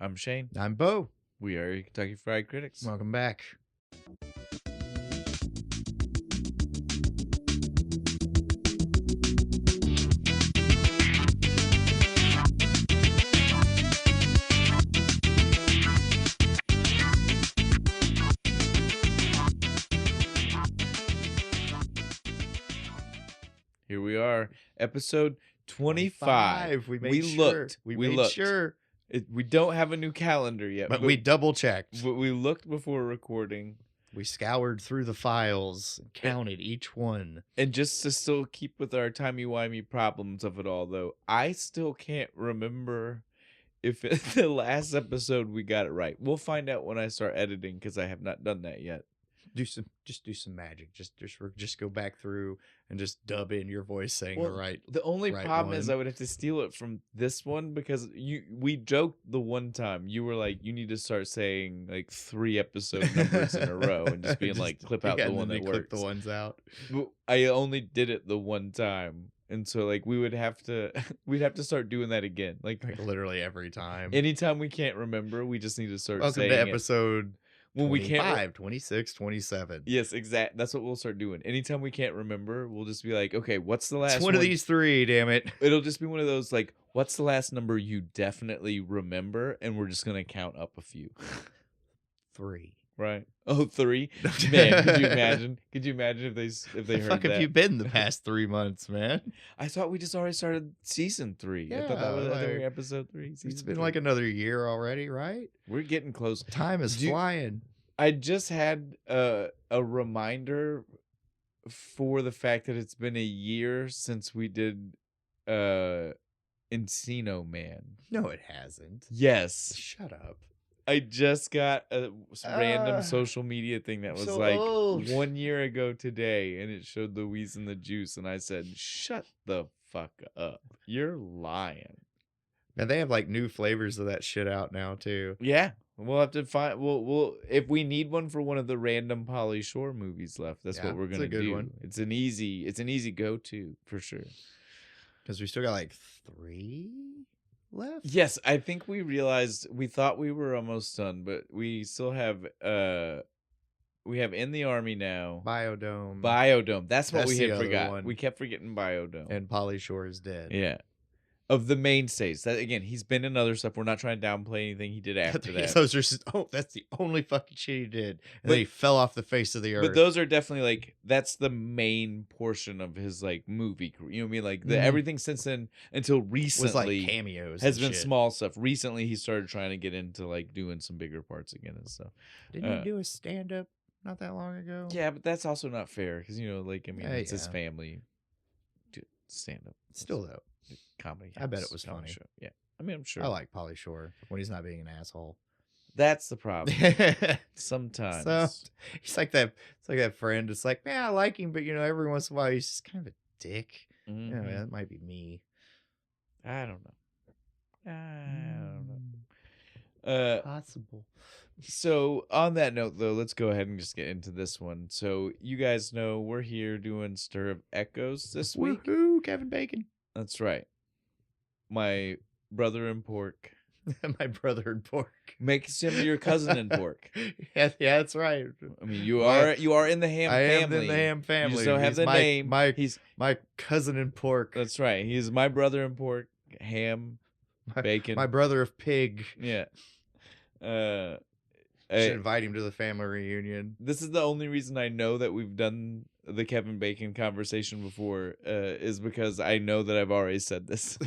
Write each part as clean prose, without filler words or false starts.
I'm Shane. I'm Bo. We are Kentucky Fried Critics. Welcome back. Here we are, episode 25. We made sure. We made sure. We don't have a new calendar yet. But we double checked. But we looked before recording. We scoured through the files and counted each one. And just to still keep with our timey-wimey problems of it all, though, I still can't remember if in the last episode we got it right. We'll find out when I start editing because I have not done that yet. Just do some magic. Just go back through and just dub in your voice saying Well, the right. The only right problem is one. I would have to steal it from this one because we joked the one time. You were like, you need to start saying like 3 episode numbers in a row and just being like, clip out the one that works. Clip the ones out. But I only did it the one time. And so like we'd have to start doing that again. Like Literally every time. Anytime we can't remember, we just need to start Welcome saying to it. episode When 25, we can't 26, 27. Yes, exact. That's what we'll start doing. Anytime we can't remember, we'll just be like, okay, what's the last It's one of these 3, damn it. It'll just be one of those like, what's the last number you definitely remember? And we're just gonna count up a few. 3. Right. Oh, 3? Man, could you imagine? Could you imagine if they heard fuck that? have you been the past 3 months, man? I thought we just already started season 3. I thought Yeah, I thought we were like, episode 3. It's season been 3. like another year already, right? We're getting close. Time is flying. I just had a reminder for the fact that it's been a year since we did Encino Man. No, it hasn't. Yes. Shut up. I just got a random social media thing that was so like old. 1 year ago today, and it showed Louise and the Juice, and I said, shut the fuck up. You're lying. And they have like new flavors of that shit out now too. Yeah. We'll have to find. We'll if we need one for one of the random Pauly Shore movies left. That's what we're gonna do. One. It's an easy go to for sure. Because we still got like 3 left. Yes, I think we realized we thought we were almost done, but we still have. We have In the Army now. Biodome. That's what we the had other forgot. one. We kept forgetting Biodome. And Pauly Shore is dead. Yeah. Of the mainstays. That again, he's been in other stuff. We're not trying to downplay anything he did after that. Those are that's the only fucking shit he did. And then he fell off the face of the earth. But those are definitely like that's the main portion of his like movie career. You know what I mean? Like everything since then until recently was like cameos has been shit. small stuff. Recently he started trying to get into like doing some bigger parts again and stuff. Didn't he do a stand-up not that long ago? Yeah, but that's also not fair because you know, like I mean, it's his yeah. family. Stand up. Still though. Comedy. I bet it was funny. Show. Yeah, I mean, I'm sure. I like Pauly Shore when he's not being an asshole. That's the problem. Sometimes so, he's like that. It's like that friend. It's like, man, I like him, but you know, every once in a while, he's just kind of a dick. Mm-hmm. You know, that might be me. I don't know. Possible. So on that note, though, let's go ahead and just get into this one. So you guys know we're here doing Stir of Echoes this week. Woohoo, Kevin Bacon. That's right. My brother in pork. My brother in pork makes him your cousin in pork. Yeah, that's right. I mean, you are in the ham I family. am in the ham family. You just don't have the name. He's my cousin in pork. That's right. He's my brother in pork, ham, bacon. My brother of pig. Yeah. Should invite him to the family reunion. This is the only reason I know that we've done the Kevin Bacon conversation before, is because I know that I've already said this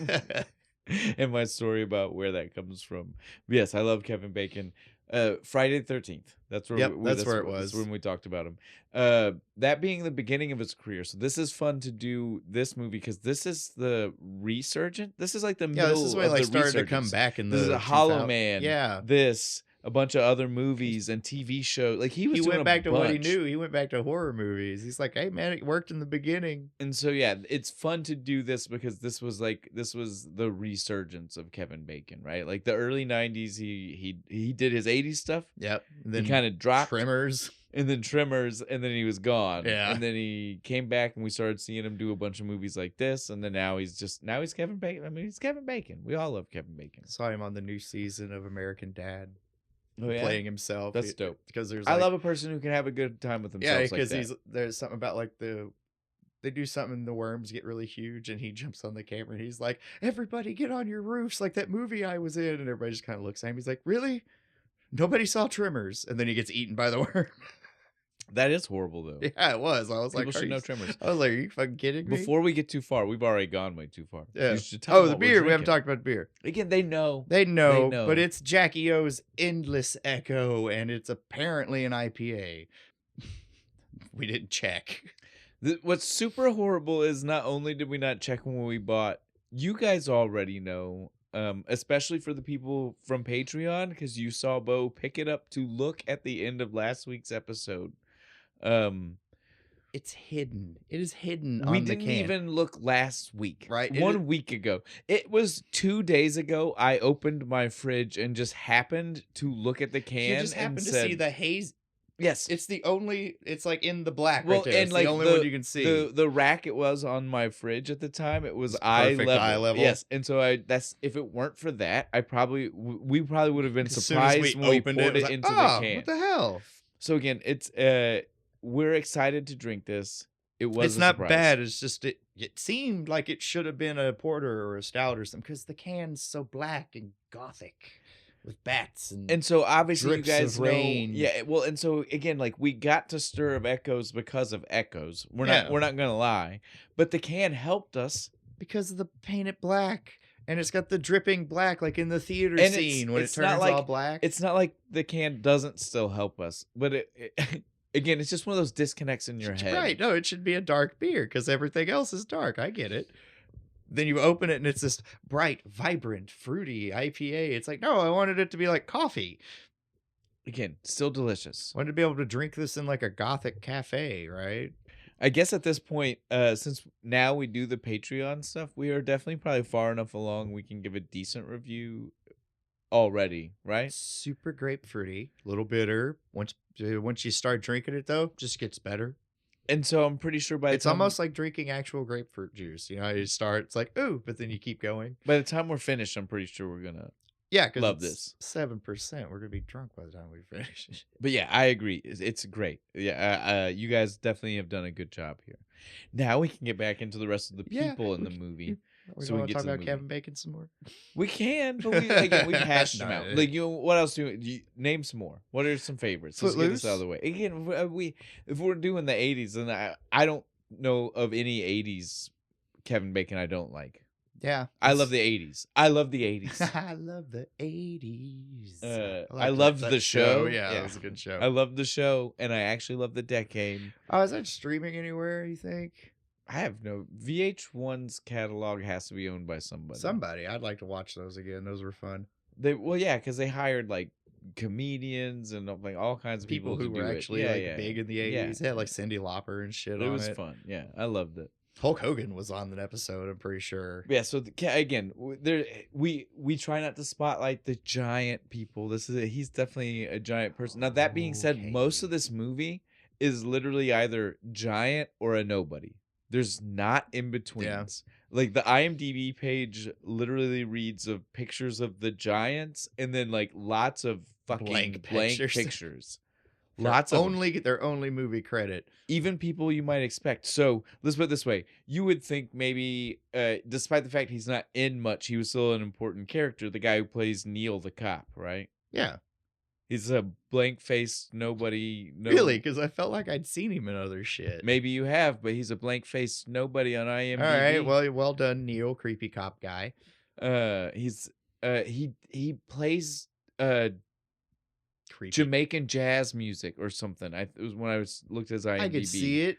in my story about where that comes from. But yes, I love Kevin Bacon. Friday the 13th. That's where where it was. That's when we talked about him. That being the beginning of his career. So this is fun to do this movie because this is the resurgent. This is like the middle. This is when of he the started to resurgence. come back in the. This is a Hollow Man. Yeah. This. A bunch of other movies and TV shows. Like he went back to what he knew. He went back to horror movies. He's like, hey man, it worked in the beginning. And so yeah, it's fun to do this because this was the resurgence of Kevin Bacon, right? Like the early 90s, he did his 80s stuff. Yep. And then he kind of dropped. Tremors. and then Tremors, and then he was gone. Yeah. And then he came back, and we started seeing him do a bunch of movies like this, and then now he's Kevin Bacon. I mean, he's Kevin Bacon. We all love Kevin Bacon. Saw him on the new season of American Dad. Oh, yeah? Playing himself. That's dope. Because there's I like, love a person who can have a good time with themselves. yeah, because like that. there's something about like they do something and the worms get really huge and he jumps on the camera and he's like, everybody get on your roofs like that movie I was in, and everybody just kind of looks at him. He's like, really? Nobody saw Tremors, and then he gets eaten by the worm. That is horrible, though. Yeah, it was. I was People like, should know Tremors. I was like, are you fucking kidding me? Before we get too far, we've already gone way too far. Yeah. You should talk Oh, about the what beer. we're We haven't drinking. talked about beer. Again, they know. They know, know. but it's Jackie O's Endless Echo, and it's apparently an IPA. We didn't check. What's super horrible is not only did we not check when we bought, you guys already know, especially for the people from Patreon, because you saw Bo pick it up to look at the end of last week's episode. It's hidden. It is hidden We on the didn't can. even look last week. Right. 1 week ago. It was 2 days ago. I opened my fridge and just happened to look at the can. You just happened and to said, see the haze. Yes. It's the only. It's like in the black Well, right there. and It's like the only one you can see. the rack it was on my fridge at the time. It was It's eye perfect level. eye level. Yes, and so if it weren't for that, we probably would have been As soon as surprised when we opened poured was it like, into "Ah, the can. What the hell? So again, it's we're excited to drink this. It was It's a not surprise. bad. It's just it seemed like it should have been a porter or a stout or something because the can's so black and gothic with bats And so obviously you drips guys of know, rain. yeah. Well, and so again, like we got to Stir of Echoes because of Echoes. We're Yeah. not gonna lie, but the can helped us. because of the painted black. And it's got the dripping black, like in the theater And scene when it it's not turns like- all black. It's not like the can doesn't still help us, but it again, it's just one of those disconnects in your head. Right. No, it should be a dark beer because everything else is dark. I get it. Then you open it and it's this bright, vibrant, fruity IPA. It's like, no, I wanted it to be like coffee. Again, still delicious. I wanted to be able to drink this in like a gothic cafe, right? I guess at this point, since now we do the Patreon stuff, we are definitely probably far enough along we can give a decent review already, right? Super grapefruity, a little bitter. Once you start drinking it though, just gets better. And so I'm pretty sure by the It's time, almost like drinking actual grapefruit juice. You know, you start, it's like, ooh, but then you keep going. by the time we're finished, I'm pretty sure we're gonna. Yeah, because Love this. 7%. We're gonna be drunk by the time we finish. But yeah, I agree. It's great. Yeah, you guys definitely have done a good job here. Now we can get back into the rest of the Yeah, people in we the can- movie. We So we want get to talk to the about movie. Kevin Bacon some more. We can, but we hashed them No, out. yeah. Like what else do you name some more? What are some favorites? Let's get this out of Footloose? the way. Again, if we're doing the '80s, then I don't know of any '80s Kevin Bacon I don't like. Yeah, I love the '80s. I love the '80s. I love the 80s. I loved the show. Yeah, Yeah. that was a good show. I love the show, and I actually love the decade. Oh, is that streaming anywhere? You think I have no VH1's catalog has to be owned by somebody. somebody? I'd like to watch those again. Those were fun. Because they hired like comedians and like all kinds of People people, who to were do actually it. like big in the 80s. They had like Cyndi Lauper and shit It on was it. fun. Yeah, I loved it. Hulk Hogan was on an episode. I'm pretty sure. Yeah, so again, we try not to spotlight the giant people. He's definitely a giant person. Now that being said, Okay. most of this movie is literally either giant or a nobody. There's not in betweens. Like the IMDb page literally reads of pictures of the giants and then like lots of fucking Blank blank pictures. pictures. Lots of them. Their only movie credit. Even people you might expect. So let's put it this way: you would think maybe, despite the fact he's not in much, he was still an important character. The guy who plays Neil the cop, right? Yeah, He's a blank-faced nobody. really, because I felt like I'd seen him in other shit. Maybe you have, but he's a blank-faced nobody on IMDb. All right, well done, Neil, creepy cop guy. He plays Creepy. Jamaican jazz music or something. It was when I looked at his IMDb. I could see it.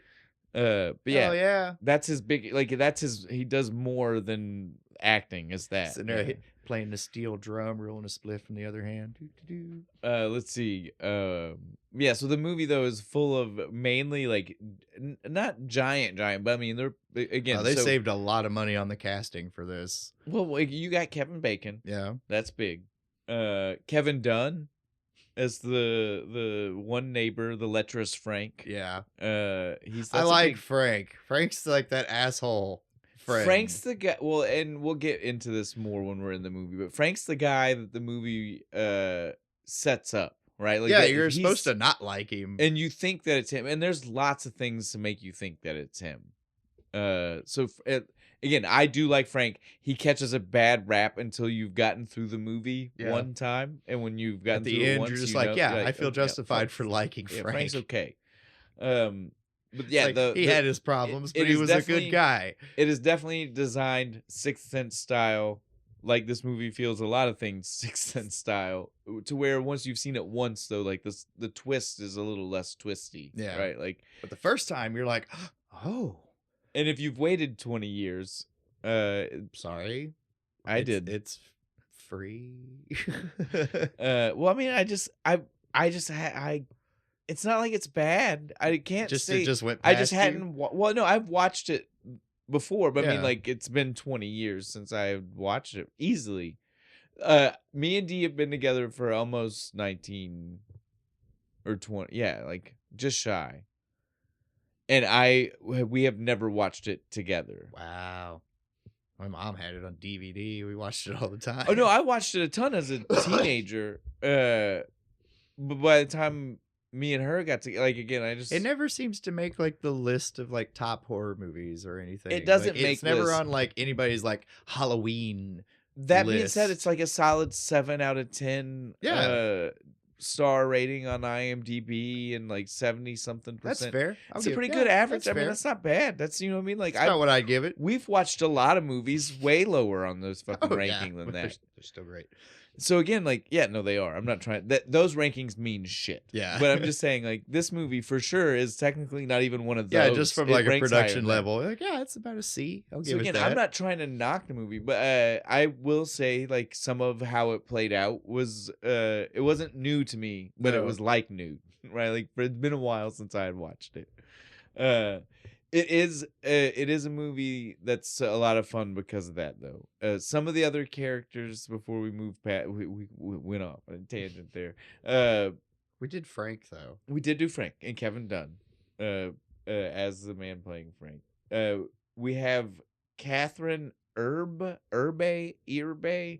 But yeah, Oh yeah. that's his big. Like that's his. He does more than acting. Is that? Sitting there playing the steel drum, rolling a spliff in the other hand. Doo-doo-doo. Let's see. Yeah. So the movie though is full of mainly like not giant, but I mean they're again. They so, saved a lot of money on the casting for this. Well, like, you got Kevin Bacon. Yeah. That's big. Kevin Dunn. as the one neighbor, the lecherous Frank. Yeah. He's I that's a like big, Frank. Frank's like that asshole friend. Frank's the guy. Well, and we'll get into this more when we're in the movie. But Frank's the guy that the movie sets up, right? Like yeah, that you're supposed he's to not like him. and you think that it's him. And there's lots of things to make you think that it's him. Again, I do like Frank. He catches a bad rap until you've gotten through the movie one time, and when you've gotten At the through it end, once, you're just you like, know, yeah, you're I feel "Okay, justified Frank- for liking yeah, Frank. Frank's okay." But yeah, Like, he had his problems, it but he is was a definitely- good guy. It is definitely designed Sixth Sense style. Like this movie feels a lot of things Sixth Sense style, to where once you've seen it once, though, like this, the twist is a little less twisty. Yeah. Right. Like, But the first time, you're like, oh, and if you've waited 20 years, sorry, I did. It's free. Well, I mean, it's not like it's bad. I can't say it just went. I just past you? hadn't. Well, no, I've watched it before, but I mean, Yeah. like it's been 20 years since I watched it easily. Me and Dee have been together for almost 19 or 20. Yeah, like just shy. And we have never watched it together. Wow. My mom had it on DVD. We watched it all the time. Oh no, I watched it a ton as a teenager. But by the time me and her got to, like, again, It never seems to make like the list of like top horror movies or anything. It doesn't Like, make It's never lists. on like anybody's like Halloween. That being said, list. it's like a solid 7 out of 10 Yeah. star rating on IMDb and like 70 something That's percent. fair. It's a pretty good average. I mean, fair. that's not bad. That's, you know what I mean? Like, That's not what I'd give it. we've watched a lot of movies way lower on those fucking ranking than but that. They're still great. So again, like, yeah, no, they are. I'm not trying that. Those rankings mean shit. Yeah. But I'm just saying, like, this movie for sure is technically not even one of those. Yeah, just from It like a ranks higher production than that. level. Like, yeah, it's about a C. I'll give So it again, that. I'm not trying to knock the movie, but I will say, like, some of how it played out was it wasn't new to me, but it No. was like new, right? Like, it's been a while since I had watched it. It is a movie that's a lot of fun because of that, though. Some of the other characters, before we move past, we went off on a tangent there. We did Frank though. We did do Frank and Kevin Dunn as the man playing Frank. We have Catherine Erbe, Erbe.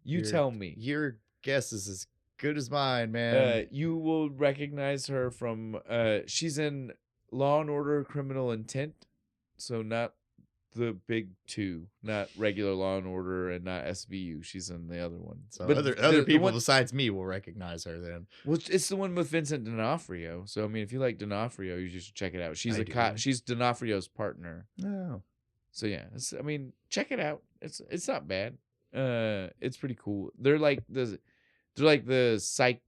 You tell me. Your guess is as good as mine, man. You will recognize her from she's in Law and Order Criminal Intent, so not the big two, not regular Law and Order and not SVU. She's in the other one. So But other the people one, besides me will recognize her then. well, it's the one with Vincent D'Onofrio. So I mean, if you like D'Onofrio, you should check it out. She's I a do. she's D'Onofrio's partner. No. So yeah, I mean, check it out. It's not bad. It's pretty cool. They're like the psych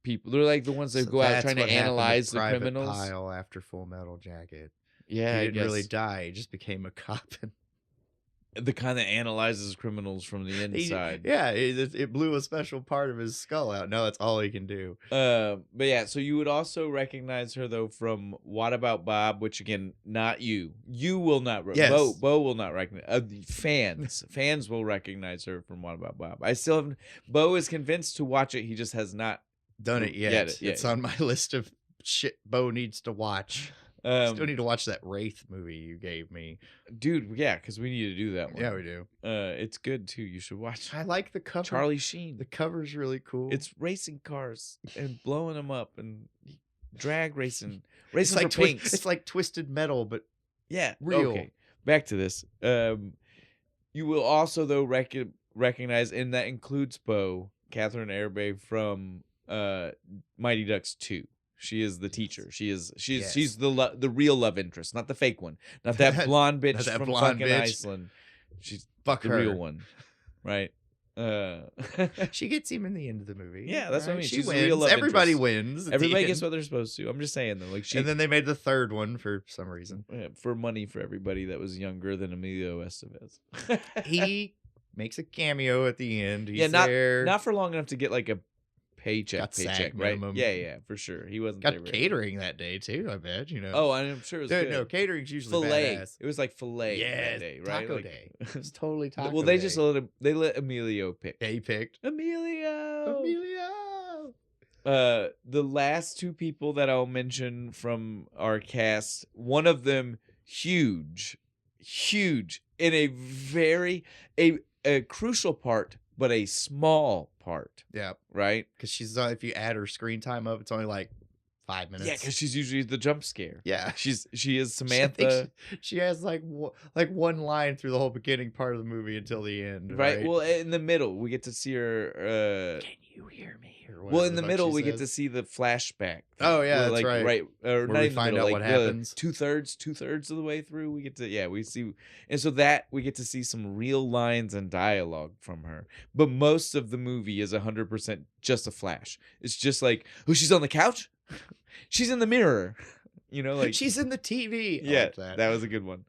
people. They're like the ones that go out trying to analyze the criminals. Pile after Full Metal Jacket. Yeah, He I didn't really guess. die. He just became a cop. The kind that analyzes criminals from the inside. It blew a special part of his skull out. No, that's all he can do. But yeah, so you would also recognize her though from What About Bob, which again, not you. You will not. Yes. Bo will not recognize. Fans will recognize her from What About Bob. I still haven't. Bo is convinced to watch it. He just has not Done it yet. Get it, yeah. It's on my list of shit Bo needs to watch. Still need to watch that Wraith movie you gave me. Dude, yeah, because we need to do that one. Yeah, we do. It's good too. You should watch. I like the cover. Charlie Sheen. The cover's really cool. It's racing cars and blowing them up and drag racing. It's Racing like for pinks. it's like Twisted Metal, but Yeah, real. Okay. Back to this. You will also though recognize, and that includes Bo, Catherine Erbe from Mighty Ducks 2. She is the teacher. She's the real love interest, not the fake one, not that blonde bitch that from blonde fucking bitch. Iceland. She's Fuck the her. real one, right? She gets him in the end of the movie. Yeah, that's what I mean. She She's the wins. real love Everybody interest. wins. at the Everybody end. gets what they're supposed to. I'm just saying though, like And then they made the third one for some reason. for money for everybody that was younger than Emilio Estevez. He makes a cameo at the end. He's not there. not for long enough to get like a paycheck, SAG right? minimum. Yeah, for sure. He wasn't Got there very catering that day too. I bet you know. long. Oh, I'm sure it was Dude, good. no, catering's usually Filet. badass. It was like filet Yeah, that day, right? Taco Like- Day. It's totally taco. well, they day. just let Emilio pick. Yeah, he picked Emilio. Amelia. The last two people that I'll mention from our cast, one of them huge in a very a crucial part, but a small part, Yeah, right? because she's if you add her screen time up, it's only like 5 Yeah, minutes. because she's usually the jump scare. Yeah. She is I think Samantha. she has like one line through the whole beginning part of the movie until the end, Right. right? Well, in the middle, we get to see her. Can you hear me? Or Well, whatever in the fuck middle, she we get to says. see the flashback. Oh, yeah, that's like right. right, or Where not we even the find middle, out like what happens. two thirds of the way through. We get to we see, and so that we get to see some real lines and dialogue from her. But most of the movie is 100% just a flash. It's just like, oh, she's on the couch, she's in the mirror, like She's in the TV. I yeah, like that. that was a good one.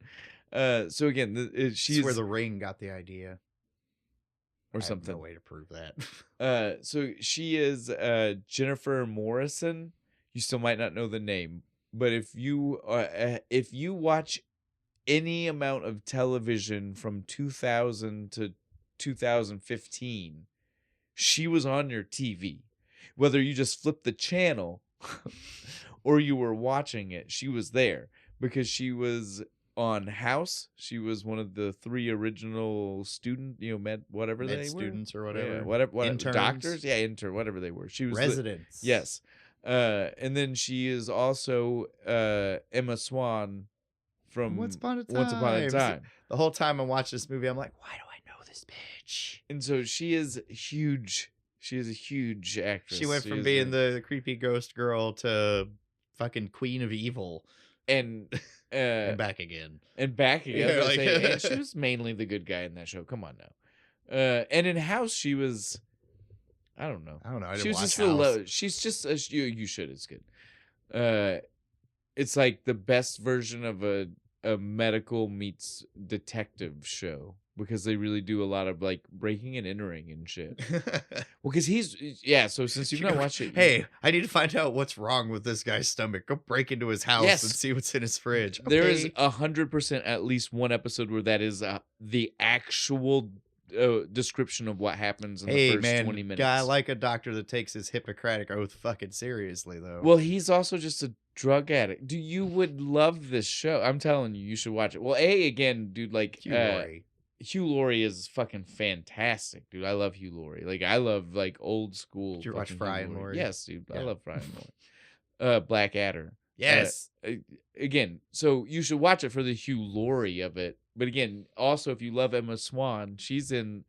So again, she's That's where the Ring got the idea. or I have something. no way to prove that. So she is Jennifer Morrison. You still might not know the name, but if you watch any amount of television from 2000 to 2015, she was on your TV. Whether you just flipped the channel or you were watching it, she was there because she was on House. She was one of the 3 original med whatever Med they students were. or whatever. Yeah, whatever Interns. doctors, intern, whatever they were. She was Residents. yes. And then she is also Emma Swan from Once Upon a Time. Once Upon a Time. The whole time I'm watching this movie, I'm like, why do I know this bitch? And so she is huge. She is a huge actress. She went from being the creepy ghost girl to fucking Queen of Evil. and back again. And back again. Yeah, And she was mainly the good guy in that show. Come on now. And in House, she was, I don't know. I She didn't was watch just House. she's just you should. It's good. It's like the best version of a medical meets detective show because they really do a lot of like breaking and entering and shit. Well, because so since you've not watched it, hey, I need to find out what's wrong with this guy's stomach. Go break into his house Yes. and see what's in his fridge. There is Okay. 100% at least one episode where that is the actual description of what happens in the first 20 minutes. Guy like a doctor that takes his Hippocratic oath fucking seriously, though. Well, he's also just a drug addict. You would love this show. I'm telling you, you should watch it. Well, again, dude, like Hugh Laurie is fucking fantastic, dude. I love Hugh Laurie. Like I love like old school. Did you watch Fry and Laurie? Yes, dude. Yeah. I love Fry and Laurie. Blackadder. Yes. Again, so you should watch it for the Hugh Laurie of it. But again, also if you love Emma Swan, she's in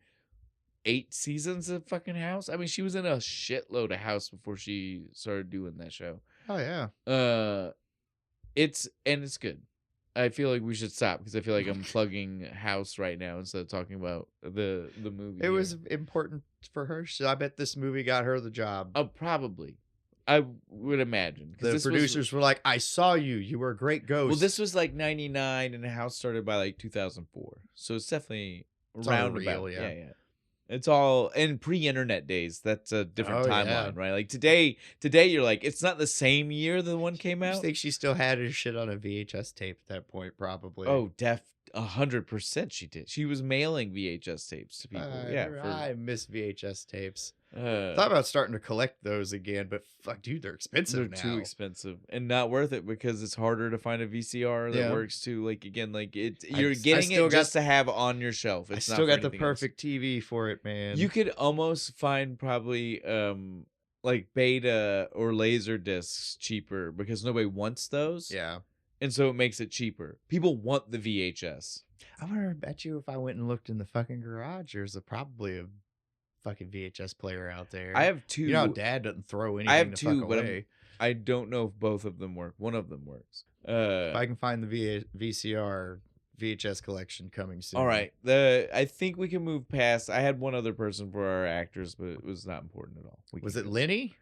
8 seasons of fucking House. I mean, she was in a shitload of House before she started doing that show. Oh yeah. It's good. I feel like we should stop because I feel like I'm plugging House right now instead of talking about the movie. It was important for her. So I bet this movie got her the job. Oh, probably. I would imagine. The producers were like, I saw you. You were a great ghost. Well, this was like 99 and House started by like 2004. So it's definitely around real, about. yeah. Yeah. It's all in pre-internet days. That's a different timeline, yeah. right? Like today you're like, it's not the same year the one came out. I think she still had her shit on a VHS tape at that point, probably. Oh, 100% she did. She was mailing VHS tapes to people. I miss VHS tapes. Thought about starting to collect those again, but fuck, dude, they're expensive they're now. too expensive and not worth it because it's harder to find a VCR that works too. Like again, like you're getting it just to have on your shelf. It's I still not got the perfect TV for it, man. You could almost find probably like beta or laser discs cheaper because nobody wants those. Yeah. And so it makes it cheaper. People want the VHS. I'm gonna bet you if I went and looked in the fucking garage, there's probably a fucking VHS player out there. I have 2. You know how Dad doesn't throw anything I have the 2, fuck but away. I don't know if both of them work. One of them works. If I can find the VCR VHS collection coming soon. All right. I think we can move past. I had one other person for our actors, but it was not important at all. Was it Lenny?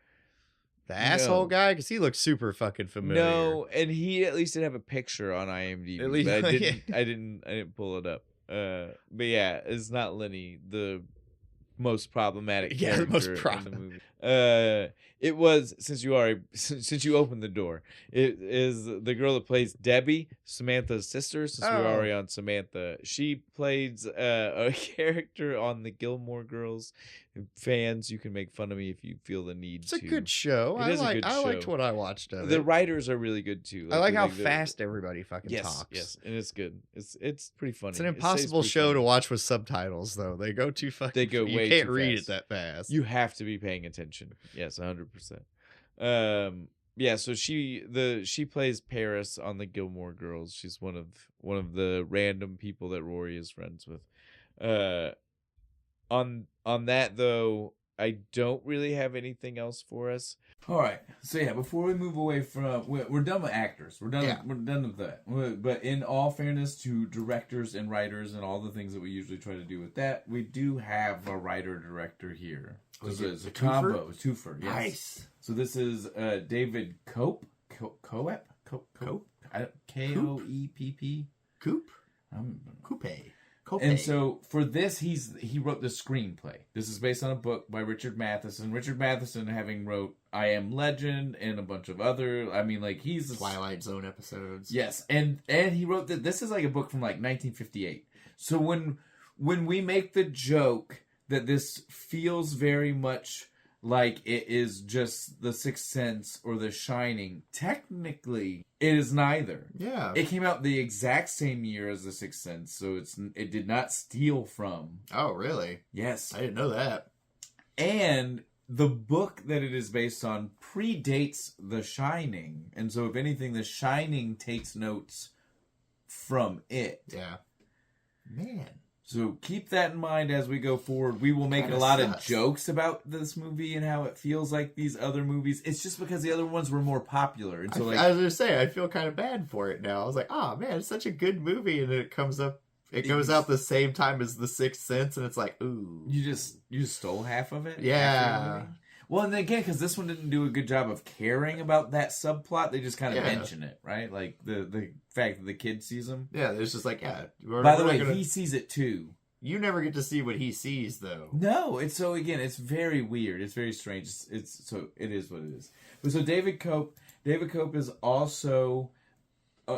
The asshole guy? Because he looked super fucking familiar. No, and he at least did have a picture on IMDb. At least, but I didn't pull it up. But yeah, it's not Lenny, the most problematic character the most in the movie. It was since you opened the door. It is the girl that plays Debbie, Samantha's sister. Since we're already on Samantha, she plays a character on the Gilmore Girls Fans, you can make fun of me if you feel the need It's to. a good show. It is a good I liked show. what I watched of The it. writers are really good too. I like how the- fast everybody fucking Yes, talks. yes, and it's good. It's pretty funny. It's an It stays impossible pretty show to funny. watch with subtitles, though. They go too fucking. They go you way can't too read fast. it that fast. You have to be paying attention. Yes, 100%. Yeah. So she plays Paris on the Gilmore Girls. She's one of the random people that Rory is friends with. On that though, I don't really have anything else for us. All right. So yeah, before we move away from, we're done with actors. We're done. Yeah. We're done with that. But in all fairness to directors and writers and all the things that we usually try to do with that, we do have a writer director here. Was So it it's a a combo, a twofer. Yes. Nice. So this is David Cope. Cope. Koepp. Coop. Um, Coupe. and so for this, he wrote the screenplay. This is based on a book by Richard Matheson. Richard Matheson having wrote I Am Legend and a bunch of other. I mean, like he's Twilight Zone episodes. Yes, and he wrote that. This is like a book from like 1958. So when we make the joke that this feels very much like it is just The Sixth Sense or The Shining, technically it is neither. Yeah. It came out the exact same year as The Sixth Sense, so it did not steal from. Oh, really? Yes. I didn't know that. And the book that it is based on predates The Shining, and so if anything, The Shining takes notes from it. Yeah. Man. So keep that in mind as we go forward. We will make Kinda a lot sus. of jokes about this movie and how it feels like these other movies. It's just because the other ones were more popular. And so I was gonna say I feel kind of bad for it now. I was like, oh man, it's such a good movie, and it comes up. It goes out the same time as The Sixth Sense, and it's like, ooh. you just stole half of it? Yeah. Half of the movie? Well, and again, because this one didn't do a good job of caring about that subplot, they just kind of mention it, right? Like the fact that the kid sees him. Yeah, it's just like, yeah. By the way, he sees it too. You never get to see what he sees, though. No, it's so again, it's very weird. It's very strange. It's so it is what it is. But so David Cope is also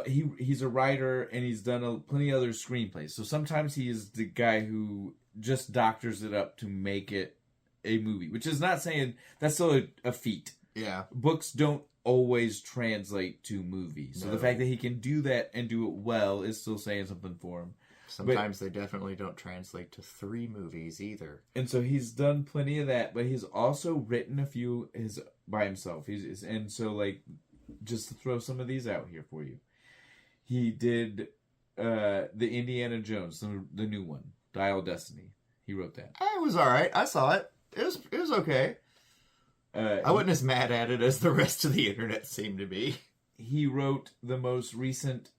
he's a writer and he's done plenty of other screenplays. So sometimes he is the guy who just doctors it up to make it a movie, which is not saying that's still a feat. Yeah. Books don't always translate to movies. So No. the fact that he can do that and do it well is still saying something for him. Sometimes they definitely don't translate to 3 movies either. And so he's done plenty of that, but he's also written a few by himself. And so like just to throw some of these out here for you. He did the Indiana Jones, the new one, Dial of Destiny. He wrote that. It was all right. I saw it. It was okay. I wasn't as mad at it as the rest of the internet seemed to be. He wrote the most recent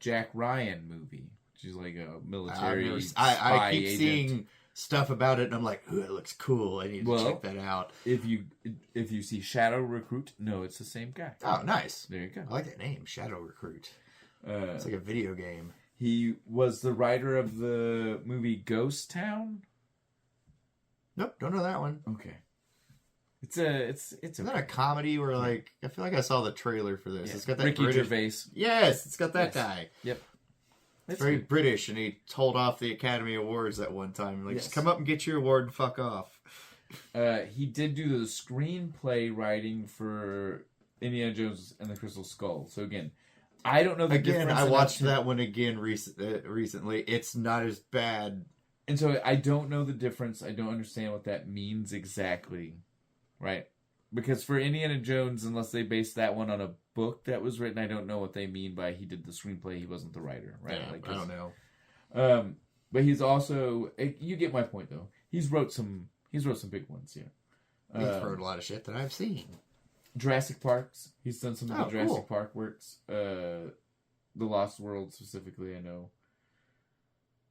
Jack Ryan movie, which is like a military I keep agent. seeing stuff about it, and I'm like, ooh, it looks cool. I need to check that out. If you see Shadow Recruit, no, it's the same guy. Oh, nice. There you go. I like that name, Shadow Recruit. It's like a video game. He was the writer of the movie Ghost Town. Nope, don't know that one. Okay. It's Is that a comedy where like I feel like I saw the trailer for this? Yeah. It's got that Ricky British. Gervais. Yes, it's got that Yes. guy. Yep. It's very British, and he told off the Academy Awards at one time. Like, Yes. just come up and get your award and fuck off. He did do the screenplay writing for Indiana Jones and the Crystal Skull. So again, I don't know the difference. Again, I enough watched to- that one again recently. It's not as bad. And so I don't know the difference. I don't understand what that means exactly. Right? Because for Indiana Jones, unless they based that one on a book that was written, I don't know what they mean by he did the screenplay, he wasn't the writer, right? Yeah, Like, I don't know. But he's also, you get my point though. He's wrote some big ones, yeah. He's wrote a lot of shit that I've seen. Jurassic Parks. He's done some of the Oh, Jurassic cool. Park works. The Lost World specifically, I know.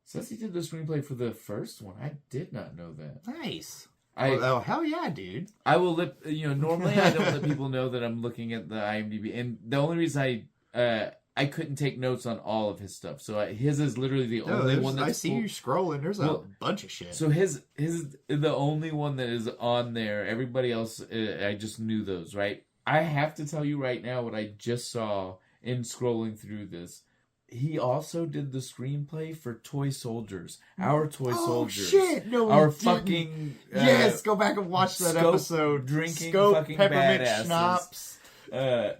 Says he did the screenplay for the first one. I did not know that. Nice. I Oh, hell yeah, dude. I will normally I don't let people know that I'm looking at the IMDb, and the only reason I couldn't take notes on all of his stuff, so his is literally the only one that's I see you scrolling. There's a Well, bunch of shit. So his the only one that is on there. Everybody else, I just knew those, right? I have to tell you right now what I just saw in scrolling through this. he also did the screenplay for Toy Soldiers. Our Toy Soldiers. Oh, shit! No, Our he didn't. fucking... Yes, go back and watch that Scope episode. drinking Scope, fucking peppermint badasses. schnapps.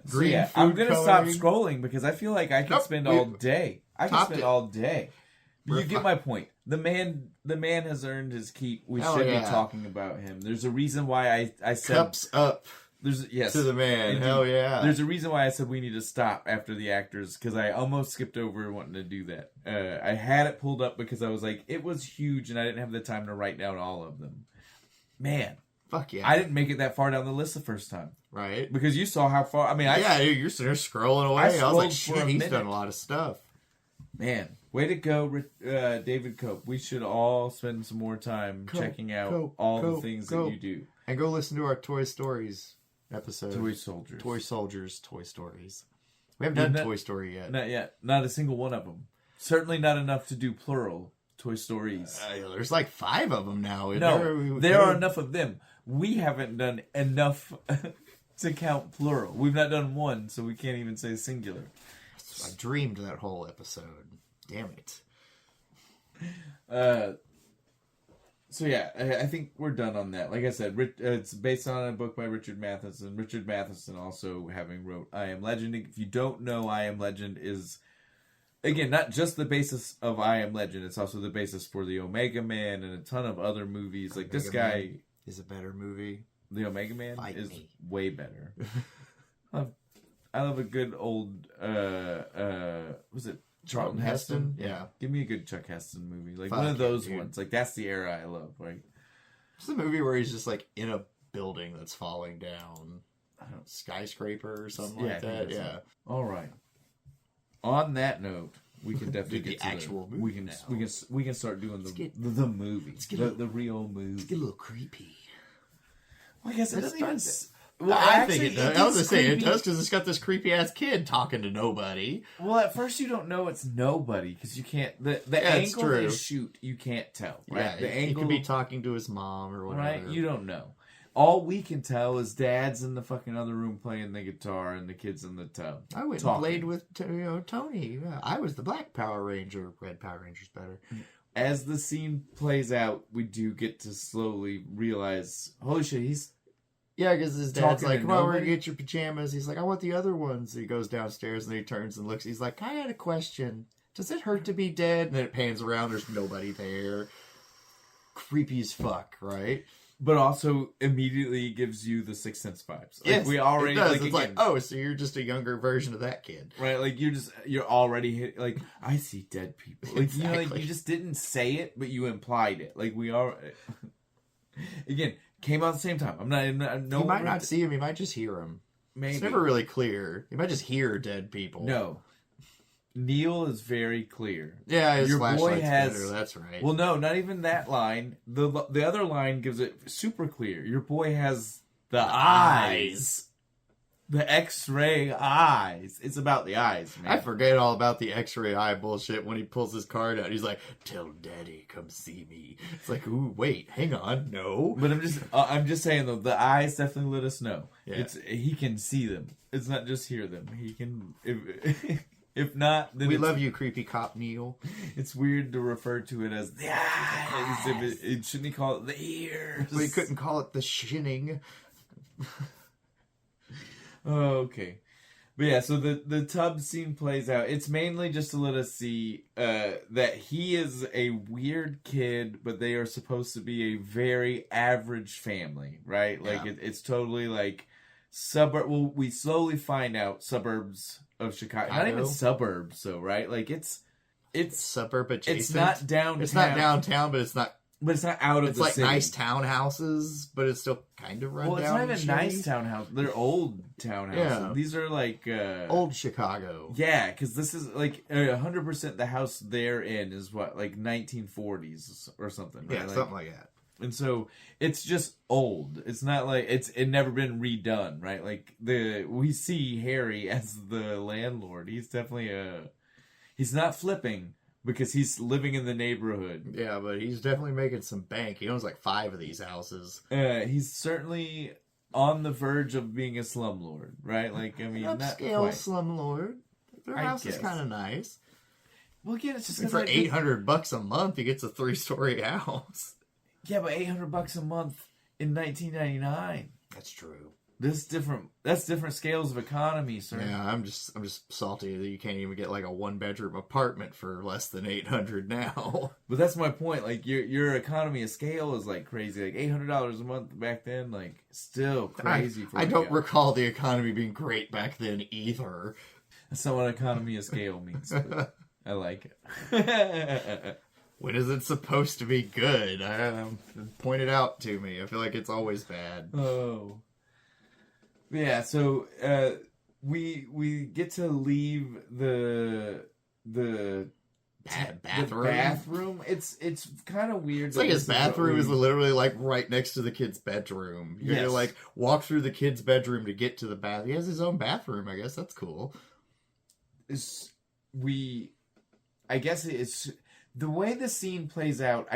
Green food I'm going to stop coloring. scrolling because I feel like I could spend all day. I could spend all day. You get my point. The man has earned his keep. We should be talking about him. There's a reason why I said... Cups up. Yes, to the man. Indeed. Hell yeah. There's a reason why I said we need to stop after the actors, because I almost skipped over wanting to do that. I had it pulled up because I was like, it was huge and I didn't have the time to write down all of them. Man. Fuck yeah. I didn't make it that far down the list the first time. Right. Because you saw how far... I mean, you're sitting there scrolling away. I was like, shit, he's done a lot of stuff. Man. Way to go, David Cope. We should all spend some more time checking out all the things that you do. And go listen to our Toy Stories episode. Toy Soldiers. Toy Soldiers, Toy Stories. We haven't done Toy Story yet. Not yet. Not a single one of them. Certainly not enough to do plural Toy Stories. There's like 5 of them now. There are enough of them. We haven't done enough to count plural. We've not done one, so we can't even say singular. I dreamed that whole episode. Damn it. So yeah, I think we're done on that. Like I said, it's based on a book by Richard Matheson. Richard Matheson also having wrote I Am Legend. If you don't know, I Am Legend is, again, not just the basis of I Am Legend. It's also the basis for the Omega Man and a ton of other movies. Like this guy Man is a better movie. The Omega Man is way better. I love a good old was it Charlton Heston? Yeah. Give me a good Chuck Heston movie. Like one of those ones. Like that's the era I love. Like it's the movie where he's just like in a building that's falling down. I don't know, skyscraper or something like that. Yeah. All right. On that note, we can definitely get the actual movie. We can start doing the movie. The real movie. Let's get a little creepy. Well, I guess it doesn't even. Well, I think it does. I was going to say it does because it's got this creepy ass kid talking to nobody. Well, at first you don't know it's nobody because you can't. The angle they shoot, you can't tell. Right? Yeah, the angle he could be talking to his mom or whatever. Right, you don't know. All we can tell is Dad's in the fucking other room playing the guitar and the kid's in the tub. I went and played with Tony. Yeah, I was the Black Power Ranger. Red Power Ranger's better. As the scene plays out, we do get to slowly realize, holy shit, he's. Yeah, because his dad's like, come on, we're going to get your pajamas. He's like, I want the other ones. He goes downstairs and then he turns and looks. He's like, I had a question. Does it hurt to be dead? And then it pans around. There's nobody there. Creepy as fuck, right? But also immediately gives you the Sixth Sense vibes. Like, yes, we already, it does. like, it's again, like, oh, so you're just a younger version of that kid. Right, like you're already hit, like, I see dead people. Like, exactly. You know, like you just didn't say it, but you implied it. Like we are, again, came out at the same time. You might not see him. You might just hear him. Maybe. It's never really clear. You might just hear dead people. No. Neil is very clear. Yeah, his your flashlight's boy has better. That's right. Well, no, not even that line. The other line gives it super clear. Your boy has the eyes. The X-ray eyes. It's about the eyes, man. I forget all about the X-ray eye bullshit when he pulls his card out. He's like, "Tell Daddy, come see me." It's like, ooh, wait, hang on, no. But I'm just saying though, the eyes definitely let us know. Yeah. He can see them. It's not just hear them. He can. If not, then we love you, creepy cop Neil. It's weird to refer to it as the eyes. Shouldn't he call it the ears? Well, he couldn't call it the shinning. Oh, okay. But yeah, so the tub scene plays out. It's mainly just to let us see that he is a weird kid, but they are supposed to be a very average family, right? Like, yeah. it's totally like suburb. Well, we slowly find out suburbs of Chicago. Not even suburbs, so right? Like it's suburb adjacent. It's not downtown. It's not downtown, but it's not. But it's not out of the city. It's like nice townhouses, but it's still kind of run down. Well, it's not even nice townhouses. They're old townhouses. Yeah. These are like old Chicago. Yeah, because this is like 100%. The house they're in is what, like 1940s or something. Right? Yeah, something like that. And so it's just old. It's not like it never been redone, right? Like we see Harry as the landlord. He's definitely he's not flipping because he's living in the neighborhood. Yeah, but he's definitely making some bank. He owns like 5 of these houses. He's certainly on the verge of being a slumlord, right? Like, I mean, an upscale slumlord. Their house is kind of nice. Well, again, it's just For $800 a month, he gets a 3-story house. Yeah, but $800 a month in 1999. That's true. This different. That's different scales of economy, sir. Yeah, I'm just salty that you can't even get like a 1-bedroom apartment for less than $800 now. But that's my point. Like your economy of scale is like crazy. Like $800 a month back then, like still crazy. I don't recall the economy being great back then either. That's not what economy of scale means. But I like it. When is it supposed to be good? Point it out to me. I feel like it's always bad. Oh. Yeah, so we get to leave the bathroom. It's kind of weird. It's like his bathroom is literally like right next to the kid's bedroom. You gotta like walk through the kid's bedroom to get to the bath. He has his own bathroom. I guess that's cool. I guess it's the way the scene plays out.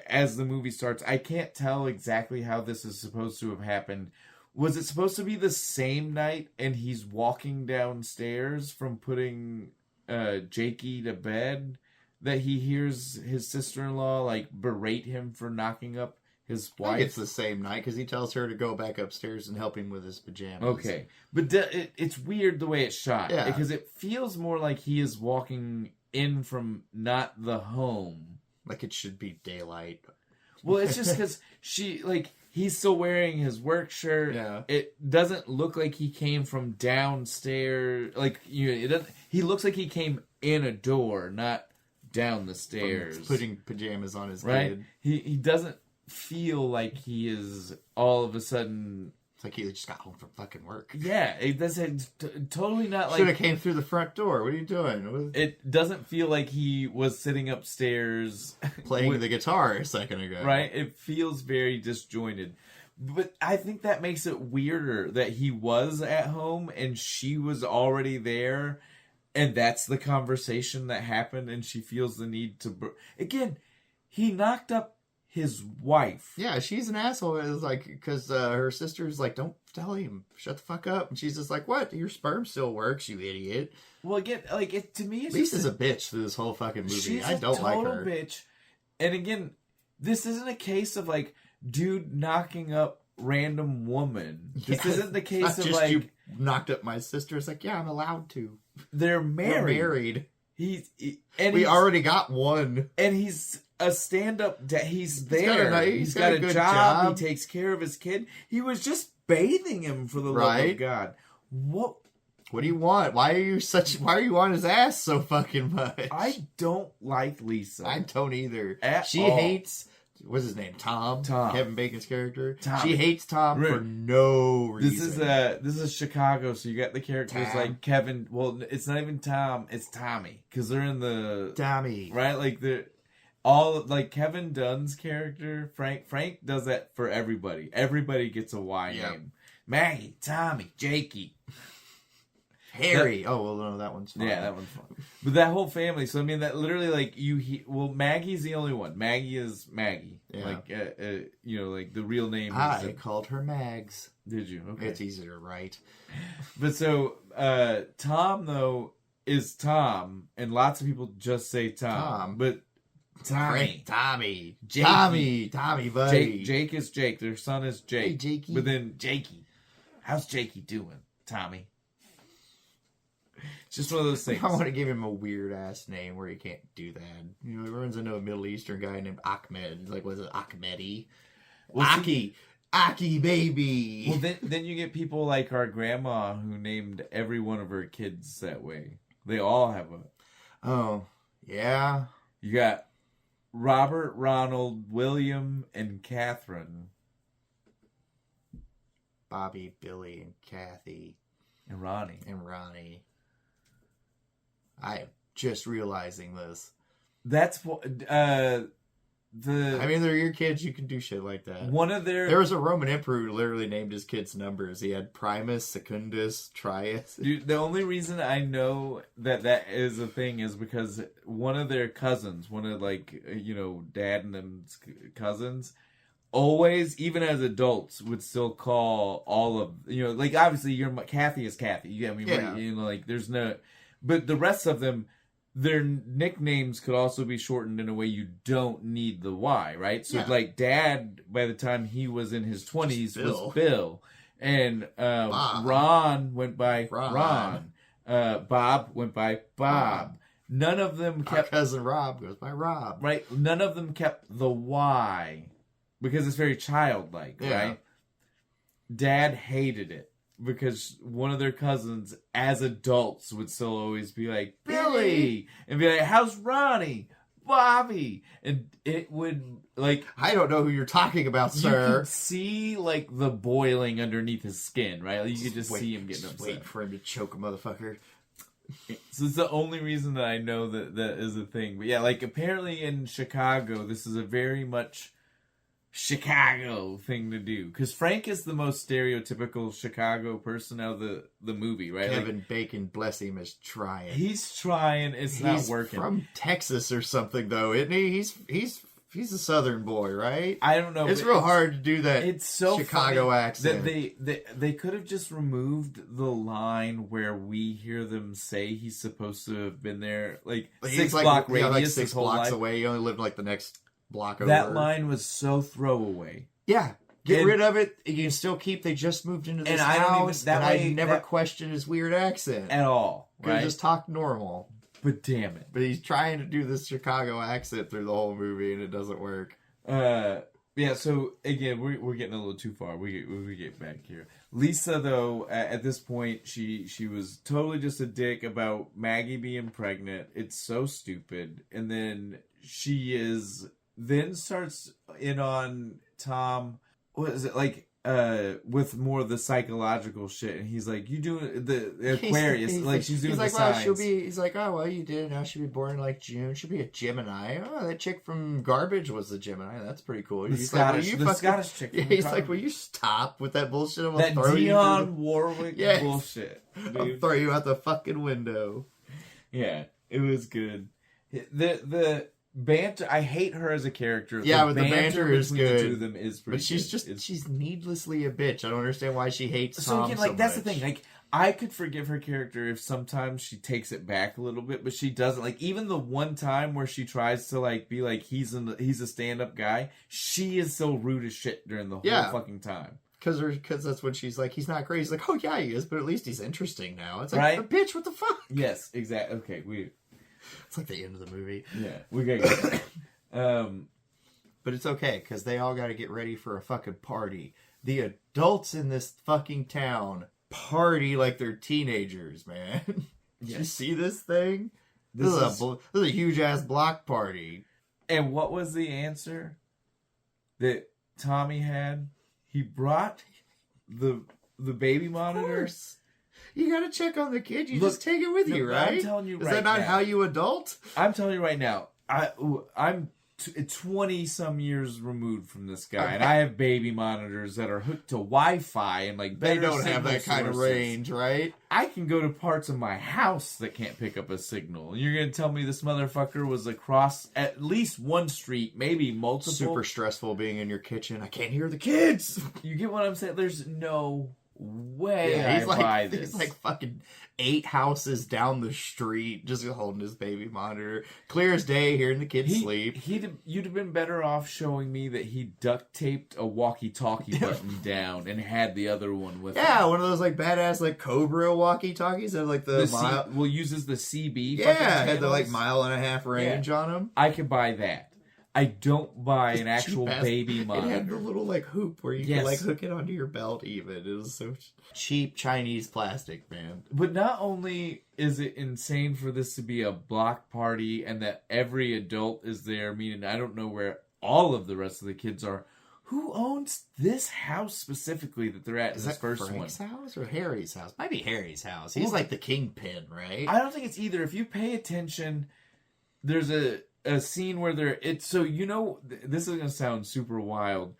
As the movie starts, I can't tell exactly how this is supposed to have happened. Was it supposed to be the same night and he's walking downstairs from putting Jakey to bed that he hears his sister-in-law like berate him for knocking up his wife? I think it's the same night because he tells her to go back upstairs and help him with his pajamas. Okay. But it's weird the way it's shot. Yeah. Because it feels more like he is walking in from not the home. Like it should be daylight. Well, it's just because he's still wearing his work shirt. Yeah. It doesn't look like he came from downstairs. He looks like he came in a door, not down the stairs. From putting pajamas on his right? kid. He doesn't feel like he is all of a sudden. It's like he just got home from fucking work. Yeah, it doesn't. Totally not like. Should have came through the front door. What are you doing? It doesn't feel like he was sitting upstairs playing the guitar a second ago. Right? It feels very disjointed. But I think that makes it weirder that he was at home and she was already there, and that's the conversation that happened, and she feels the need to. Again, he knocked up his wife. Yeah, she's an asshole. It's like, because her sister's like, don't tell him. Shut the fuck up. And she's just like, what? Your sperm still works, you idiot. Well, again, to me, it's Lisa's a bitch through this whole fucking movie. I don't like her. Bitch. And again, this isn't a case of like dude knocking up random woman. This isn't the case of like you knocked up my sister. It's like, yeah, I'm allowed to. They're married. We're married. We already got one. And he's a stand-up. He's there. He's got a good job. He takes care of his kid. He was just bathing him for the love of God. What do you want? Why are you on his ass so fucking much? I don't like Lisa. I don't either. She hates. What's his name? Tom. Kevin Bacon's character. Tom. She hates Tom for no reason. This is Chicago, so you got the characters like Kevin. Well, it's not even Tom. It's Tommy, because they're in the Tommy, right? Like all like Kevin Dunn's character, Frank. Frank does that for everybody. Everybody gets a Y name. Maggie, Tommy, Jakey, Harry. No, that one's fun. Yeah, that one's fun. But that whole family. So I mean, that literally like Maggie's the only one. Maggie is Maggie. Yeah. Like like the real name. I called her Mags. Did you? Okay. It's easier to write. But so Tom though is Tom, and lots of people just say Tom. But Tommy. Tommy, buddy. Jake is Jake. Their son is Jake. Hey, Jakey. But then Jakey. How's Jakey doing, Tommy? It's just one of those things. I want to give him a weird ass name where he can't do that. You know, he runs into a Middle Eastern guy named Ahmed. He's like, was it Ahmedi? Well, Aki baby. Well, then you get people like our grandma who named every one of her kids that way. They all have a. Oh, yeah. You got Robert, Ronald, William, and Catherine. Bobby, Billy, and Kathy. And Ronnie. I am just realizing this. That's what I mean, they're your kids. You can do shit like that. There was a Roman emperor who literally named his kids numbers. He had Primus, Secundus, Trius. Dude, the only reason I know that is a thing is because one of their cousins, one of dad and them's cousins, always, even as adults, would still call all of obviously Kathy is Kathy. There's no, but the rest of them their nicknames could also be shortened in a way you don't need the Y, right? So, Yeah. like, Dad, by the time he was in his 20s, Bill. was Bill. And Ron went by Ron. Bob went by Bob. None of them kept... Our cousin Rob goes by Rob. Right? None of them kept the Y. Because it's very childlike, right? Dad hated it. Because one of their cousins, as adults, would still always be like, Billy! And be like, how's Ronnie? Bobby! And it would, like... I don't know who you're talking about, sir. You could see, like, the boiling underneath his skin, right? Like, you could just see him getting upset. Wait for him to choke a motherfucker. So it's the only reason that I know that is a thing. But yeah, like, apparently in Chicago, this is a very much Chicago thing to do, because Frank is the most stereotypical Chicago person out of the movie, right? Kevin Bacon, bless him, is trying. He's trying. It's not working. He's from Texas or something, though, isn't he? He's a Southern boy, right? I don't know. It's real hard to do that. It's so Chicago accent. That they could have just removed the line where we hear them say he's supposed to have been there, like He's 6 block radius, like 6 his whole blocks life. away. He only lived like the next block over. That line was so throwaway. Yeah. Get rid of it. You can still keep. They just moved into this house. I never questioned his weird accent at all. Right? Just talk normal. But damn it. But he's trying to do this Chicago accent through the whole movie, and it doesn't work. Yeah. So again, we're getting a little too far. We get back here. Lisa, though, at this point, she was totally just a dick about Maggie being pregnant. It's so stupid. And then starts in on Tom, what is it, like, with more of the psychological shit, and he's like, you doing the Aquarius, she's doing the signs. He's like, oh, well, you did it, now she'll be born in, like, June, she'll be a Gemini. Oh, that chick from Garbage was the Gemini, that's pretty cool. The Scottish chick from he's like, will you stop with that bullshit? That Dionne Warwick bullshit. Dude. I'll throw you out the fucking window. Yeah, it was good. The banter, I hate her as a character. Yeah, but the banter is good. The two of them is pretty but she's needlessly a bitch. I don't understand why she hates Tom so again, like, that's much. the thing. Like, I could forgive her character if sometimes she takes it back a little bit, but she doesn't. Like, even the one time where she tries to, like, be like, he's a stand-up guy, she is so rude as shit during the whole fucking time. Because that's when she's like, he's not great. He's like, oh yeah, he is, but at least he's interesting now. It's like, right? Bitch, what the fuck? Yes, exactly. Okay, it's like the end of the movie. Yeah, we gotta get but it's okay, because they all got to get ready for a fucking party. The adults in this fucking town party like they're teenagers, man. Did you see this thing? This is a huge-ass block party. And what was the answer that Tommy had? He brought the baby monitor. You gotta check on the kid. You just take it with you, right? I'm telling you Is that not how you adult? I'm telling you right now. I'm 20 some years removed from this guy, and I have baby monitors that are hooked to Wi-Fi and like they don't have that kind of range, right? I can go to parts of my house that can't pick up a signal. And you're gonna tell me this motherfucker was across at least one street, maybe multiple. Super stressful being in your kitchen. I can't hear the kids. You get what I'm saying? There's no way I buy this. He's like fucking 8 houses down the street, just holding his baby monitor, clear as day, hearing the kids sleep. You'd have been better off showing me that he duct taped a walkie-talkie button down and had the other one with him. Yeah, one of those like badass like Cobra walkie-talkies that have like uses the CB. Yeah, had the like 1.5 mile range on them. I could buy that. I don't buy an actual baby monitor. It had a little like hoop where you could like hook it onto your belt even. It was so cheap Chinese plastic, man. But not only is it insane for this to be a block party and that every adult is there, meaning I don't know where all of the rest of the kids are. Who owns this house specifically that they're at in this first one? Is that Frank's house or Harry's house? Might be Harry's house. He's like the kingpin, right? I don't think it's either. If you pay attention, there's a scene where this is going to sound super wild.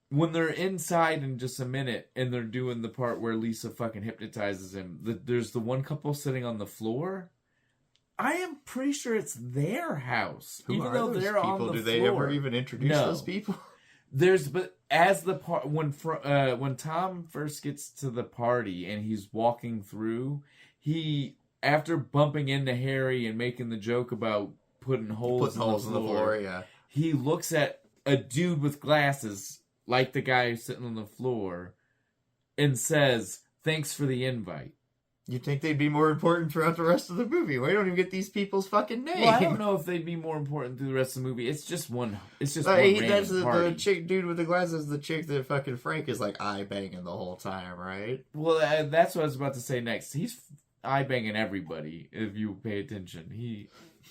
When they're inside in just a minute and they're doing the part where Lisa fucking hypnotizes him, there's the one couple sitting on the floor. I am pretty sure it's their house. Who even are though those they're people? on the Do floor. they ever even introduce those people? But as the part when Tom first gets to the party and he's walking through, he after bumping into Harry and making the joke about putting holes in the floor, yeah. he looks at a dude with glasses, like the guy who's sitting on the floor, and says, "Thanks for the invite." You'd think they'd be more important throughout the rest of the movie. We don't even get these people's fucking names. Well, I don't know if they'd be more important through the rest of the movie. It's just one. It's just one that's random party. the chick dude with the glasses. The chick that fucking Frank is like eye banging the whole time, right? Well, that's what I was about to say next. He's eye banging everybody. If you pay attention,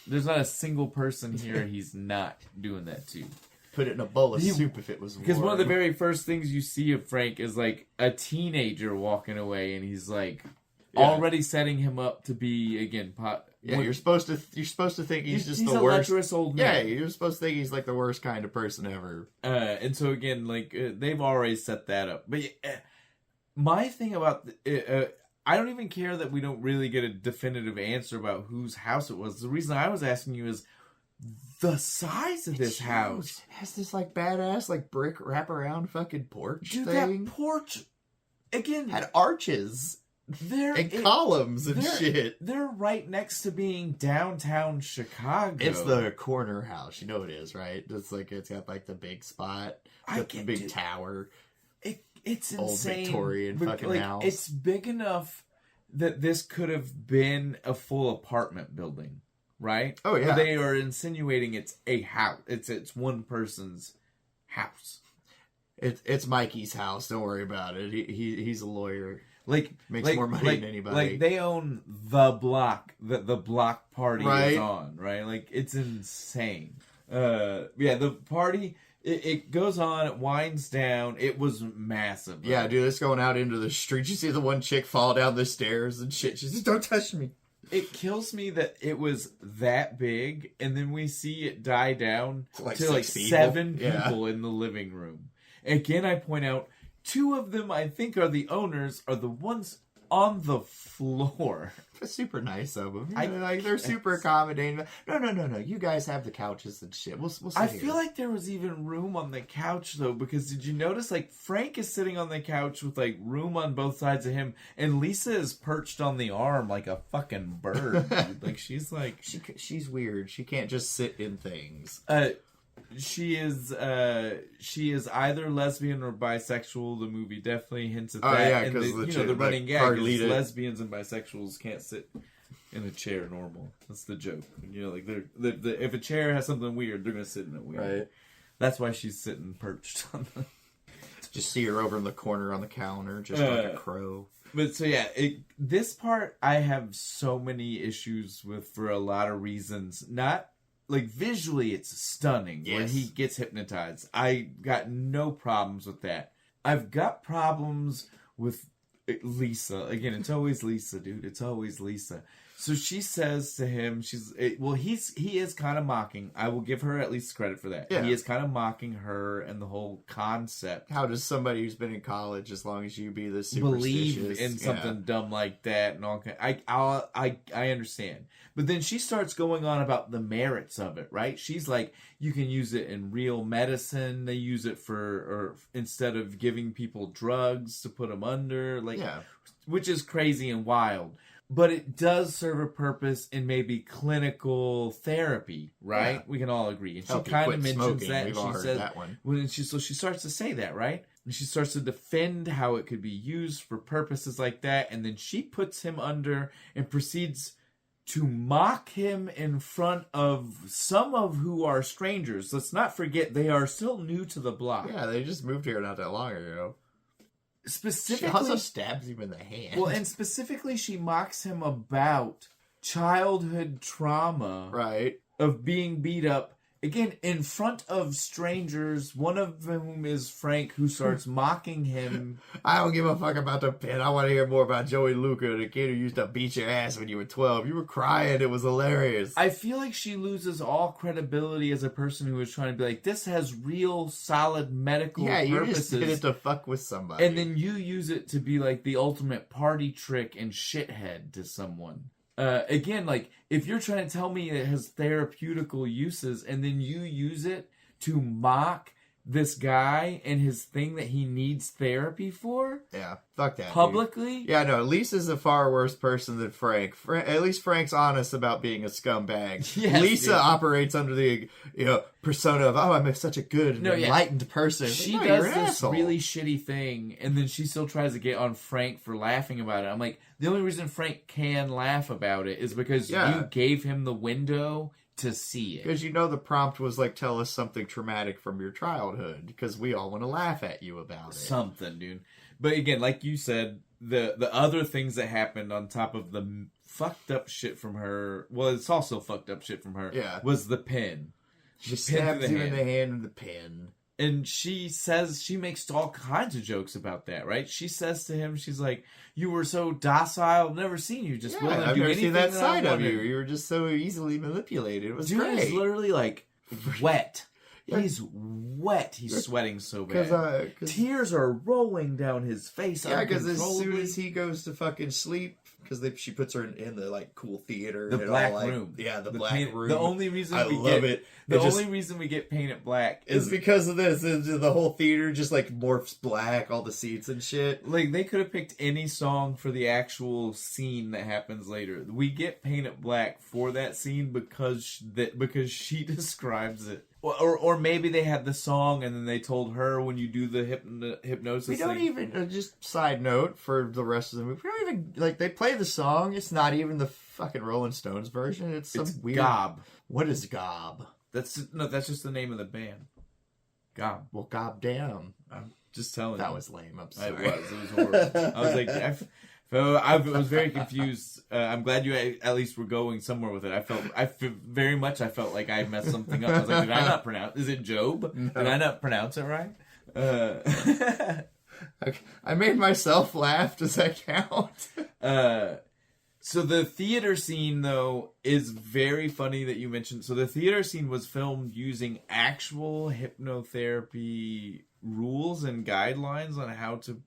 there's not a single person here he's not doing that to. Put it in a bowl of soup if it was warm. Because one of the very first things you see of Frank is like a teenager walking away, and he's like. Yeah. Already setting him up to be again. You're supposed to think he's just the worst. Lecherous old man. Yeah, you're supposed to think he's like the worst kind of person ever. And so again, like they've already set that up. But my thing about I don't even care that we don't really get a definitive answer about whose house it was. The reason I was asking you is the size of this house. It has this like badass like brick wraparound fucking porch Dude, thing. That porch again had arches. And columns and shit. They're right next to being downtown Chicago. It's the corner house. You know it is, right? It's like it's got like the big spot, the big tower. It's old insane. Victorian fucking house. It's big enough that this could have been a full apartment building, right? Oh yeah. But they are insinuating it's a house. It's one person's house. It's Mikey's house. Don't worry about it. He's a lawyer. Makes more money than anybody. Like they own the block that the block party right? is on, right? Like it's insane. The party it goes on, it winds down. It was massive. Yeah, dude, it's going out into the street. You see the one chick fall down the stairs and shit. She says, "Don't touch me." It kills me that it was that big, and then we see it die down to like 7 people in the living room. Again, I point out. 2 of them, I think, are the owners, are the ones on the floor. It's super nice of them. They're super accommodating. No. You guys have the couches and shit. We'll sit I here. feel like there was even room on the couch, though, because did you notice, like, Frank is sitting on the couch with, like, room on both sides of him, and Lisa is perched on the arm like a fucking bird, dude. Like, she's like... She's weird. She can't just sit in things. She is either lesbian or bisexual. The movie definitely hints at that. Oh yeah, because the running gag is lesbians and bisexuals can't sit in a chair normal. That's the joke. You know, like if a chair has something weird, they're gonna sit in it weird. Right. That's why she's sitting perched on the. Just see her over in the corner on the counter, just like a crow. But so yeah, this part I have so many issues with for a lot of reasons. Not. Like, visually, it's stunning when he gets hypnotized. I got no problems with that. I've got problems with Lisa. Again, it's always Lisa, dude. It's always Lisa. So she says to him, he is kind of mocking. I will give her at least credit for that. Yeah. He is kind of mocking her and the whole concept. How does somebody who's been in college, as long as you be this superstitious, believe in something dumb like that and all? I understand. But then she starts going on about the merits of it, right? She's like, you can use it in real medicine. They use it or instead of giving people drugs to put them under, which is crazy and wild. But it does serve a purpose in maybe clinical therapy, right? Yeah. We can all agree. And she kind of mentions that. We've all heard that one. So she starts to say that, right? And she starts to defend how it could be used for purposes like that. And then she puts him under and proceeds to mock him in front of some of who are strangers. Let's not forget they are still new to the block. Yeah, they just moved here not that long ago. Specifically, she also stabs him in the hand. Well, and specifically, she mocks him about childhood trauma, right? Of being beat up again in front of strangers. One of whom is Frank, who starts mocking him. I don't give a fuck about the pit. I want to hear more about Joey Luca, the kid who used to beat your ass when you were 12. You were crying. It was hilarious. I feel like she loses all credibility as a person who is trying to be like, this has real, solid medical purposes. You just did it to fuck with somebody. And then you use it to be like the ultimate party trick and shithead to someone. Again, like, if you're trying to tell me it has therapeutical uses and then you use it to mock this guy and his thing that he needs therapy for Yeah, fuck that. publicly. Dude. Yeah, no, Lisa's a far worse person than Frank. At least Frank's honest about being a scumbag. Yes, Lisa dude. operates under the persona of, oh, I'm such a good and enlightened person. She no, does you're an this asshole. really shitty thing, and then she still tries to get on Frank for laughing about it. I'm like, the only reason Frank can laugh about it is because you gave him the window to see it. Because the prompt was like, tell us something traumatic from your childhood, because we all want to laugh at you about it. Something, dude. But again, like you said, the other things that happened on top of the fucked up shit from her, well, it's also fucked up shit from her, was the pin. She stabs you in the hand with the pin. And she says, she makes all kinds of jokes about that, right? She says to him, she's like, you were so docile, I've never seen you just willing to I've do never anything seen that I side of wanted. you. You were just so easily manipulated. It was Dude great. is literally like wet. Yeah. He's wet. He's sweating so bad. Cause, tears are rolling down his face. Yeah, because as soon as he goes to fucking sleep, because she puts her in the like cool theater, the and black all, like, room. Yeah, the black room. The only reason only reason we get painted black is because of this. The whole theater just like morphs black, all the seats and shit. Like they could have picked any song for the actual scene that happens later. We get painted black for that scene because she describes it. Or maybe they had the song and then they told her when you do the hypnosis. We don't even, just side note for the rest of the movie, we don't even, like, they play the song, it's not even the fucking Rolling Stones version, it's some weird... Gob. What is Gob? That's just the name of the band. Gob. Well, goddamn. I'm just telling you. That was lame, I'm sorry. It was horrible. I was like... I was very confused. I'm glad you at least were going somewhere with it. I felt like I messed something up. I was like, did I not pronounce? Is it Job? No. Did I not pronounce it right? I made myself laugh. Does that count? So the theater scene though is very funny that you mentioned. So the theater scene was filmed using actual hypnotherapy rules and guidelines on how to.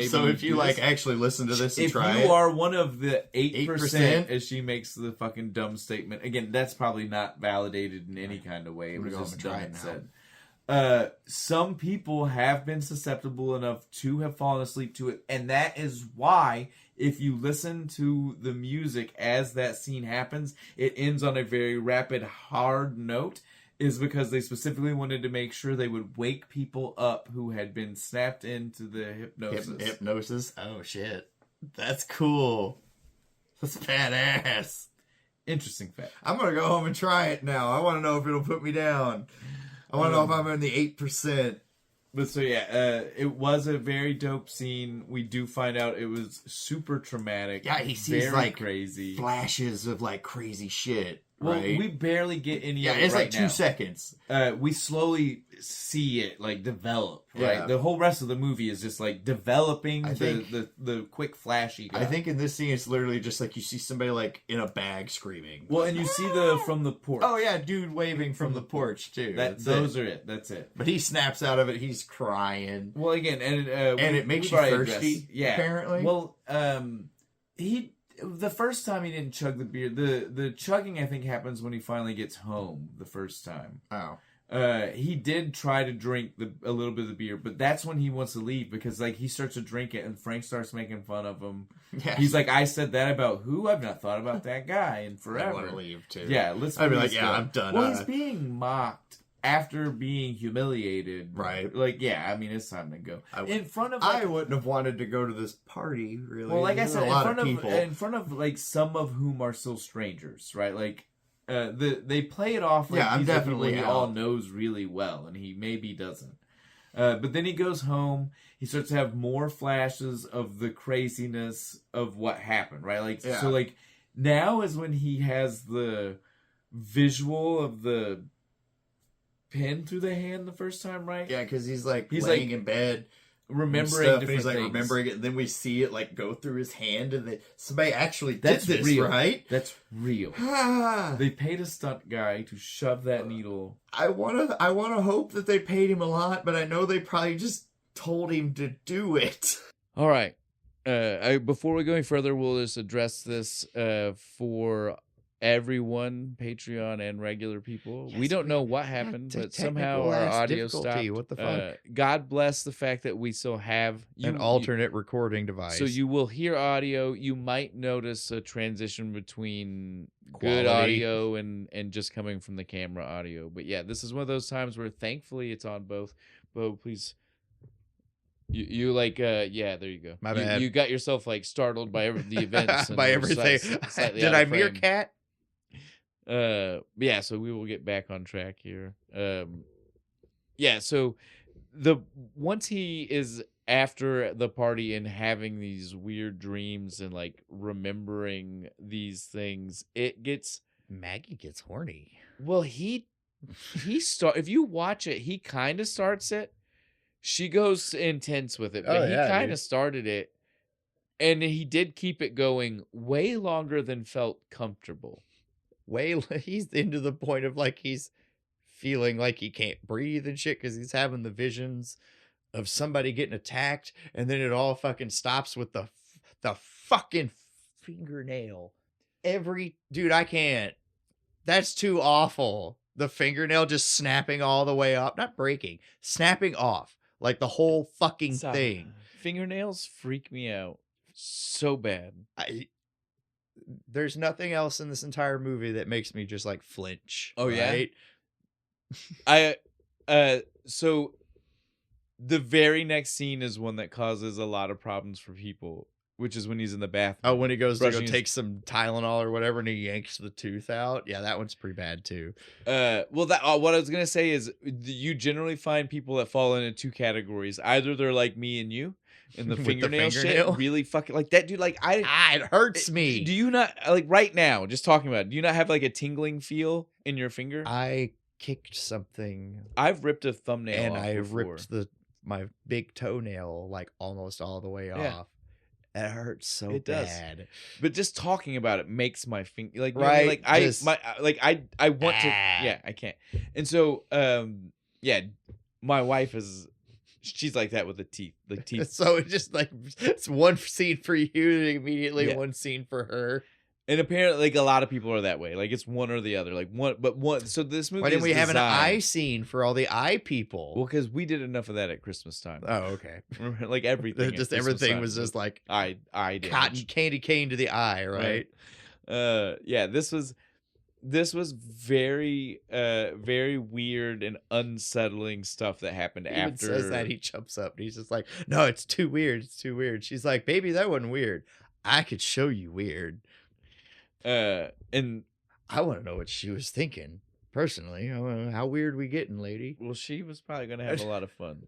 So if you actually listen to this and try it. If you are one of the 8%, as she makes the fucking dumb statement, again, that's probably not validated in any kind of way. It was just dumb and said. Some people have been susceptible enough to have fallen asleep to it, and that is why if you listen to the music as that scene happens, it ends on a very rapid, hard note, is because they specifically wanted to make sure they would wake people up who had been snapped into the hypnosis. Hypnosis? Oh, shit. That's cool. That's badass. Interesting fact. I'm going to go home and try it now. I want to know if it'll put me down. I want to know if I'm in the 8%. But so, yeah, it was a very dope scene. We do find out it was super traumatic. Yeah, he sees, very like, crazy flashes of, like, crazy shit. Well, right? we barely get any of it. Yeah, it's right like 2 seconds. We slowly see it like develop. Right, the whole rest of the movie is just like developing the quick flash he got. I think in this scene it's literally just like you see somebody like in a bag screaming. Well, and you see from the porch. Oh yeah, dude waving from the porch too. Those are it. That's it. But he snaps out of it. He's crying. Well, again, and it makes you thirsty. Yeah, apparently. Well, the first time he didn't chug the beer. The chugging I think happens when he finally gets home the first time. Oh. He did try to drink a little bit of the beer, but that's when he wants to leave because like he starts to drink it and Frank starts making fun of him. Yeah. He's like, I said that about who? I've not thought about that guy in forever. I want to leave too. Yeah, I'd be like, yeah, I'm done. Well, he's being mocked after being humiliated. Right. Like, yeah, I mean, it's time to go. In front of I wouldn't have wanted to go to this party, really. Well, like I said, in front of like some of whom are still strangers, right? Like they play it off like I'm definitely people he all knows really well, and he maybe doesn't. But then he goes home. He starts to have more flashes of the craziness of what happened, right? Like so, like now is when he has the visual of the pin through the hand the first time, right? Yeah, because he's laying in bed. Remembering different he's like things. remembering it, and then we see it like go through his hand, and somebody actually did this, real. Right? That's real. They paid a stunt guy to shove that needle. I wanna hope that they paid him a lot, but I know they probably just told him to do it. All right. Before we go any further, we'll just address this for everyone, Patreon and regular people. We Yes, don't know what happened, but somehow technical our ass audio difficulty. stopped. What the fuck? God bless the fact that we still have An alternate recording device. so you will hear audio. You might notice a transition between good Quality. audio and just coming from the camera audio. But yeah, this is one of those times where thankfully it's on both. But please, you like yeah, there you go. My bad. You got yourself like startled by the events and by were everything. slightly Did out I of frame. meerkat? Yeah, so we will get back on track here. Yeah, so once he is after the party and having these weird dreams and like remembering these things, it gets Maggie gets horny. well, he if you watch it, he kind of starts it. She goes intense with it, but Oh, he yeah, kind dude. of started it, and he did keep it going way longer than felt comfortable. He's into the point of like he's feeling like he can't breathe and shit because he's having the visions of somebody getting attacked, and then it all fucking stops with the fucking fingernail. Dude, I can't. That's too awful. The fingernail just snapping all the way up, not breaking, snapping off, like the whole fucking Stop. thing. Fingernails freak me out so bad. There's nothing else in this entire movie that makes me just like flinch. Oh, yeah? Right? So the very next scene is one that causes a lot of problems for people, which is when he's in the bathroom. Oh, when he goes to go brushing take some Tylenol or whatever, and he yanks the tooth out. Yeah, that one's pretty bad too. Well, that what I was gonna say is you generally find people that fall into two categories. Either they're like me and you, and the With the fingernail fingernail? shit really fucking like that dude. Like It hurts me. Do you not like right now? Just talking about it, do you not have like a tingling feel in your finger? I kicked something, I've ripped a thumbnail and off I before. ripped my big toenail like almost all the way Yeah. off. It hurts so It does. bad. But just talking about it makes my finger like you know, Right, like just- I want to Ah. yeah, I can't. And so yeah, my wife she's like that with the teeth. Like teeth. So it's just like it's one scene for you, and immediately Yeah. one scene for her. And apparently like a lot of people are that way. Like it's one or the other. Like one so this movie Why didn't is we have an eye designed- scene for all the eye people? Well, because we did enough of that at Christmas time. Oh, okay. Like everything. at Just Christmas everything time was just like eye damage. cotton candy cane to the eye, right? Yeah, this was very very weird and unsettling stuff that happened He even after says that, he jumps up and he's just like, no, it's too weird. It's too weird. She's like, baby, that wasn't weird. I could show you weird. and I want to know what she was thinking. Personally, I wanna know how weird we getting, lady. well, she was probably gonna have a lot of fun.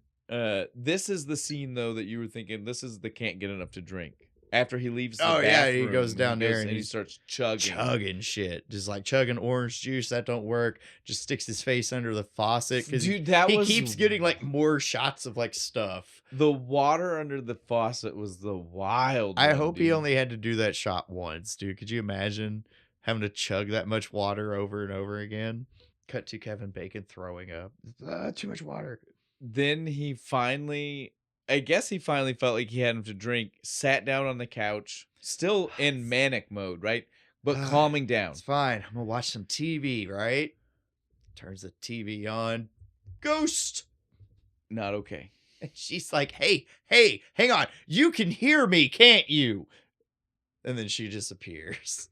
This is the scene though that you were thinking. This is the can't get enough to drink. After he leaves the Oh, yeah, he bathroom, goes down there and he he's starts chugging. Shit. Just like chugging orange juice. That don't work. Just sticks his face under the faucet because Dude, that he was keeps getting like more shots of like stuff. the water under the faucet was the wild I one, hope he dude. only had to do that shot once, dude. Could you imagine having to chug that much water over and over again? Cut to Kevin Bacon throwing up. Too much water. Then he finally felt like he had enough to drink, sat down on the couch, still in manic mode, right? But calming down. It's fine. I'm gonna watch some TV, right? Turns the TV on. Ghost. Not okay. And she's like, hey, hang on. You can hear me, can't you? And then she disappears.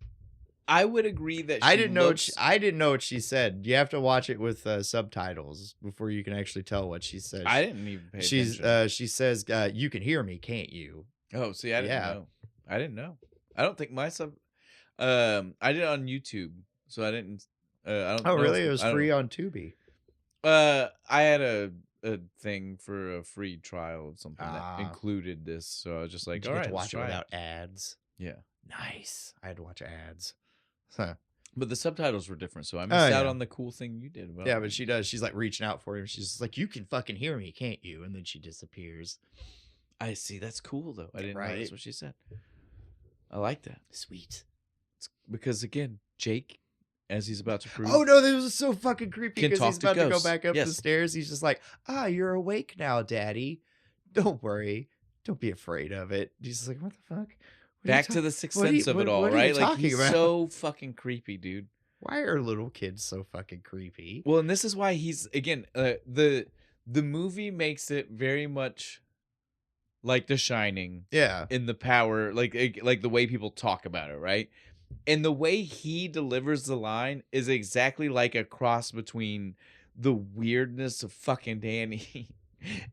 I would agree that I she didn't know. looks- I didn't know what she said. You have to watch it with subtitles before you can actually tell what she says. I didn't even pay attention. She says, "You can hear me, can't you?" Oh, see, I didn't yeah. know. I didn't know. I don't think I did it on YouTube, so I didn't. I don't. Oh, know really? if- It was I don't- free on Tubi. I had a thing for a free trial of something Ah. that included this, so I was just like, Did you all get right, to let's watch it try it. without ads. Yeah. Nice. I had to watch ads. Huh. But the subtitles were different, so I Oh, missed out yeah. on the cool thing you did. Well, Yeah, but she does. She's like reaching out for him. She's just like, "You can fucking hear me, can't you?" And then she disappears. I see. That's cool, though. I didn't know Right. that's what she said. I like that. Sweet. It's because, again, Jake, as he's about to prove... Oh no, this was so fucking creepy Can because talk he's to about to go ghosts. back up the Yes. stairs. He's just like, you're awake now, Daddy. Don't worry. Don't be afraid of it. He's just like, what the fuck? Back to the sixth sense of it all, what are you right? Like, talking he's about? so fucking creepy, dude. Why are little kids so fucking creepy? Well, and this is why he's, again, the movie makes it very much like The Shining Yeah. in the power, like the way people talk about it, right? And the way he delivers the line is exactly like a cross between the weirdness of fucking Danny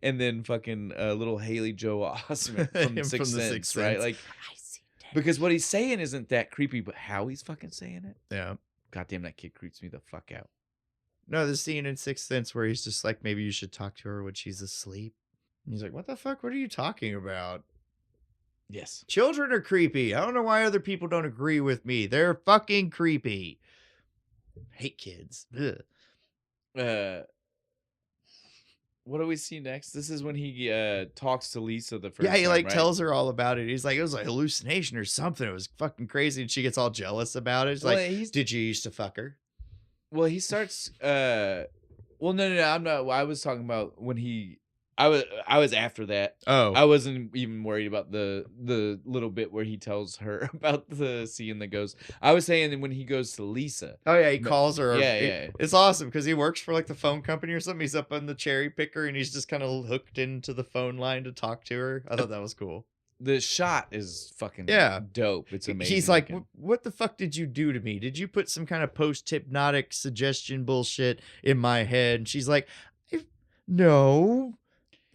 and then fucking little Haley Joel Osment from The Him Sixth from The Sense, Sixth right? Sense. Like, I see dead because what he's saying isn't that creepy, but how he's fucking saying it, Yeah. goddamn, that kid creeps me the fuck out. No, the scene in Sixth Sense where he's just like, maybe you should talk to her when she's asleep. And he's like, what the fuck? What are you talking about? Yes. Children are creepy. I don't know why other people don't agree with me. They're fucking creepy. Hate kids. Ugh. What do we see next? This is when he talks to Lisa the first Yeah, he time, like right? tells her all about it. He's like, it was a hallucination or something. It was fucking crazy. And she gets all jealous about it. She's Well, like, did you used to fuck her? Well, he starts. Well, no, I'm not. I was talking about when he. I was after that. Oh, I wasn't even worried about the little bit where he tells her about the seeing the ghost. I was saying that when he goes to Lisa. oh yeah, he calls her. Yeah. It's awesome because he works for like the phone company or something. He's up on the cherry picker and he's just kind of hooked into the phone line to talk to her. I thought that was cool. The shot is fucking dope. It's amazing. He's like, what the fuck did you do to me? Did you put some kind of post-hypnotic suggestion bullshit in my head? And she's like, no.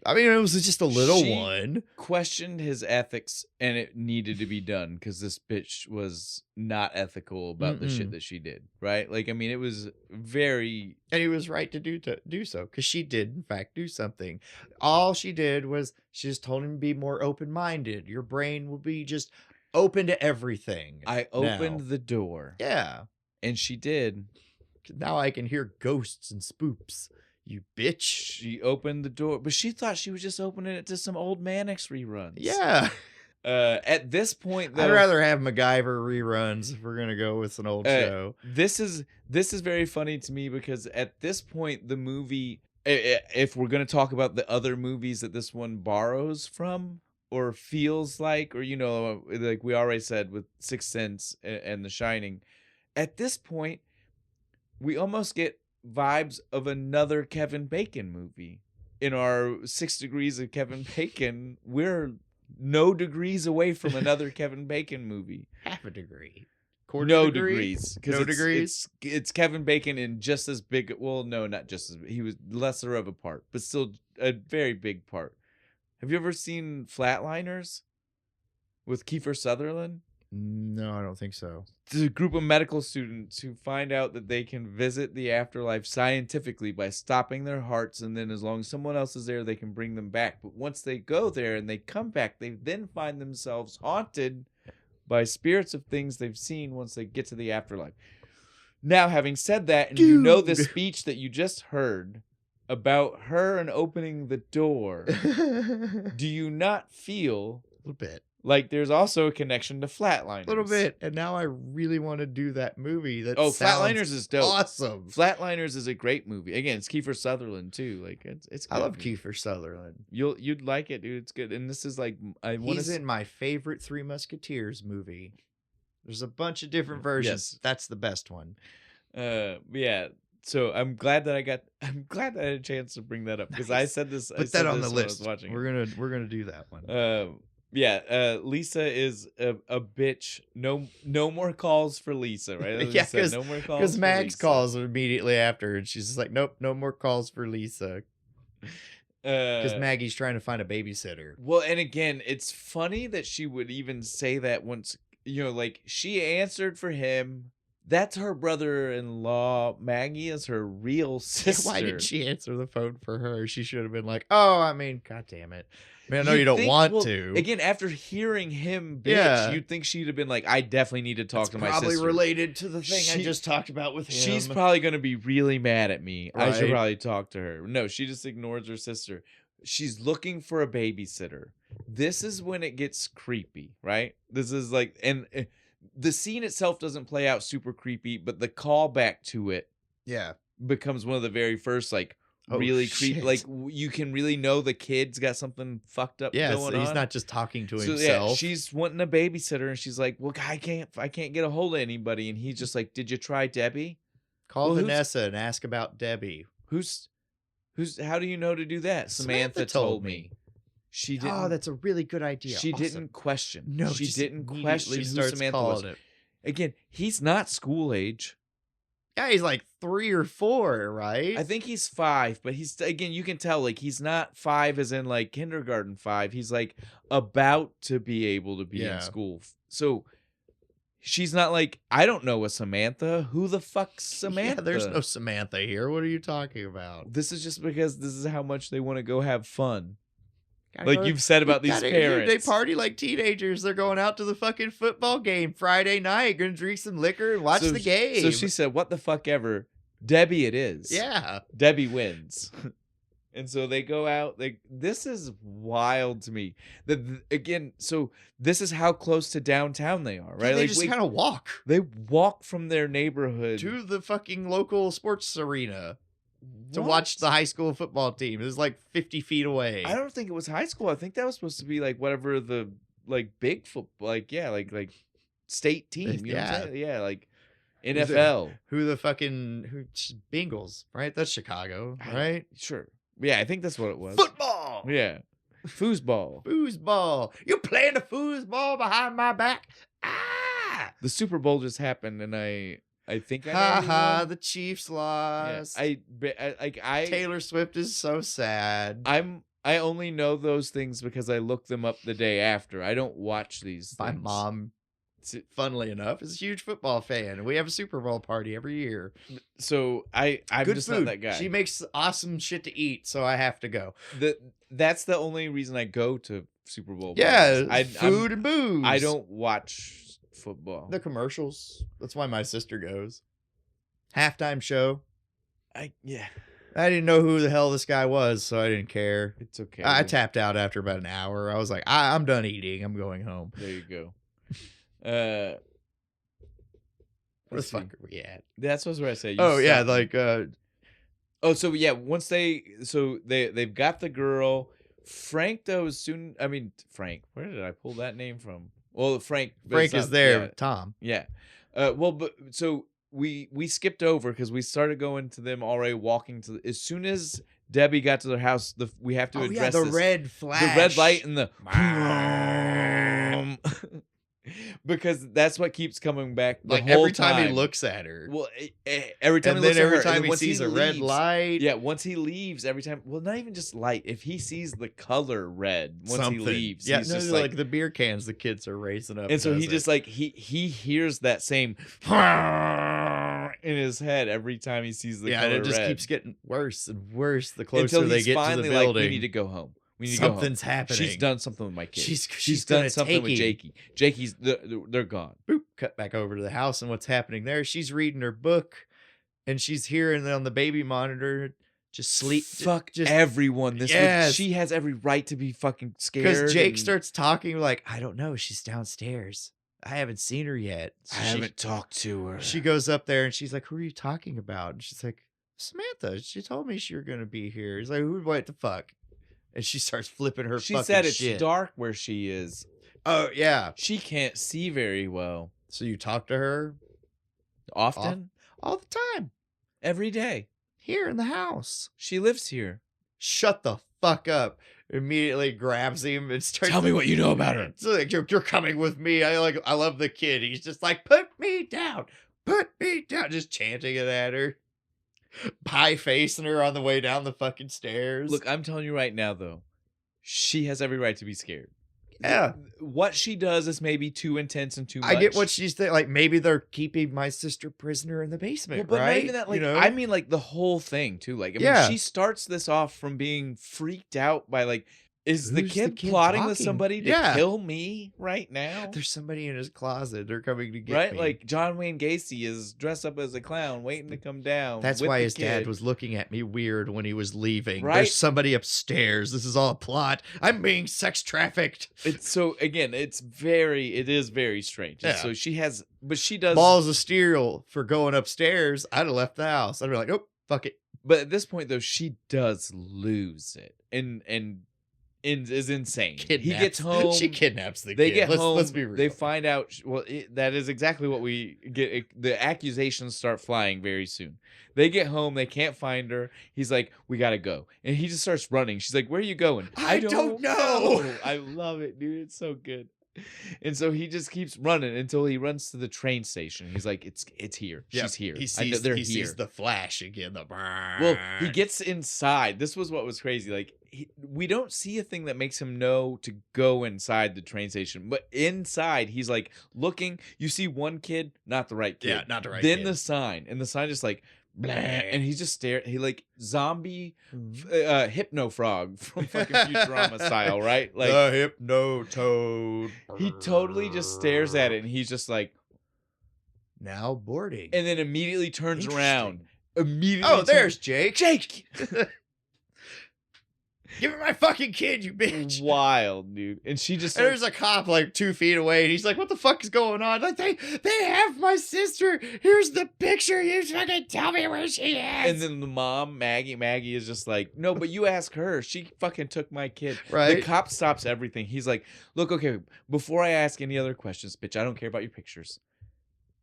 I mean, it was just a little one. Questioned his ethics, and it needed to be done because this bitch was not ethical about the shit that she did. Right? Like, I mean, it was very, and he was right to do so because she did, in fact, do something. All she did was she just told him to be more open-minded. Your brain will be just open to everything. I opened the door. Yeah, and she did. Now I can hear ghosts and spooks. You bitch. She opened the door, but she thought she was just opening it to some old Mannix reruns. Yeah. At this point, though, I'd rather have MacGyver reruns if we're gonna go with an old show. This is very funny to me because at this point, the movie, if we're gonna talk about the other movies that this one borrows from or feels like, or like we already said with Sixth Sense and The Shining, at this point, we almost get vibes of another Kevin Bacon movie. In our 6 degrees of Kevin Bacon, we're no degrees away from another Kevin Bacon movie. Half a degree. No degrees. No degrees. It's Kevin Bacon in just as big. Well, no, not just as. He was lesser of a part, but still a very big part. Have you ever seen Flatliners with Kiefer Sutherland? No, I don't think so. It's a group of medical students who find out that they can visit the afterlife scientifically by stopping their hearts, and then as long as someone else is there, they can bring them back. But once they go there and they come back, they then find themselves haunted by spirits of things they've seen once they get to the afterlife. Now, having said that, and you know this speech that you just heard about her and opening the door, do you not feel a little bit like there's also a connection to Flatliners? A little bit. And now I really want to do that movie. Flatliners is dope. Awesome. Flatliners is a great movie. Again, it's Kiefer Sutherland too. Like it's good. I love Kiefer Sutherland. You'd like it, dude. It's good. And this is like he's in my favorite Three Musketeers movie. There's a bunch of different versions. Yes. That's the best one. Yeah. So I'm glad that I had a chance to bring that up because I said this. Put that on the list. Watching we're gonna do that one. Lisa is a bitch. No more calls for Lisa, right? Yeah, no more calls because Mags calls immediately after, and she's just like, "Nope, no more calls for Lisa." Because Maggie's trying to find a babysitter. Well, and again, it's funny that she would even say that once, like she answered for him. That's her brother-in-law. Maggie is her real sister. Why did she answer the phone for her? She should have been like, "Oh, I mean, God damn it. I mean, I know you don't want to." Again, after hearing him bitch, you'd think she'd have been like, "I definitely need to talk to my sister." Probably related to the thing I just talked about with him. She's probably going to be really mad at me. Right. I should probably talk to her. No, she just ignores her sister. She's looking for a babysitter. This is when it gets creepy, right? This is like, and the scene itself doesn't play out super creepy, but the callback to it becomes one of the very first, like, Oh, really creepy. shit. Like you can really know the kid's got something fucked up Yeah, going so he's on. not just talking to So himself. yeah, she's wanting a babysitter, and she's like, "Well, I can't get a hold of anybody." And he's just like, "Did you try Debbie? Call Well, Vanessa and ask about Debbie. Who's how do you know to do that?" Samantha told me. She didn't. Oh, that's a really good idea. She Awesome. didn't question. No, she just didn't immediately question who starts Samantha was. calling it. Again, he's not school age. Yeah, he's like 3 or 4, right? I think he's 5, but he's again, you can tell like he's not 5 as in like kindergarten 5. He's like about to be able to be in school. So she's not like, I don't know a Samantha. Who the fuck's Samantha? Yeah, there's no Samantha here. What are you talking about? This is just because this is how much they want to go have fun. Gotta Like go- you've said about these parents. They party like teenagers. They're going out to the fucking football game Friday night, gonna drink some liquor and watch the game. So she said, "What the fuck ever, Debbie? It is." Yeah, Debbie wins. And so they go out. This is wild to me. Again, so this is how close to downtown they are, right? they like just kind of walk They walk from their neighborhood to the fucking local sports arena to What? watch the high school football team. It was like 50 feet away. I don't think it was high school. I think that was supposed to be like whatever the like big football, like state team. You know what I'm saying? Yeah, like NFL. Who Bengals, right? That's Chicago, right? Sure. Yeah, I think that's what it was. Football. Yeah. Foosball. Foosball. You playing the foosball behind my back? Ah! The Super Bowl just happened, and I think I know Ha who ha! won. The Chiefs Yeah, lost. I Taylor Swift is so sad. I only know those things because I look them up the day after. I don't watch these My things. mom, funnily enough, is a huge football fan. We have a Super Bowl party every year. So I'm Good just food. not that guy. She makes awesome shit to eat, so I have to go. That's the only reason I go to Super Bowl. Yeah, parties. food and booze. I don't watch football. The commercials. That's why my sister goes. Halftime show. Yeah, I didn't know who the hell this guy was, so I didn't care. it's okay. I tapped out after about an hour. I was like, I'm done eating. I'm going home. There you go. Where the let's fuck see. are we at? That's what I say. Oh yeah, like so yeah, once they've got the girl. Frank though is soon. I mean Frank. Where did I pull that name from? Well, Frank is there. Tom. Yeah. Well, but so we skipped over because we started going to them already walking to. As soon as Debbie got to their house, we have to address the this. red flash, The red light and the because that's what keeps coming back the like whole every time he looks at her. Well, every time And he then looks at every her, time and he once sees a red leaves- light. Yeah, once he leaves, every time. Well, not even just light. If he sees the color red, once Something. he leaves, Yeah, he's no, just like the beer cans the kids are raising up. and so does he it. just like he hears that same in his head every time he sees the yeah, color and it just red. keeps getting worse and worse the closer Until they he's get to the finally building. like, we need to go home. We need to go home. Something's happening. She's done something with my kid. She's done gonna something take with him. Jakey. Jakey's they're gone. Boop, cut back over to the house, and what's happening there? She's reading her book, and she's hearing on the baby monitor just sleep. Fuck just everyone. This Yes. she has every right to be fucking scared. because Jake and starts talking like, I don't know, she's downstairs. I haven't seen her yet. I So haven't talked to her. She goes up there and she's like, "Who are you talking about?" And she's like, "Samantha. She told me you were gonna be here." He's like, "Who? What the fuck?" And she starts flipping her. She fucking said it's shit. dark where she is. Oh yeah. She can't see very well. So you talk to her Often, all the time every day. here in the house. She lives here. Shut the fuck up. Immediately grabs him and starts. Tell me what you know about her. So like, you're coming with me. I love the kid. He's just like, put me down, just chanting it at her, pie facing her on the way down the fucking stairs. Look, I'm telling you right now, though, she has every right to be scared. Yeah. What she does is maybe too intense and too much. I get what she's saying. Like maybe they're keeping my sister prisoner in the basement, Well, but right? not even that. Like, You know? I mean, like the whole thing too. Like, I mean, Yeah. she starts this off from being freaked out by like, is the Who's kid plotting with talking? somebody to Yeah. kill me right now? There's somebody in his closet. They're coming to get Right? me. Like John Wayne Gacy is dressed up as a clown, waiting to come down. That's with why the his dad kid. was looking at me weird when he was leaving. Right? There's somebody upstairs. This is all a plot. I'm being sex trafficked. It's so again, it is very strange. And Yeah. so she has, but she does. Balls of steel for going upstairs. I'd have left the house. I'd be like, oh, fuck it. But at this point, though, she does lose it, and is insane. He gets home. She kidnaps the They kid. get home. Let's be real. They find out. Well, that is exactly what we get. The accusations start flying very soon. They get home. They can't find her. He's like, "We gotta go," and he just starts running. She's like, "Where are you going?" I don't know. I love it, dude. It's so good. And so he just keeps running until he runs to the train station. He's like, "It's here. Yep. She's here. He I know sees, they're he here." sees the flash again. Well, he gets inside. This was what was crazy. Like, we don't see a thing that makes him know to go inside the train station. But inside, he's like looking. You see one kid, not the right kid. Yeah, not the right then kid. the sign. And the sign just like, blah, and he's just staring. He like zombie hypno frog from fucking Futurama style, right? Like the hypno toad. he totally just stares at it, and he's just like, now boarding. and then immediately turns around. Immediately. Oh, there's Jake. Jake. Give me my fucking kid, you bitch. Wild, dude. And she just And there's a cop like 2 feet away, and he's like, "What the fuck is going on?" Like they have my sister. Here's the picture. You fucking tell me where she is. And then the mom, Maggie is just like, "No, but you ask her. She fucking took my kid." Right. The cop stops everything. He's like, "Look, okay, before I ask any other questions, bitch, I don't care about your pictures.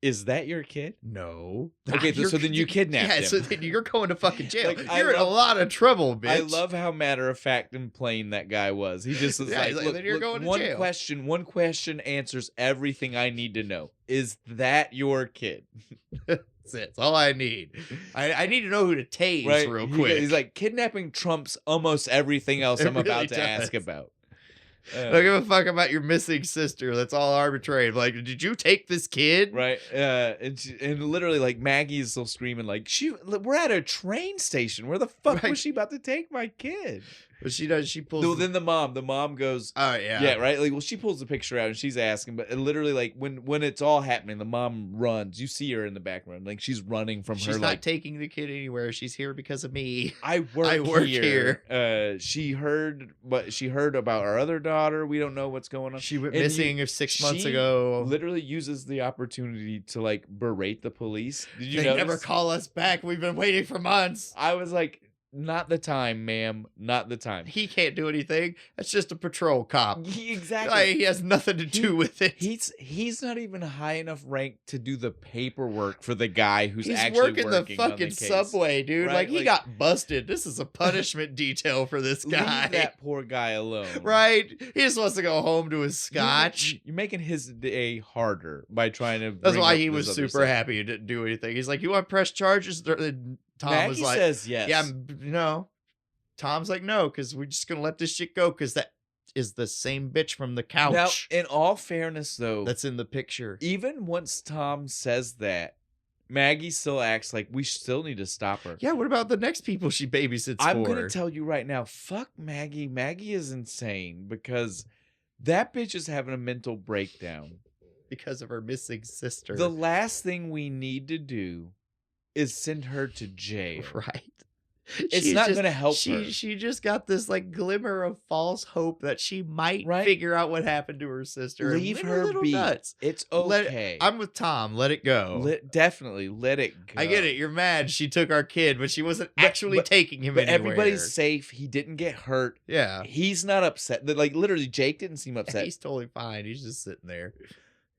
Is that your kid?" No. Okay, so then you kidnapped him. Yeah, so then you're going to fucking jail. Like, You're in a lot of trouble, bitch. I love how matter of fact and plain that guy was. He just was Yeah, like, he's like, look, then you're going to one jail." one question answers everything I need to know. Is that your kid? That's it. That's all I need. I need to know who to tase Right? real quick. He's like, kidnapping trumps almost everything else It I'm about really to does. ask about. Don't give a fuck about your missing sister. That's all arbitrary. Like, did you take this kid? Right, and literally, like, Maggie's still screaming, like, we're at a train station. Where the fuck Right. was she about to take my kid? But she does. She pulls. No, then the mom goes, Oh yeah. yeah, right. Like, well, she pulls the picture out and she's asking, but literally, like, when it's all happening, the mom runs. You see her in the background, like she's running from She's her. not Like, taking the kid anywhere. She's here because of me. I work here. She heard about our other daughter. We don't know what's going on. She went And missing 6 months she ago. Literally uses the opportunity to like berate the police. Did you They notice? never call us back. We've been waiting for months. I was like, not the time, ma'am. Not the time. He can't do anything. That's just a patrol cop. Exactly. Like, he has nothing to do with it. He's not even high enough rank to do the paperwork for the guy who's He's actually working working the on fucking case. subway, dude. Right? Like, he Like- got busted. This is a punishment detail for this guy. Leave that poor guy alone. Right? He just wants to go home to his scotch. You're making his day harder by trying to. That's bring why up he this was other super stuff. happy he didn't do anything. He's like, "You want to press charges?" Tom Maggie was like, says yes. "Yeah, no." Tom's like, "No, because we're just gonna let this shit go because that is the same bitch from the couch Now, in all fairness, though, that's in the picture." even once Tom says that, Maggie still acts like we still need to stop her. Yeah, what about the next people she babysits I'm for? gonna tell you right now, fuck Maggie. Maggie is insane because that bitch is having a mental breakdown. Because of her missing sister. The last thing we need to do is send her to jail. Right. It's She's not just- gonna help her. She just got this like glimmer of false hope that she might Right. figure out what happened to her sister. and Leave went a her little be. nuts. It's Let it- okay. I'm with Tom. Let it go. Definitely let it go. I get it. You're mad she took our kid, but she wasn't actually but- taking him But anywhere. everybody's safe. He didn't get hurt. Yeah. He's not upset. Like literally, Jake didn't seem upset. He's totally fine. He's just sitting there.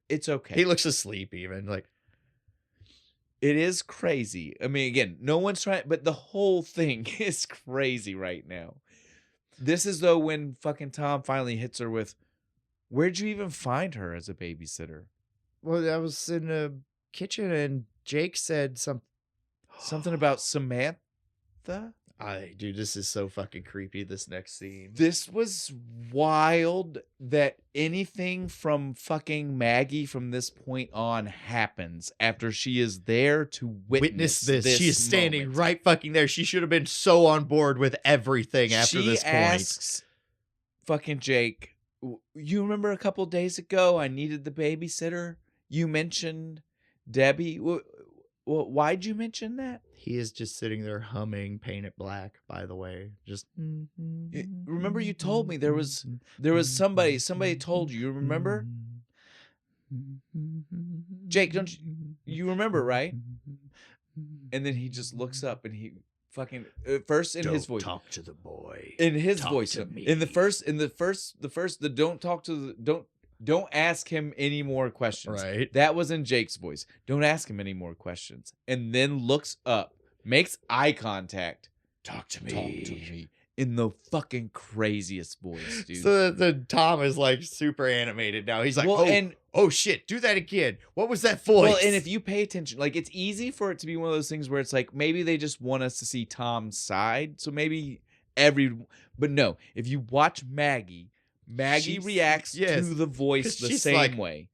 It's okay. He looks asleep even. Like, It is crazy. I mean, again, no one's trying, but the whole thing is crazy right now. This is though when fucking Tom finally hits her with, "Where'd you even find her as a babysitter?" well, I was in the kitchen and Jake said Something about Samantha. Dude, this is so fucking creepy. This next scene. This was wild that anything from fucking Maggie from this point on happens after she is there to witness this. She is standing moment. right fucking there. She should have been so on board with everything after She this point. asks fucking Jake, "You remember a couple days ago I needed the babysitter? You mentioned Debbie. Well, why'd you mention that?" He is just sitting there humming Paint It Black, by the way. Just Remember you told me there was somebody told you. You remember? Jake, don't you remember, right? And then he just looks up and he fucking first in his voice. Talk to the boy. In his Talk voice. to me. In the first the don't talk to the don't ask him any more questions. Right. That was in Jake's voice. Don't ask him any more questions. And then looks up, makes eye contact. Talk to me. Talk to me. In the fucking craziest voice, dude. So the Tom is like super animated now. He's like, oh shit, do that again. What was that voice? Well, and if you pay attention, like it's easy for it to be one of those things where it's like maybe they just want us to see Tom's side. So maybe but no, if you watch Maggie reacts to the voice the same way.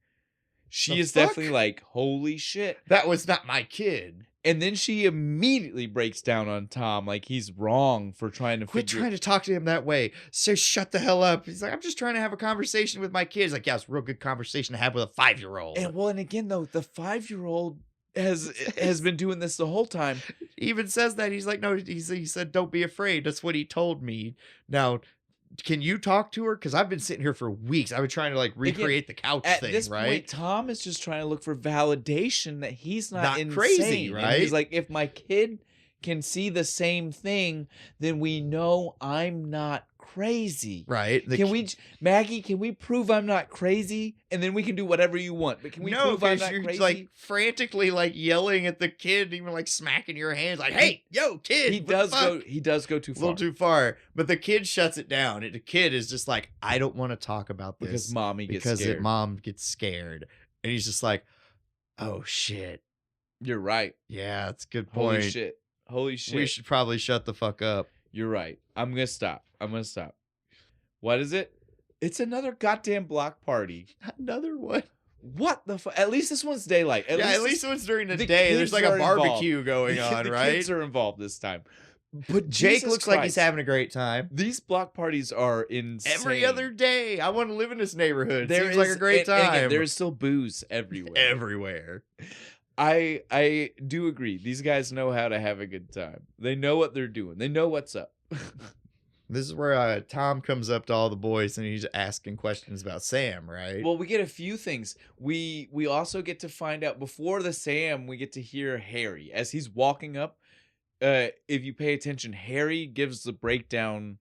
She is definitely like, holy shit. That was not my kid. And then she immediately breaks down on Tom like he's wrong for trying to Quit trying to talk to him that way. So shut the hell up. He's like, I'm just trying to have a conversation with my kids. Like, yeah, it's a real good conversation to have with a 5-year-old. And again though, the 5-year-old has been doing this the whole time. He even says that. He's like, no, he said, don't be afraid. That's what he told me. Now, can you talk to her? Because I've been sitting here for weeks. I've been trying to like recreate the couch thing, this right? Point, Tom is just trying to look for validation that he's not insane, crazy, right? And he's like, if my kid can see the same thing, then we know I'm not crazy, right? Maggie, can we prove I'm not crazy, and then we can do whatever you want? But can we prove I'm not crazy? Like frantically like yelling at the kid, even like smacking your hands, like, "Hey, yo, kid!" He does go too far, a little too far. But the kid shuts it down. The kid is just like, "I don't want to talk about this because mommy gets scared. Mom gets scared," and he's just like, "Oh shit, you're right. Yeah, that's a good point. Holy shit. We should probably shut the fuck up." You're right. I'm gonna stop. What is it? It's another goddamn block party. Another one. What the fuck? At least this one's daylight. At least it was during the day. There's like a barbecue going on, right? The kids are involved this time. But Jake looks like he's having a great time. These block parties are insane. Every other day. I want to live in this neighborhood. Seems like a great time. And again, there's still booze everywhere. Everywhere. I do agree. These guys know how to have a good time. They know what they're doing. They know what's up. This is where Tom comes up to all the boys and he's asking questions about Sam, right? Well, we get a few things. We also get to find out before the Sam, we get to hear Harry as he's walking up. If you pay attention, Harry gives the breakdown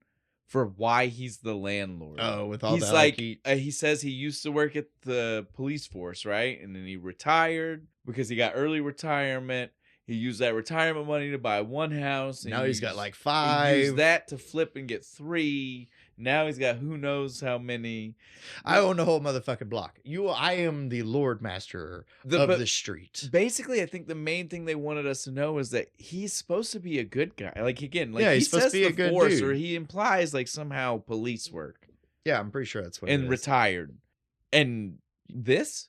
for why he's the landlord. Oh, with all he's that. Like, he says he used to work at the police force, right? And then he retired because he got early retirement. He used that retirement money to buy one house. Now he's got like 5. He used that to flip and get 3. Now he's got who knows how many. I own the whole motherfucking block. I am the Lord Master of the street. Basically, I think the main thing they wanted us to know is that he's supposed to be a good guy. Like, again, like he's supposed to be a good dude. Or he implies like somehow police work. Yeah, I'm pretty sure that's what and retired. And this,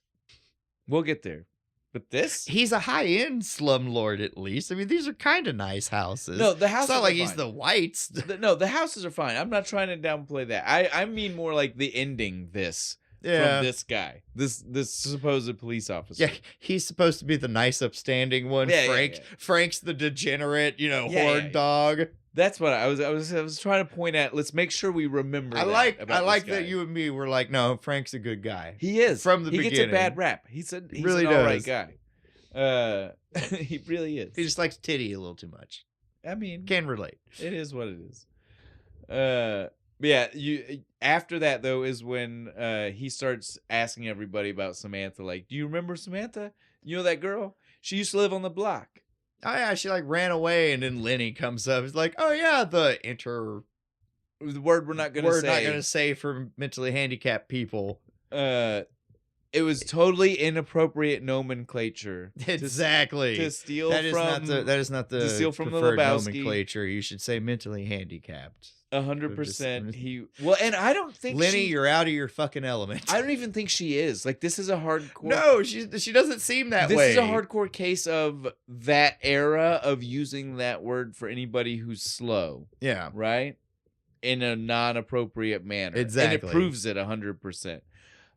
we'll get there. But this, he's a high-end slumlord at least. I mean, these are kind of nice houses. No, the houses. It's not like he's the whites. No, the houses are fine. I'm not trying to downplay that. I mean more like the ending. From this guy, this supposed police officer. Yeah, he's supposed to be the nice, upstanding one. Yeah. Frank's the degenerate, horn dog. That's what I was trying to point at. Let's make sure we remember. I like that you and me were like, no, Frank's a good guy. He is from the beginning. He gets a bad rap. He's really an all right guy. He really is. He just likes titty a little too much. I mean, can relate. It is what it is. Yeah. After that though is when he starts asking everybody about Samantha. Like, do you remember Samantha? You know that girl? She used to live on the block. Oh yeah, she like ran away, and then Lenny comes up. He's like, "Oh yeah, the word we're not gonna say for mentally handicapped people." It was totally inappropriate nomenclature. Exactly. To steal that is not the to steal from the preferred Lebowski nomenclature. You should say mentally handicapped. 100%. And I don't think Lenny, you're out of your fucking element. I don't even think she is. Like, this is a hardcore. No, she doesn't seem that way. This is a hardcore case of that era of using that word for anybody who's slow. Yeah. Right? In a non-appropriate manner. Exactly. And it proves it 100%.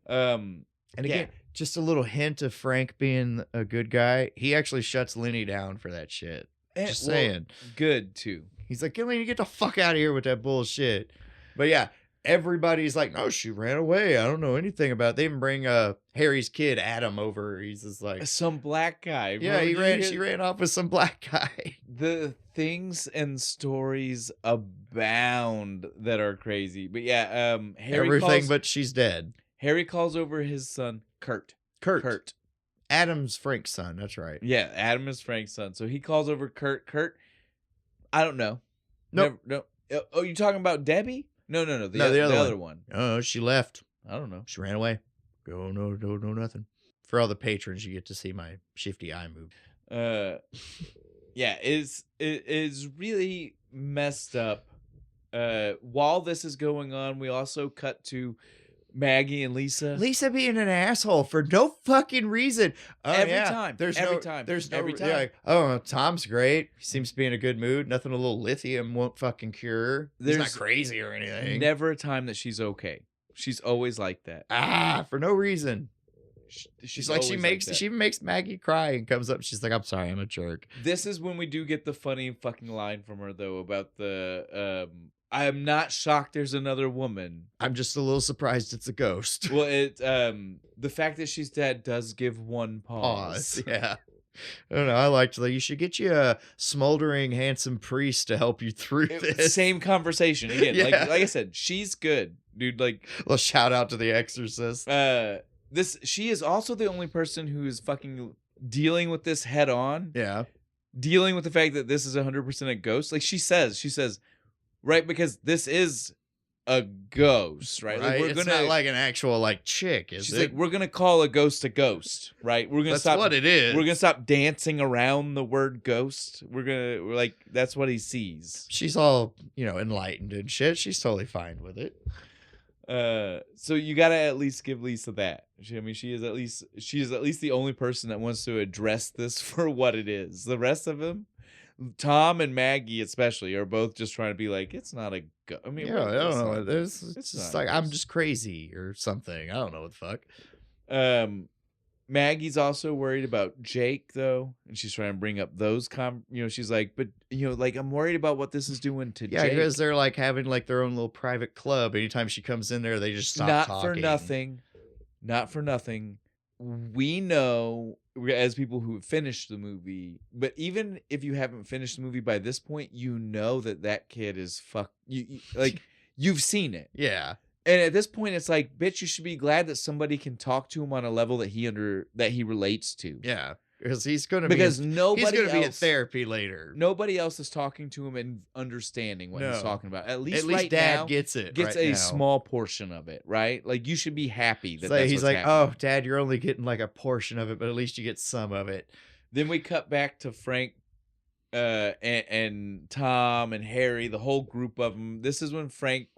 And again, just a little hint of Frank being a good guy. He actually shuts Lenny down for that shit. Just saying. Good too. He's like, Lenny, get the fuck out of here with that bullshit. But yeah, everybody's like, no, she ran away. I don't know anything about it. They even bring Harry's kid, Adam, over. He's just like, Some black guy. yeah, Remember, she ran off with some black guy. The things and stories abound that are crazy. But yeah, Everything but she's dead. Harry calls over his son, Kurt. Adam's Frank's son. That's right. Yeah, Adam is Frank's son. So he calls over Kurt. Kurt, I don't know. Nope. No. Oh, you talking about Debbie? No. The other one. Oh, she left. I don't know. She ran away. Oh, no, nothing. For all the patrons, you get to see my shifty eye move. Yeah, it is really messed up. While this is going on, we also cut to Maggie and Lisa. Lisa being an asshole for no fucking reason. Every time. There's every no time. There's no every time. yeah, like, oh, Tom's great. He seems to be in a good mood. Nothing a little lithium won't fucking cure. He's not crazy or anything. Never a time that she's okay. She's always like that. For no reason. She's like she makes Maggie cry and comes up. She's like, I'm sorry, I'm a jerk. This is when we do get the funny fucking line from her though about the I am not shocked there's another woman. I'm just a little surprised it's a ghost. Well, the fact that she's dead does give one pause. Yeah. I don't know. I liked you should get you a smoldering, handsome priest to help you through this. Same conversation again. Yeah. Like I said, she's good, dude. Like, well, shout out to The Exorcist. She is also the only person who is fucking dealing with this head on. Yeah. Dealing with the fact that this is 100% a ghost. Like she says, right, because this is a ghost, right? Like It's not like an actual like chick, is it? She's like, we're gonna call a ghost, right? We're gonna That's stop what it is. We're gonna stop dancing around the word ghost. We're like, that's what he sees. She's all, enlightened and shit. She's totally fine with it. So you gotta at least give Lisa that. She is at least the only person that wants to address this for what it is. The rest of them, Tom and Maggie especially, are both just trying to be like, it's not a ghost. I mean, I don't know what it is. It's just like, I'm just crazy or something. I don't know what the fuck. Maggie's also worried about Jake though, and she's trying to bring up those she's like, but like, I'm worried about what this is doing to Jake. Yeah, because they're like having like their own little private club. Anytime she comes in there, they just stop talking. Not for nothing. We know, as people who have finished the movie, but even if you haven't finished the movie by this point, you know that kid is like, you've seen it. Yeah. And at this point, it's like, bitch, you should be glad that somebody can talk to him on a level that he relates to. Yeah, because he's going to be in therapy later. Nobody else is talking to him and understanding what he's talking about. At least right Dad now, gets it. Gets a small portion of it, right? Like, you should be happy that he's what's like, happening. oh, Dad, you're only getting like a portion of it, but at least you get some of it. Then we cut back to Frank. And Tom and Harry, the whole group of them. This is when Frank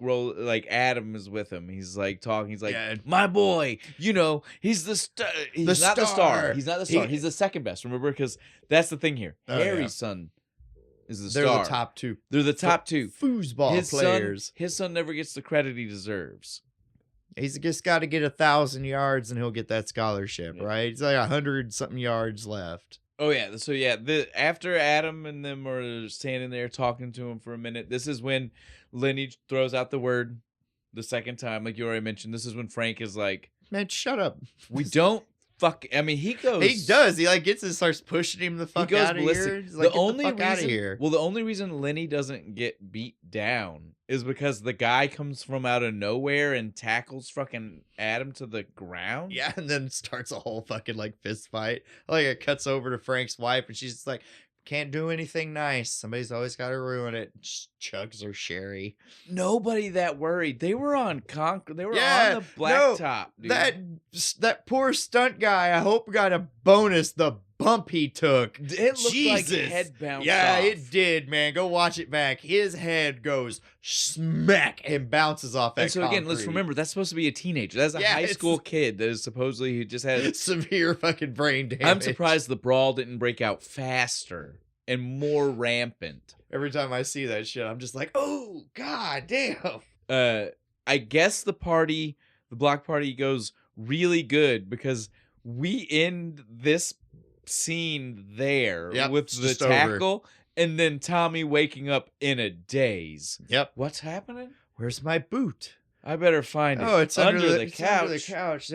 Adam is with him. He's like talking. He's like, my boy, he's the star. He's not the star. He's not the star. He's the second best. Remember, because that's the thing here. Harry's son is the star. They're the top two. They're the top two foosball players. His son never gets the credit he deserves. He's just got to get 1,000 yards and he'll get that scholarship, right? He's like 100-something yards left. Oh yeah, so after Adam and them are standing there talking to him for a minute, this is when Lenny throws out the word the second time, like you already mentioned. This is when Frank is like, "Man, shut up. We don't I mean, he goes. He does. He starts pushing him the fuck out of here. He's like, get the fuck out of here. Well, the only reason Lenny doesn't get beat down is because the guy comes from out of nowhere and tackles fucking Adam to the ground. Yeah, and then starts a whole fucking like fist fight. Like it cuts over to Frank's wife, and she's just like, can't do anything nice. Somebody's always got to ruin it. Just chugs her sherry. Nobody that worried. They were on They were on the blacktop. Dude. That poor stunt guy. I hope got a bonus. The bump he took. It looked like his head bounced off. It did, man. Go watch it back. His head goes smack and bounces off that. And so again, let's remember that's supposed to be a teenager. That's a high school kid that is supposedly who just had severe fucking brain damage. I'm surprised the brawl didn't break out faster and more rampant. Every time I see that shit, I'm just like, oh god damn. I guess the block party goes really good because we end this scene there with the tackle over. And then Tommy waking up in a daze. Yep. What's happening? Where's my boot? I better find it. Oh, it's under the it's couch. under the couch.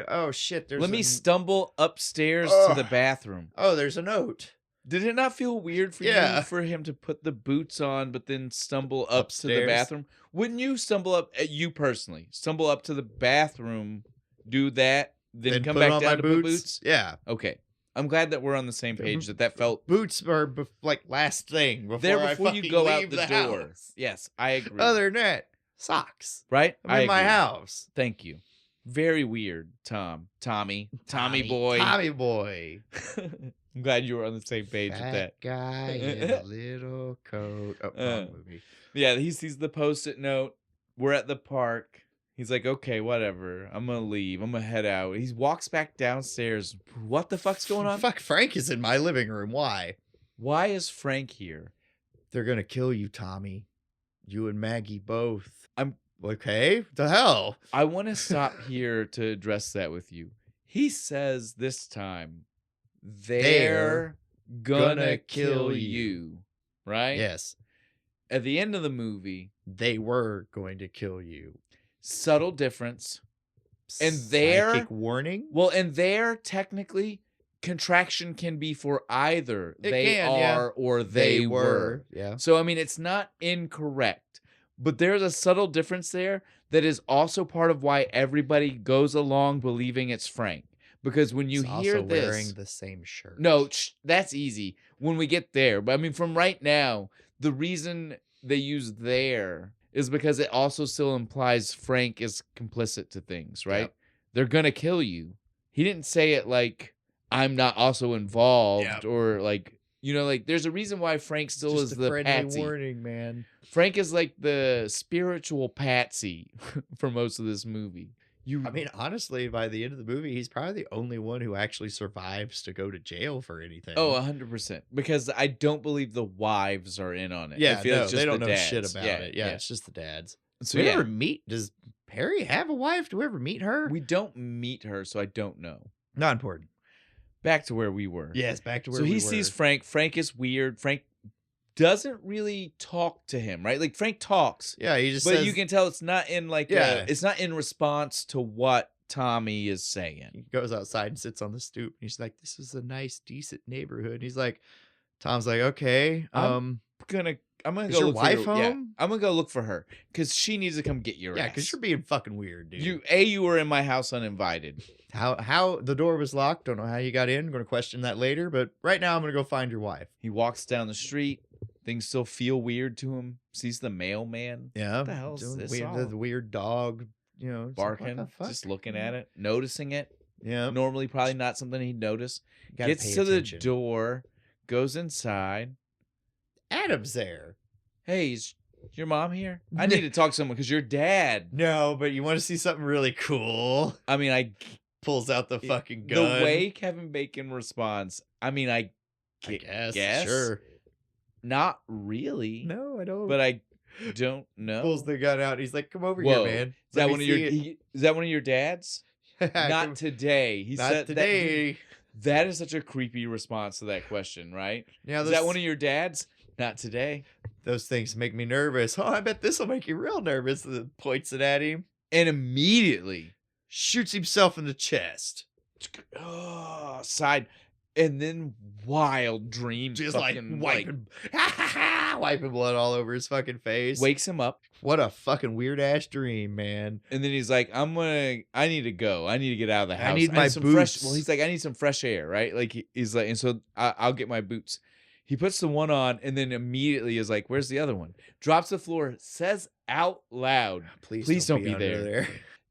Oh shit. Let me stumble upstairs to the bathroom. Oh, there's a note. Did it not feel weird for you for him to put the boots on, but then stumble up to the bathroom? Wouldn't you stumble up, you personally, stumble up to the bathroom, do that, then come back down to put boots? Yeah. Okay. I'm glad that we're on the same page, that felt... Boots are like last thing before you go out the door. House. Yes, I agree. Other than that, socks. Right? I'm in my house. Thank you. Very weird, Tommy boy. Tommy boy. I'm glad you were on the same page with that. Guy in a little coat. Oh, wrong movie. Yeah, he sees the post-it note. We're at the park. He's like, okay, whatever. I'm going to leave. I'm going to head out. He walks back downstairs. What the fuck's going on? Fuck, Frank is in my living room. Why? Why is Frank here? They're going to kill you, Tommy. You and Maggie both. I'm okay. What the hell? I want to stop here to address that with you. He says this time, they're gonna kill you. Right? Yes. At the end of the movie, they were going to kill you. Subtle difference. And psychic warning? Well, and there, technically, contraction can be for either or they were. Yeah. So, I mean, it's not incorrect. But there's a subtle difference there that is also part of why everybody goes along believing it's Frank. Because when you hear also this... wearing the same shirt. No, that's easy when we get there. But, I mean, from right now, the reason they use there... is because it also still implies Frank is complicit to things, right? Yep. They're gonna kill you. He didn't say it like, I'm not also involved, or like, you know, like there's a reason why Frank still is the patsy. Warning, man. Frank is like the spiritual patsy for most of this movie. I mean, honestly, by the end of the movie, he's probably the only one who actually survives to go to jail for anything. Oh, 100%. Because I don't believe the wives are in on it. Yeah, I feel it's just they don't know dads. shit about it. Yeah, it's just the dads. So do we ever meet? Does Perry have a wife? Do we ever meet her? We don't meet her, so I don't know. Not important. Back to where we were. Yes, back to where we were. So he sees Frank. Frank is weird. Frank doesn't really talk to him, right? Like Frank talks. Yeah, he just but says, you can tell it's not in like it's not in response to what Tommy is saying. He goes outside and sits on the stoop. And he's like, "This is a nice, decent neighborhood." And he's like, Tom's like, "Okay, I'm gonna go your look wife for her. home? Yeah, I'm gonna go look for her because she needs to come get your ass. Yeah, because you're being fucking weird, dude. You were in my house uninvited. How the door was locked? Don't know how you got in. I'm gonna question that later. But right now, I'm gonna go find your wife. He walks down the street. Things still feel weird to him. Sees the mailman. Yeah, what the hell is this? The weird dog, you know, barking, just looking at it, noticing it. Yeah, normally probably not something he'd notice. Gets to the door, goes inside. Adam's there. Hey, is your mom here? I need to talk to someone because your dad. No, but you want to see something really cool? I mean, I pulls out the fucking gun. The way Kevin Bacon responds. I mean, I guess. Sure. Not really. No, I don't. But I don't know. Pulls the gun out. He's like, "Come over here, man." Is that one of your? Is that one of your dads? Not today. He Not said today. That is such a creepy response to that question, right? Yeah. Is that one of your dads? Not today. Those things make me nervous. Oh, I bet this will make you real nervous. Points it at him and immediately shoots himself in the chest. Oh, side. And then wild dreams, just like wiping blood all over his fucking face. Wakes him up. What a fucking weird ass dream, man. And then he's like, I need to go. I need to get out of the house. I need my some boots. He's like, I need some fresh air, right? Like he's like, and so I'll get my boots. He puts the one on and then immediately is like, where's the other one? Drops the floor, says out loud, please don't be there.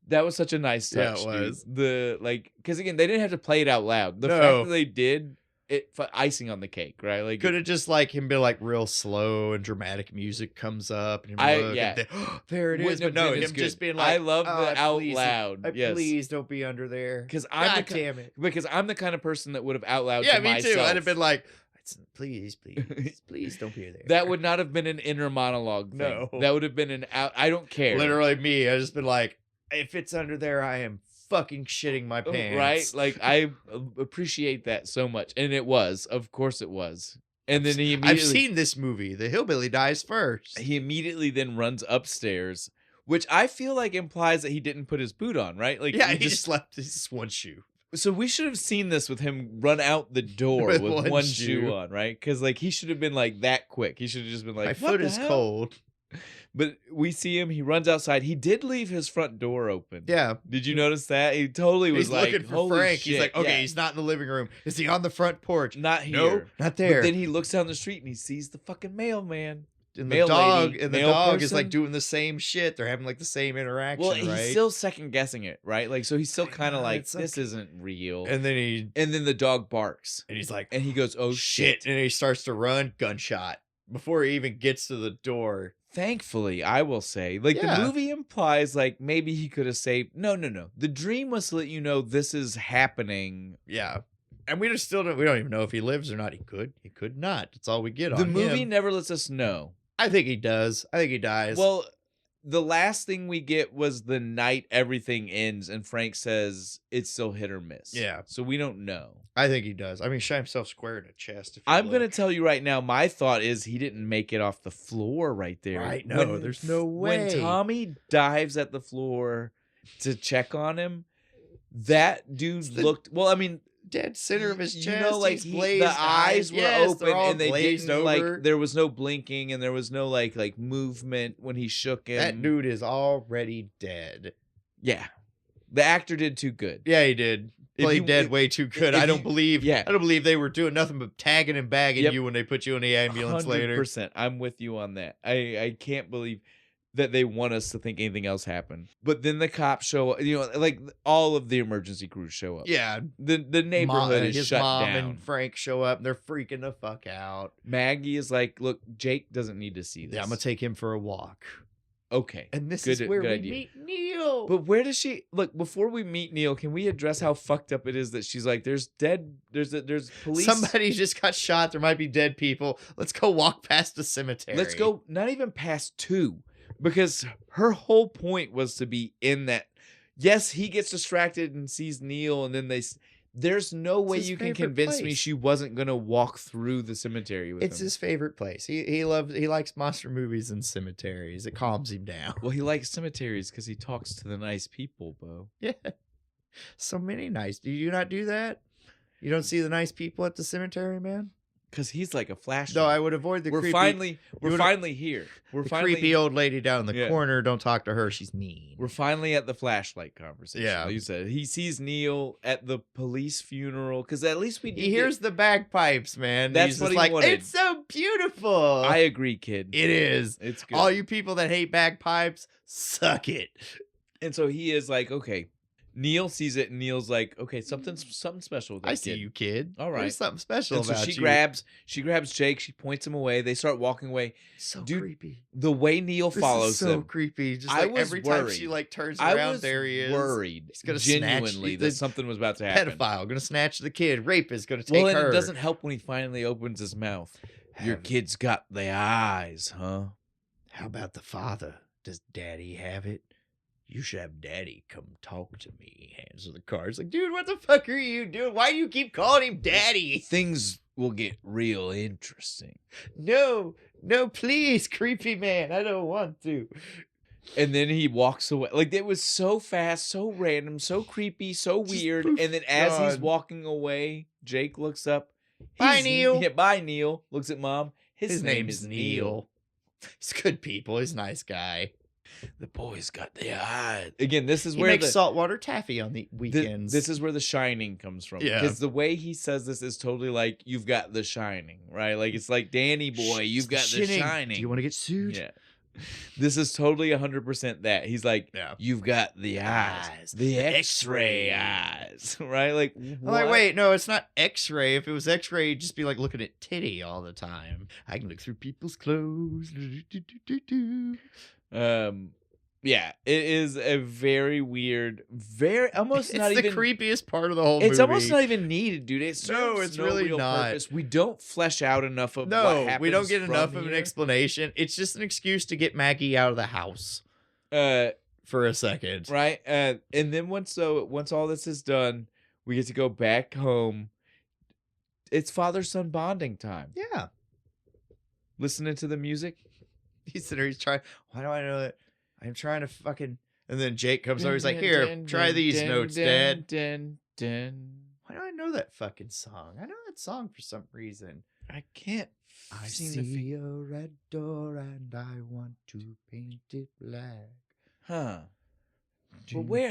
That was such a nice touch. Yeah, it was. Because again, they didn't have to play it out loud. The fact that they did it, icing on the cake, right? Like, could have just like him be like real slow and dramatic music comes up and him there it is. But no, him just being like, I love the out loud. Yes. Please don't be under there. Because damn it. Because I'm the kind of person that would have out loud. Yeah, to me myself. too. I'd have been like, please don't be there. That would not have been an inner monologue thing. No, that would have been an out. I don't care. Literally me. I just been like, if it's under there, I am fucking shitting my pants. Right? Like, I appreciate that so much. And it was. Of course it was. And then he immediately... I've seen this movie. The hillbilly dies first. He immediately then runs upstairs, which I feel like implies that he didn't put his boot on, right? Like, Yeah, he just left his one shoe. So we should have seen this with him run out the door with one shoe on, right? Because like he should have been like that quick. He should have just been like, my foot is cold. But we see him. He runs outside. He did leave his front door open. Yeah. Did you notice that? He totally was He's like, looking for holy Frank. shit. He's like, okay, yeah. he's not in the living room. Is he on the front porch? Not here. No, not there. But then he looks down the street and he sees the fucking mailman. And Mail the dog, lady, and the mail dog is person. like doing the same shit. They're having like the same interaction, Well, right? he's still second guessing it, right? Like, so he's still kind of like, it's like- this isn't real. and then the dog barks. he's like, And he goes, oh shit. and he starts to run, gunshot before he even gets to the door. Thankfully, I will say, like Yeah. the movie implies, like maybe he could have saved. No. The dream was to let you know this is happening. Yeah, and we don't even know if he lives or not. He could not. That's all we get on The movie him. never lets us know. I think he does. I think he dies. Well, the last thing we get was the night everything ends, and Frank says it's still hit or miss. Yeah. So we don't know. I think he does. I mean, shot himself square in the chest. I'm going to tell you right now, my thought is he didn't make it off the floor right there. Right, no, there's no way. When Tommy dives at the floor to check on him, that dude looked, well, I mean, dead center of his chest. You know, like he's glazed the eyes were open all and they glazed didn't over. like. There was no blinking and there was no like movement when he shook him. That dude is already dead. Yeah, the actor did too good. Yeah, he did. Played dead way too good. I don't believe. Yeah. I don't believe they were doing nothing but tagging and bagging Yep. you when they put you in the ambulance later. 100%. I'm with you on that. I can't believe that they want us to think anything else happened. But then the cops show up. You know, like all of the emergency crews show up. Yeah, The neighborhood is his shut mom down. and Frank show up and they're freaking the fuck out. Maggie is like, look, Jake doesn't need to see this. Yeah, I'm gonna take him for a walk. Okay. And this Good- is where good we idea. meet Neil. But where does she look? Before we meet Neil, can we address how fucked up it is that she's like, there's police. Somebody just got shot. There might be dead people. Let's go walk past the cemetery. Let's go not even past 2, because her whole point was to be in that. Yes, he gets distracted and sees Neil, and then there's no way his you can favorite convince me place. she wasn't gonna walk through the cemetery with It's him. his favorite place. He likes monster movies and cemeteries. It calms him down. Well, he likes cemeteries because he talks to the nice people, Bo. Yeah. So many nice. Do you not do that? You don't see the nice people at the cemetery, man? Because he's like a flashlight. No, I would avoid the We're creepy. finally here. We're the finally creepy old lady down in the Yeah. corner. Don't talk to her. She's mean. We're finally at the flashlight conversation. Yeah. Like you said, he sees Neil at the police funeral because at least we did He hears the bagpipes, man. That's He's what just he like, wanted. it's so beautiful. I agree, kid. It is. It's good. All you people that hate bagpipes, suck it. And so he is like, okay. Neil sees it, and Neil's like, okay, something special with that I see kid. you, kid. All right. There's something special And so about she you. grabs Jake. She points him away. They start walking away. So Dude, creepy. The way Neil This follows is so them, creepy. Just I like was every time worried. she like turns I around, was there he is. worried, He's gonna snatch genuinely, the that something was about to happen. Pedophile, gonna snatch the kid. Rapist, gonna take Well, and her. it doesn't help when he finally opens his mouth. Your Have- kid's got the eyes, huh? How about the father? Does daddy have it? You should have daddy come talk to me. Hands on the cards. Like, dude, what the fuck are you doing? Why do you keep calling him daddy? Things will get real interesting. No, please, creepy man. I don't want to. And then he walks away. Like, it was so fast, so random, so creepy, so Just weird. poof, And then as he's gone. walking away, Jake looks up. Bye, Neil. Yeah, bye, Neil. Looks at mom. His name is Neil. He's good people. He's a nice guy. The boy's got the eyes. Again, this is He where makes the saltwater taffy on the weekends. This is where The Shining comes from. Yeah. Because the way he says this is totally like, you've got The Shining, right? Like, it's like, Danny boy, you've got The Shining. Do you want to get sued? Yeah. This is totally 100% that. He's like, Yeah. you've got the eyes. The X-ray eyes. Right? Like, I'm what? like, wait, no, it's not X-ray. If it was X-ray, you'd just be like looking at titty all the time. I can look through people's clothes. Yeah, it is a very weird, almost It's not the even creepiest part of the whole movie. It's almost not even needed, dude. It's No, it's really real not. Purpose. We don't flesh out enough of what No, happens we don't get from enough of an here. explanation. It's just an excuse to get Maggie out of the house Uh, for a second. right. And then once all this is done, we get to go back home. It's father-son bonding time. Yeah. Listening to the music. He's sitting there, he's trying. Why do I know that? I'm trying to fucking. And then Jake comes over. He's like, here, try these notes, Dad. Why do I know that fucking song? I know that song for some reason. I can't. I see a red door and I want to paint it black. Huh. But where?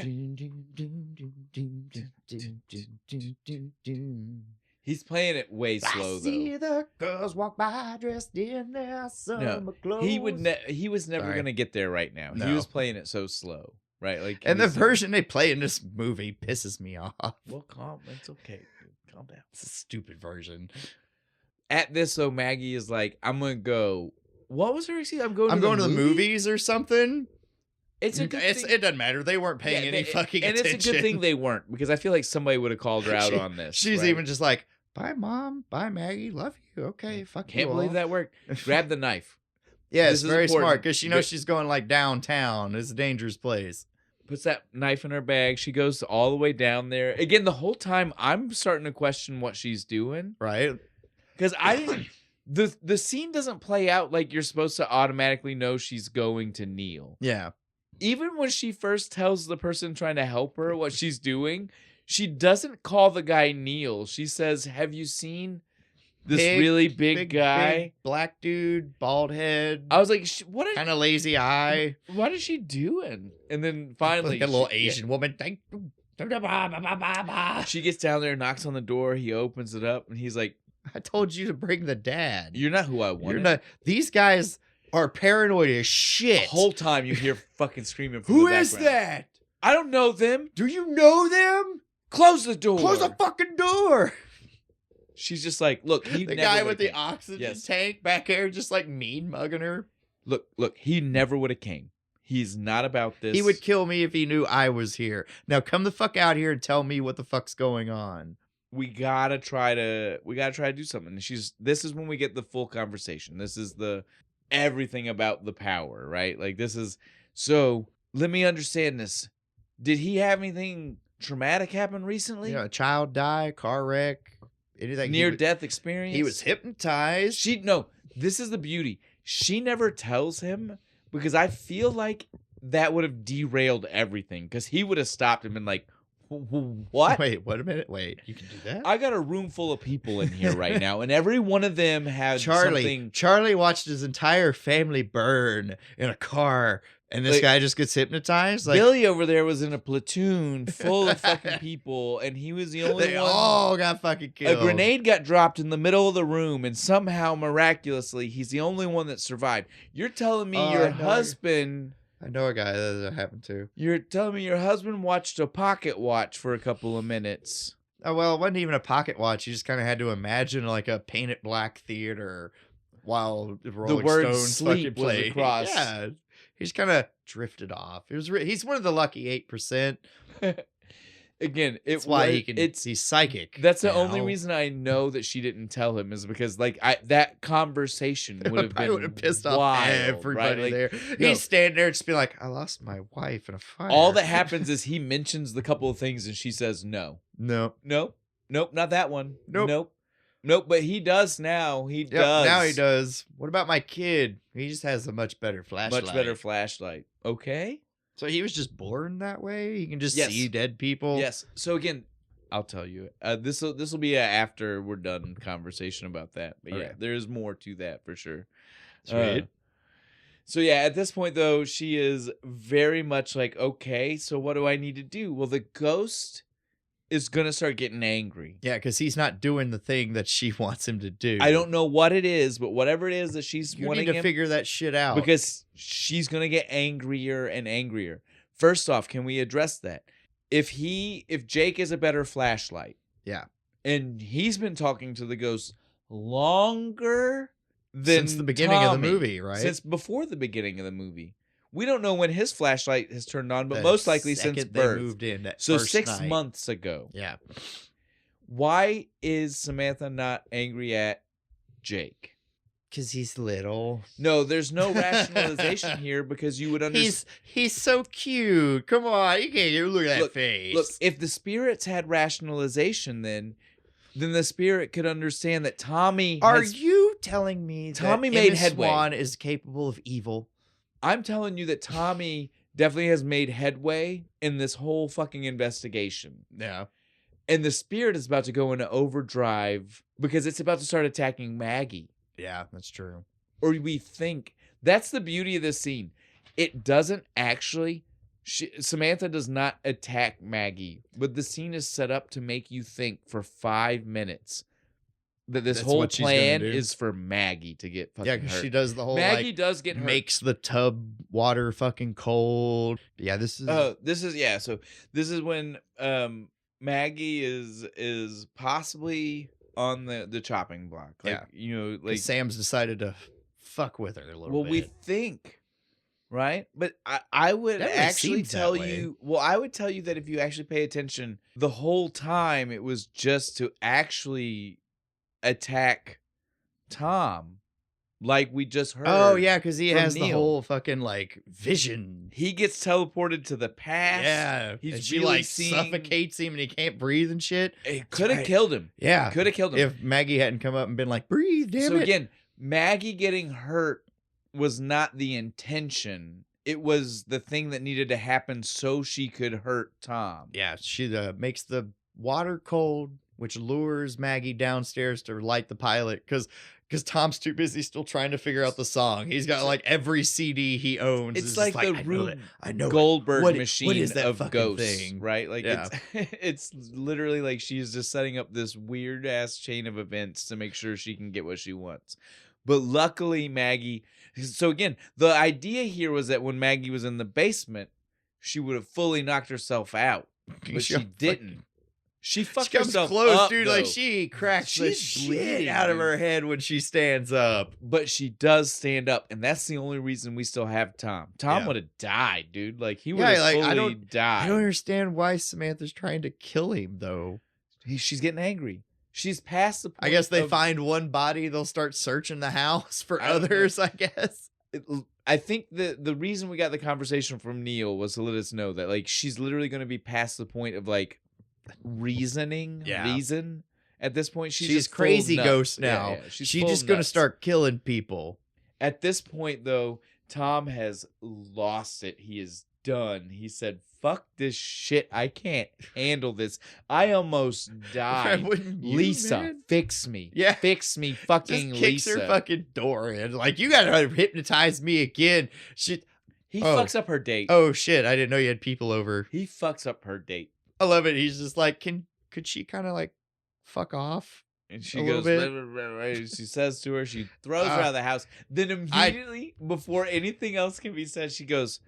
He's playing it way slow, I see the girls walk by dressed in their summer clothes. He was never going to get there right now. No. He was playing it so slow, right? Like, and the version they play in this movie pisses me off. Well, it's okay. Dude. Calm down. It's a stupid version. At this, though, Maggie is like, I'm going to go. What was her excuse? I'm going to the movies or something. It's a good thing. It doesn't matter. They weren't paying any fucking attention. And it's a good thing they weren't, because I feel like somebody would have called her out on this. She's even just like, bye, Mom. Bye, Maggie. Love you. Okay, fuck you. Can't believe that worked. Grab the knife. Yeah, it's very smart, because she knows she's going like downtown. It's a dangerous place. Puts that knife in her bag. She goes all the way down there. Again, the whole time, I'm starting to question what she's doing. Right. Because I didn't... The scene doesn't play out like you're supposed to automatically know she's going to kneel. Yeah. Even when she first tells the person trying to help her what she's doing, she doesn't call the guy Neil. She says, have you seen this really big guy? Big black dude, bald head. I was like, what? Kind of lazy eye. What is she doing? And then finally... Like a little Asian woman. She gets down there, knocks on the door. He opens it up, and he's like, I told you to bring the dad. You're not who I wanted. You're not. These guys are paranoid as shit. The whole time you hear fucking screaming from Who the is background. that? I don't know them. Do you know them? Close the door. Close the fucking door. She's just like, look, the guy with the oxygen tank back here, just like mean mugging her. Look, he never would have came. He's not about this. He would kill me if he knew I was here. Now come the fuck out here and tell me what the fuck's going on. We gotta try to do something. And this is when we get the full conversation. This is the everything about the power, right? Like this is, so let me understand this. Did he have anything traumatic happen recently? A child die, car wreck, anything. Near-death experience? He was hypnotized. This is the beauty. She never tells him, because I feel like that would have derailed everything, because he would have stopped and been like, what? Wait a minute. Wait, you can do that? I got a room full of people in here right now, and every one of them had something. Charlie watched his entire family burn in a car, and this guy just gets hypnotized. Like, Billy over there was in a platoon full of fucking people, and he was the only one. They all got fucking killed. A grenade got dropped in the middle of the room, and somehow, miraculously, he's the only one that survived. You're telling me your husband... I know a guy that happened to. You're telling me your husband watched a pocket watch for a couple of minutes. Oh, well, it wasn't even a pocket watch. You just kind of had to imagine like a painted black theater while Rolling the word Stones sleep fucking played. Was across. Yeah, he's kind of drifted off. He's one of the lucky 8%. Again, that's why he's psychic. That's the only reason I know that she didn't tell him, is because like that conversation would have pissed wild, off everybody right? there. He's standing there just be like, I lost my wife in a fire. All that happens is he mentions the couple of things and she says no, not that one, nope. But he does now. He does now. He does. What about my kid? He just has a much better flashlight. Okay. So he was just born that way? He can just see dead people? Yes. So again, I'll tell you. This will be after we're done conversation about that. But yeah, there is more to that for sure. Sweet. So yeah, at this point though, she is very much like, okay, so what do I need to do? Well, the ghost is going to start getting angry. Yeah, because he's not doing the thing that she wants him to do. I don't know what it is, but whatever it is that she's wanting need to figure that shit out. Because she's going to get angrier and angrier. First off, can we address that? If Jake is a better flashlight. Yeah. And he's been talking to the ghost longer than since the beginning of the movie, right? Since before the beginning of the movie. We don't know when his flashlight has turned on, but most likely since birth. They moved in so 6 months ago. Yeah. Why is Samantha not angry at Jake? Because he's little. No, there's no rationalization here, because you would understand. He's so cute. Come on, you can't look at that face. Look, if the spirits had rationalization, then the spirit could understand that Tommy. Are you telling me Tommy that made Emma headway? Swan is capable of evil? I'm telling you that Tommy definitely has made headway in this whole fucking investigation. Yeah. And the spirit is about to go into overdrive because it's about to start attacking Maggie. Yeah, that's true. Or we think. That's the beauty of this scene. It doesn't actually... Samantha does not attack Maggie, but the scene is set up to make you think for 5 minutes that this That's whole what she's gonna plan do. is for Maggie to get fucking Yeah, because hurt. she does the whole Maggie like does get hurt. makes the tub water fucking cold. Yeah, this is So this is when Maggie is possibly on the chopping block. Like, yeah. like Sam's decided to fuck with her a little bit. we think, right? But I would That really actually seems that tell way. you. Well, I would tell you that if you actually pay attention, the whole time it was just to actually attack Tom, like we just heard. Oh yeah, because he from has the Neil. whole fucking like vision. He gets teleported to the past. Yeah, He's and she really like seeing- suffocates him and he can't breathe and shit. It could have right. killed him. Yeah, Could have killed him. if Maggie hadn't come up and been like, "Breathe, damn So it." again, Maggie getting hurt was not the intention. It was the thing that needed to happen so she could hurt Tom. Yeah, she makes the water cold, which lures Maggie downstairs to light the pilot because Tom's too busy still trying to figure out the song. He's got like every CD he owns. It's is like just the I know Rube it. I know it. Goldberg What machine is that of fucking ghosts, thing? right? Like Yeah. it's literally like she's just setting up this weird ass chain of events to make sure she can get what she wants. But luckily, Maggie. So again, the idea here was that when Maggie was in the basement, she would have fully knocked herself out, but she didn't. She fucked She comes herself close, up, dude. though. Like she cracks the She's shit bleeding, out of dude. her head when she stands up. But she does stand up, and that's the only reason we still have Tom. Tom Yeah. would have died, dude. Like he would have like, I fully don't died. understand why Samantha's trying to kill him though. She's getting angry. She's past the point. I guess they of- find one body, they'll start searching the house for I don't know. others, I guess. I think the reason we got the conversation from Neil was to let us know that like she's literally going to be past the point of like reason at this point. She's just full crazy nuts. ghost Yeah, now. yeah. She's She's full just gonna nuts. start killing people. At this point, though, Tom has lost it. He is done. He said, "Fuck this shit. I can't handle this. I almost died. Wouldn't you, Lisa, man? fix me. Yeah. Fix me, fucking Just kicks Lisa." her fucking door in. Like, you gotta hypnotize me again. He Oh. fucks up her date. Oh shit, I didn't know you had people over. He fucks up her date. I love it. He's just like, could she kind of like fuck off? And she A little goes, bit. "Blah, blah, blah, blah." She says to her, she throws her Uh, out of the house. Then immediately, before anything else can be said, she goes,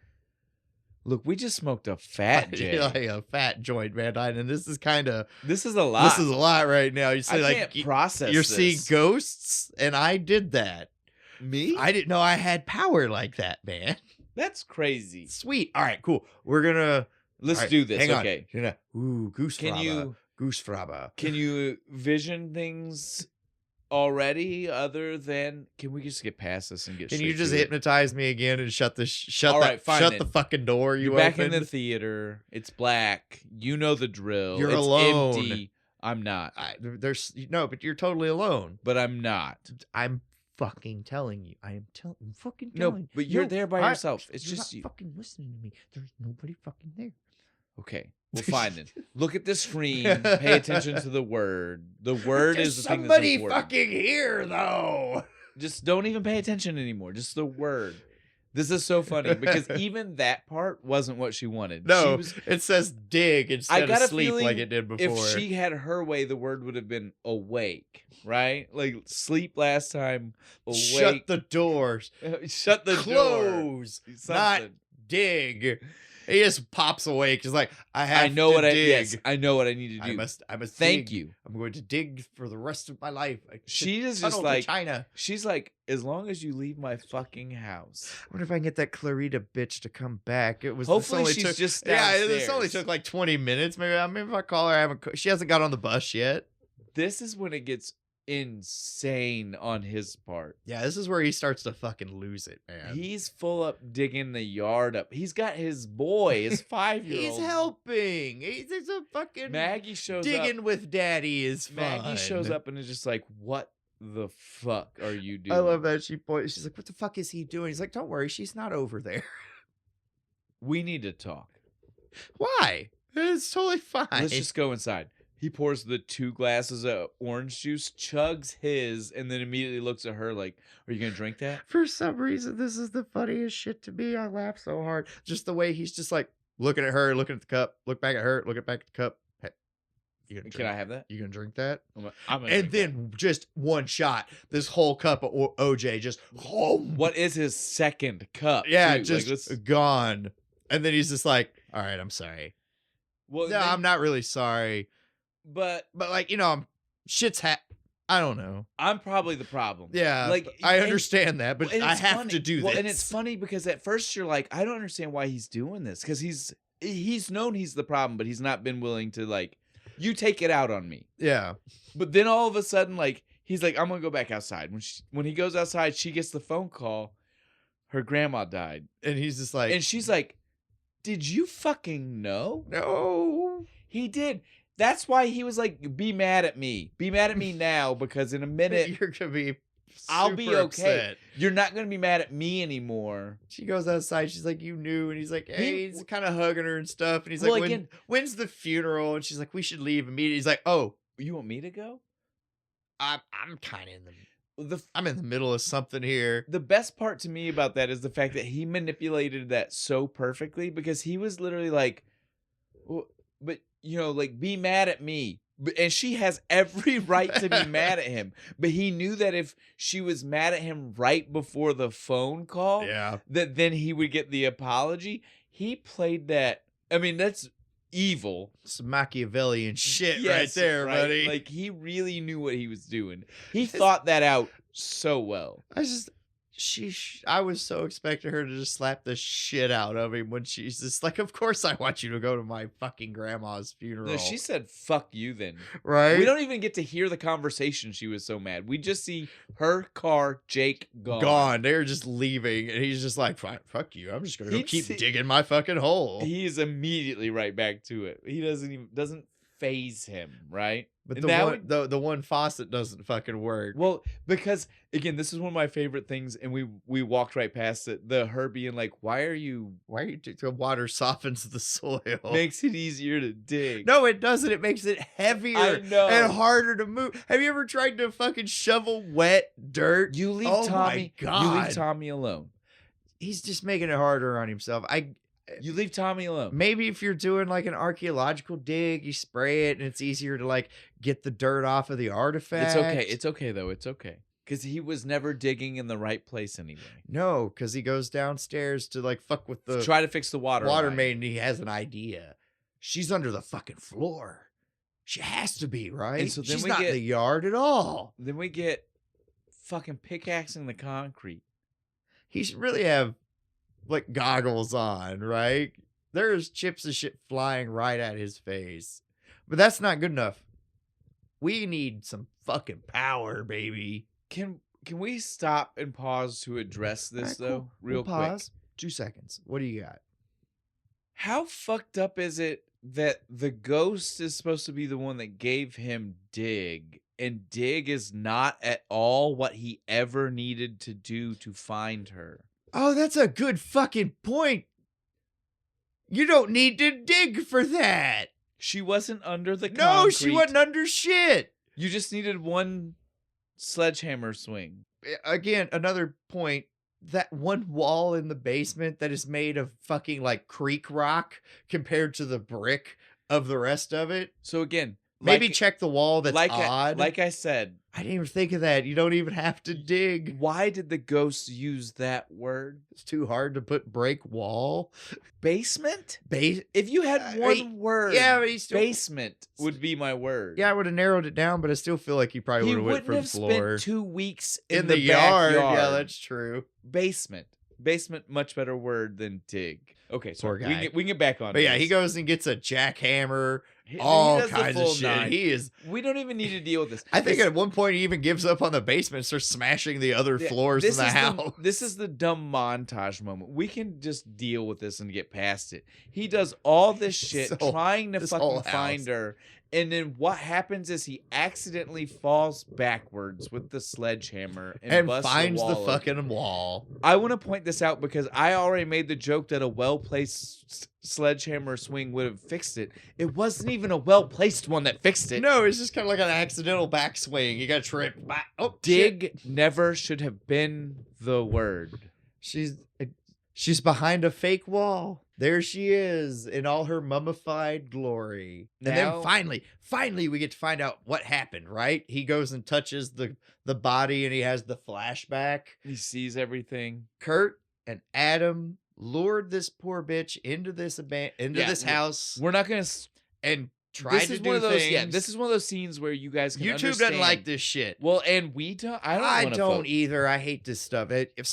"Look, we just smoked a fat J. Like a fat joint, man. And this is kind of This is a lot. this is a lot right now. You I say like can't process you're this. seeing ghosts, and I did that. Me? I didn't know I had power like that, man. That's crazy. Sweet. All right, cool. We're gonna Let's all right, do this. Hang on. Okay. You're gonna, ooh, goose Can fraba. Goose fraba. Can you vision things already other than can we just get past this and get Can you straight just to it? hypnotize me again and shut the All right, fine shut then. the fucking door you You're back in opened? the theater. It's black. You know the drill. You're it's alone. empty. I'm not. There's no, but you're totally alone. But I'm not. I'm fucking telling you. I am fucking No, telling you. but you're No, there by yourself. It's you're just not you. fucking listening to me. There's nobody fucking there. Okay. Well, fine then. Look at the screen. Pay attention to the word. The word There's is the thing that's somebody important. fucking here though. Just don't even pay attention anymore. Just the word. This is so funny because even that part wasn't what she wanted. She No, was, it says dig instead got of a sleep feeling like it did before. if she had her way, the word would have been awake, right? Like sleep last time, awake. Shut the doors. Shut the door. Close. Not Something. dig. He just pops awake. He's like, I have I know to what I dig. yes, I know what I need to do. I must Thank dig. you. I'm going to dig for the rest of my life. I She should is just tunnel to like China. she's like, as long as you leave my fucking house. I wonder if I can get that Clarita bitch to come back. It was this Hopefully only she's took, just yeah. This downstairs. only took like 20 minutes. Maybe if I call her, she hasn't got on the bus yet. This is when it gets insane on his part. Yeah, this is where he starts to fucking lose it, man. He's full up digging the yard up. He's got his boy, his 5-year-old. He's helping. There's a fucking Maggie shows digging up. with daddy is fun. Maggie shows up and is just like, what the fuck are you doing? I love that she points. She's like, what the fuck is he doing? He's like, don't worry, she's not over there. We need to talk. Why? It's totally fine. Let's just go inside. He pours the 2 glasses of orange juice, chugs his, and then immediately looks at her like, are you going to drink that? For some reason, this is the funniest shit to me. I laugh so hard. Just the way he's just like looking at her, looking at the cup, look back at her, look back at the cup. Hey, Can I have that? You gonna drink that? I'm gonna And drink then just one shot, this whole cup of OJ just what is his second cup? Yeah, too? just gone. And then he's just like, all right, I'm sorry. Well, No, I'm not really sorry. But like, shit's I don't know. I'm probably the problem. Yeah, like I understand that, but I have funny. to do well, this. And it's funny because at first you're like, I don't understand why he's doing this, because he's known he's the problem, but he's not been willing to, like, you take it out on me. Yeah. But then all of a sudden, like, he's like, I'm gonna go back outside. When he goes outside, she gets the phone call. Her grandma died, And he's just like, and she's like, "Did you fucking know?" no. He did. That's why he was like, "Be mad at me. Be mad at me now, because in a minute You're gonna be I'll be super okay. upset. You're not gonna be mad at me anymore." She goes outside. She's like, you knew. And he's like, hey, he's kind of hugging her and stuff. And he's Well, like, again- when's the funeral? And she's like, we should leave immediately. He's like, oh, You want me to go? I'm kind of I'm in the middle of something here. The best part to me about that is the fact that he manipulated that so perfectly, because he was literally like, well, but, like, be mad at me. And she has every right to be mad at him. But he knew that if she was mad at him right before the phone call, Yeah. that then he would get the apology. He played that. I mean, that's evil. Some Machiavellian shit Yes, right there, buddy. Like, he really knew what he was doing. He thought that out so well. I was so expecting her to just slap the shit out of him when she's just like, of course I want you to go to my fucking grandma's funeral. No, she said, fuck you then. right? We don't even get to hear the conversation. She was so mad. We just see her car, Jake, gone. They're just leaving, and he's just like, "Fine, fuck you. I'm just gonna go keep He'd digging my fucking hole." He's immediately right back to it. He doesn't phase him, right? But And the one faucet doesn't fucking work. Well, because again, this is one of my favorite things, and we walked right past it. Her being like, why are you The water softens the soil? makes it easier to dig. No, it doesn't. It makes it heavier I know. and harder to move. Have you ever tried to fucking shovel wet dirt? You leave Oh Tommy. my God. You leave Tommy alone. He's just making it harder on himself. You leave Tommy alone. Maybe if you're doing like an archaeological dig, you spray it and it's easier to like get the dirt off of the artifact. It's okay. It's okay though. It's okay. Because he was never digging in the right place anyway. No, because he goes downstairs to like fuck with the Try to fix the water line. main, and he has an idea. She's under the fucking floor. She has to be, right? And so then she's we not in get- the yard at all. Then we get fucking pickaxing the concrete. He should really have like goggles on, right? There's chips of shit flying right at his face. But that's not good enough. We need some fucking power, baby. Can we stop and pause to address this All right, though, cool. real We'll quick? pause. 2 seconds. What do you got? How fucked up is it that the ghost is supposed to be the one that gave him Dig, and Dig is not at all what he ever needed to do to find her? Oh, that's a good fucking point. You don't need to dig for that. She wasn't under the concrete. No, she wasn't under shit. You just needed one sledgehammer swing. Again, another point. That one wall in the basement that is made of fucking like creek rock compared to the brick of the rest of it. So again, Maybe check the wall that's odd. Like I said, I didn't even think of that. You don't even have to dig. why did the ghost use that word? It's too hard to put break wall. Basement? Base. If you had one word, Yeah, but he's still. basement would be my word. Yeah, I would have narrowed it down, but I still feel like he probably He would have went wouldn't from have floor spent 2 weeks in the yard. backyard. Yeah, that's true. Basement. Basement, much better word than dig. Okay, so Poor we guy. can get back on. But yeah, this. he goes and gets a jackhammer, He all does the kinds of full shit. nine. He is. We don't even need to deal with this. I think This- at one point he even gives up on the basement and starts smashing the other floors in this the is house. This is the dumb montage moment. We can just deal with this and get past it. He does all this shit whole- trying to this whole fucking find house. her, And then what happens is he accidentally falls backwards with the sledgehammer and busts finds the wall fucking open. wall. I want to point this out because I already made the joke that a well-placed sledgehammer swing would have fixed it. It wasn't even a well-placed one that fixed it. No, it's just kind of like an accidental backswing. You got tripped. Oh, Dig shit. never should have been the word. She's behind a fake wall. There she is in all her mummified glory. And Now- then finally we get to find out what happened, right? He goes and touches the body and he has the flashback. He sees everything. Kurt and Adam lured this poor bitch into this this house We're not going to... and tried to do things. Yeah, this is one of those scenes where you guys can YouTube understand. doesn't like this shit. Well, and we don't... I wanna don't vote. either. I hate this stuff. If was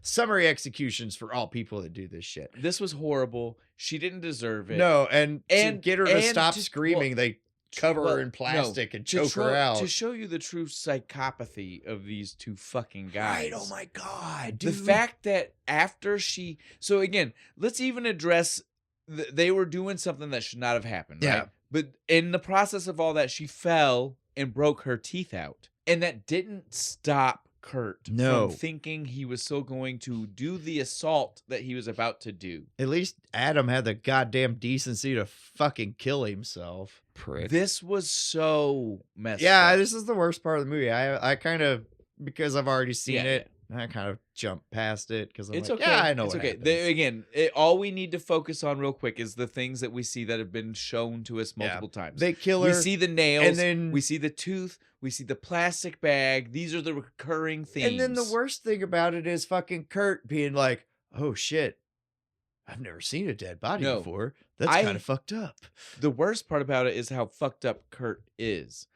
summary executions for all people that do this shit. This was horrible. She didn't deserve it. No, and to get her to stop to- screaming, they cover her in plastic and choke her out. To show you the true psychopathy of these two fucking guys. Right? Oh my god, The dude. fact that after she... So again, let's even address... They were doing something that should not have happened, Yeah. right? But in the process of all that, she fell and broke her teeth out. And that didn't stop Kurt No. from thinking he was still going to do the assault that he was about to do. At least Adam had the goddamn decency to fucking kill himself. Prick. This was so messed Yeah, up. this is the worst part of the movie. I kind of, because I've already seen Yeah, it, I kind of jumped past it because It's like, okay. yeah, I know it's what okay. happens. Again, all we need to focus on real quick is the things that we see that have been shown to us multiple times. They kill her. We see the nails, and then we see the tooth, we see the plastic bag. These are the recurring themes. And then the worst thing about it is fucking Kurt being like, "Oh shit, I've never seen a dead body No. before. That's I- kind of fucked up." The worst part about it is how fucked up Kurt is.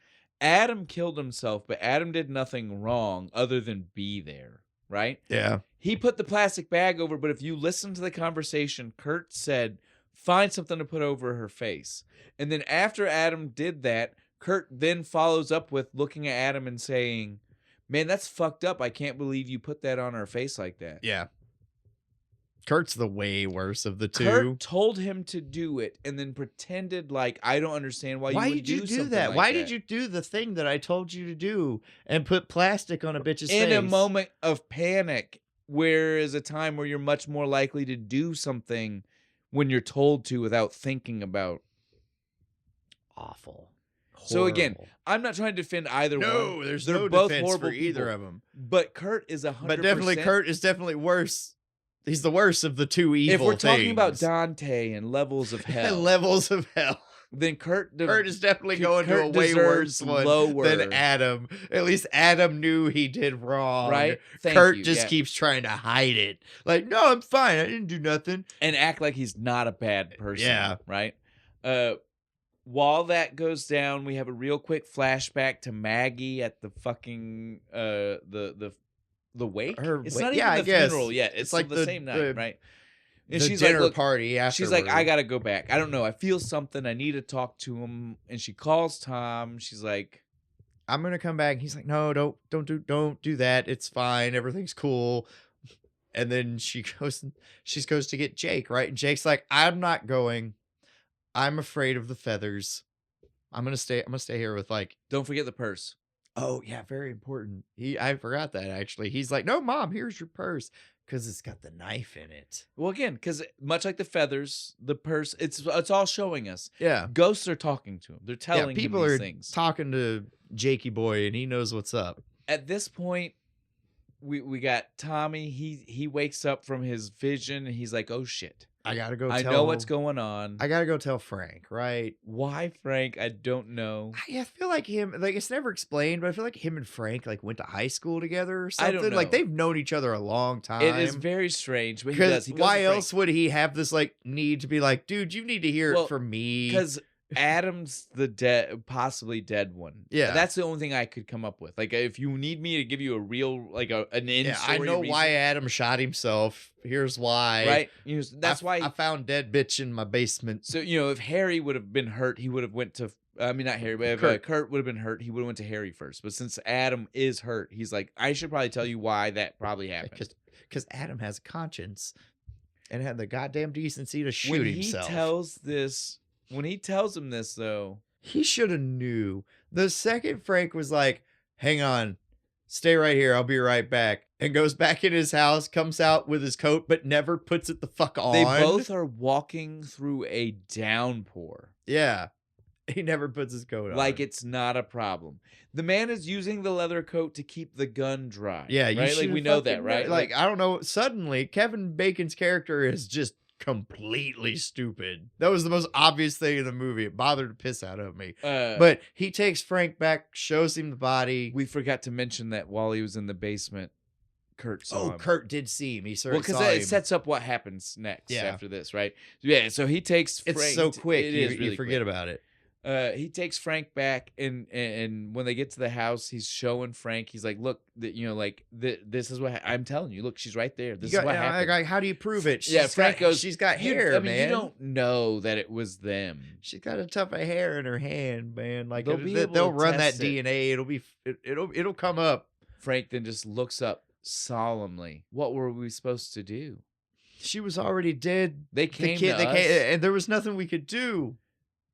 Adam killed himself, but Adam did nothing wrong other than be there, right? Yeah. He put the plastic bag over, but if you listen to the conversation, Kurt said, find something to put over her face. And then after Adam did that, Kurt then follows up with looking at Adam and saying, man, that's fucked up. I can't believe you put that on her face like that. Yeah. Kurt's the way worse of the two. Kurt told him to do it and then pretended like, I don't understand why you would did you do something that? like Why that. did you do the thing that I told you to do and put plastic on a bitch's face? In a moment of panic, where is a time where you're much more likely to do something when you're told to without thinking about. Awful. So again, Horrible. I'm not trying to defend either one. no, there's They're no both defense horrible for either people. of them. But Kurt is 100%. But definitely, Kurt is definitely worse. He's the worst of the two evil If we're talking about things. Dante and levels of hell, levels of hell, then Kurt is definitely going to a Kurt way worse deserves one lower. than Adam. At least Adam knew he did wrong. Right? Thank Kurt you, just yeah. keeps trying to hide it. Like, no, I'm fine. I didn't do nothing. and act like he's not a bad person. Yeah. Right? While that goes down, we have a real quick flashback to Maggie at the fucking the wake. It's not even I the guess. funeral yet. It's like like the same night, right? And The she's dinner like, look, party afterwards. she's like, I gotta go back. I don't know. I feel something. I need to talk to him. And she calls Tom. She's like, I'm gonna come back. He's like, no, don't do that. It's fine. Everything's cool. And then she goes to get Jake, right? And Jake's like, I'm not going. I'm afraid of the feathers. I'm gonna stay here with like. don't forget the purse. Oh yeah, very important. I forgot that actually. He's like, no, Mom, here's your purse because it's got the knife in it. Well, again, because much like the feathers, the purse, it's all showing us. Yeah, Ghosts are talking to him. They're telling people him these are things. talking to Jakey boy, and he knows what's up. At this point, we got Tommy. He wakes up from his vision and he's like, oh shit. I gotta go. I know what's going on. I gotta go tell Frank, right? Why Frank? I don't know. I feel like him, like it's never explained, but I feel like him and Frank like went to high school together or I something. don't Like know. they've known each other a long time. It is very strange, but he Because does. He goes why to Frank. else would he have this like need to be like, dude, you need to hear Well, it from me? Because Adam's the possibly dead one. Yeah. That's the only thing I could come up with. Like, if you need me to give you a real, like, an in yeah, I story know reason, why Adam shot himself. Here's why. right? That's why. I found dead bitch in my basement. So, if Harry would have been hurt, he would have went to. I mean, not Harry, but if Kurt would have been hurt, he would have went to Harry first. But since Adam is hurt, he's like, I should probably tell you why that probably happened. Because Adam has a conscience and had the goddamn decency to shoot When himself. he tells him this, though, He should have knew. The second Frank was like, hang on, stay right here, I'll be right back, and goes back in his house, comes out with his coat, but never puts it the fuck on. They both are walking through a downpour. Yeah. He never puts his coat on. Like it's not a problem. The man is using the leather coat to keep the gun dry. Yeah, you right? Like we know that, right? Like, I don't know. Suddenly, Kevin Bacon's character is just completely stupid. That was the most obvious thing in the movie. It bothered the piss out of me. But he takes Frank back, shows him the body. We forgot to mention that while he was in the basement, Kurt saw him. Kurt did see him. He saw because it sets up what happens next after this, right? Yeah, so he takes Frank. It's so quick. You forget about it. He takes Frank back, and when they get to the house, he's showing Frank. He's like, "Look, this is what I'm telling you. Look, she's right there. This is what happened." Like, how do you prove it? Frank goes, "She's got hair, man. You don't know that it was them. She's got a tuft of hair in her hand, man. Like they'll run that DNA. It'll come up." Frank then just looks up solemnly. What were we supposed to do? She was already dead. They came to us, and there was nothing we could do.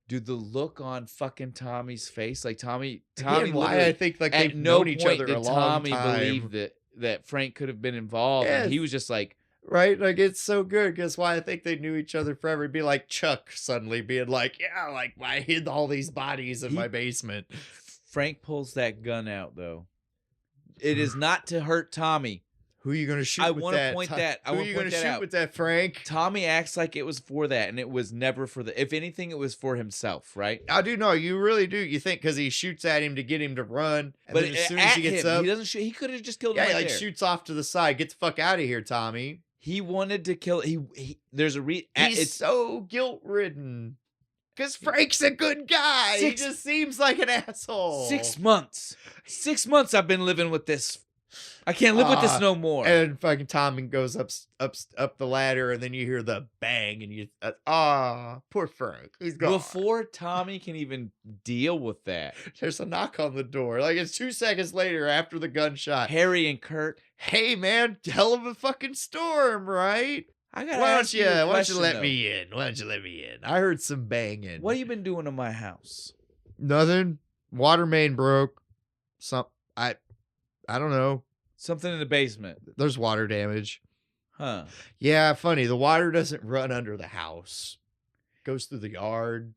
Dude, the look on fucking Tommy's face, like Tommy. Why I think like they've known each other a long time. Tommy believed that Frank could have been involved, and he was just like, right, like it's so good. Guess why I think they knew each other forever. It'd be like Chuck suddenly being like, yeah, like I hid all these bodies in my basement. Frank pulls that gun out though. It is not to hurt Tommy. Who are you going to shoot with that? I want to point that. Who are you going to shoot with that, Frank? Tommy acts like it was for that, and it was never for the. If anything, it was for himself, right? I do know. You really do. You think because he shoots at him to get him to run, but then as soon as he gets up, he doesn't shoot. He could have just killed him. Yeah, right like there. Shoots off to the side. Get the fuck out of here, Tommy. He wanted to kill. There's a He's so guilt ridden. Because Frank's a good guy. He just seems like an asshole. 6 months. 6 months I've been living with this. I can't live with this no more. And fucking Tommy goes up the ladder, and then you hear the bang, and you poor Frank, he's gone. Before Tommy can even deal with that, there's a knock on the door. Like it's 2 seconds later after the gunshot. Harry and Kurt. Hey man, hell of a fucking storm, right? I gotta why ask you a don't question, you let though. me in? Why don't you let me in? I heard some banging. What have you been doing to my house? Nothing. Water main broke. I don't know. Something in the basement. There's water damage. Huh. Yeah, funny. The water doesn't run under the house. It goes through the yard.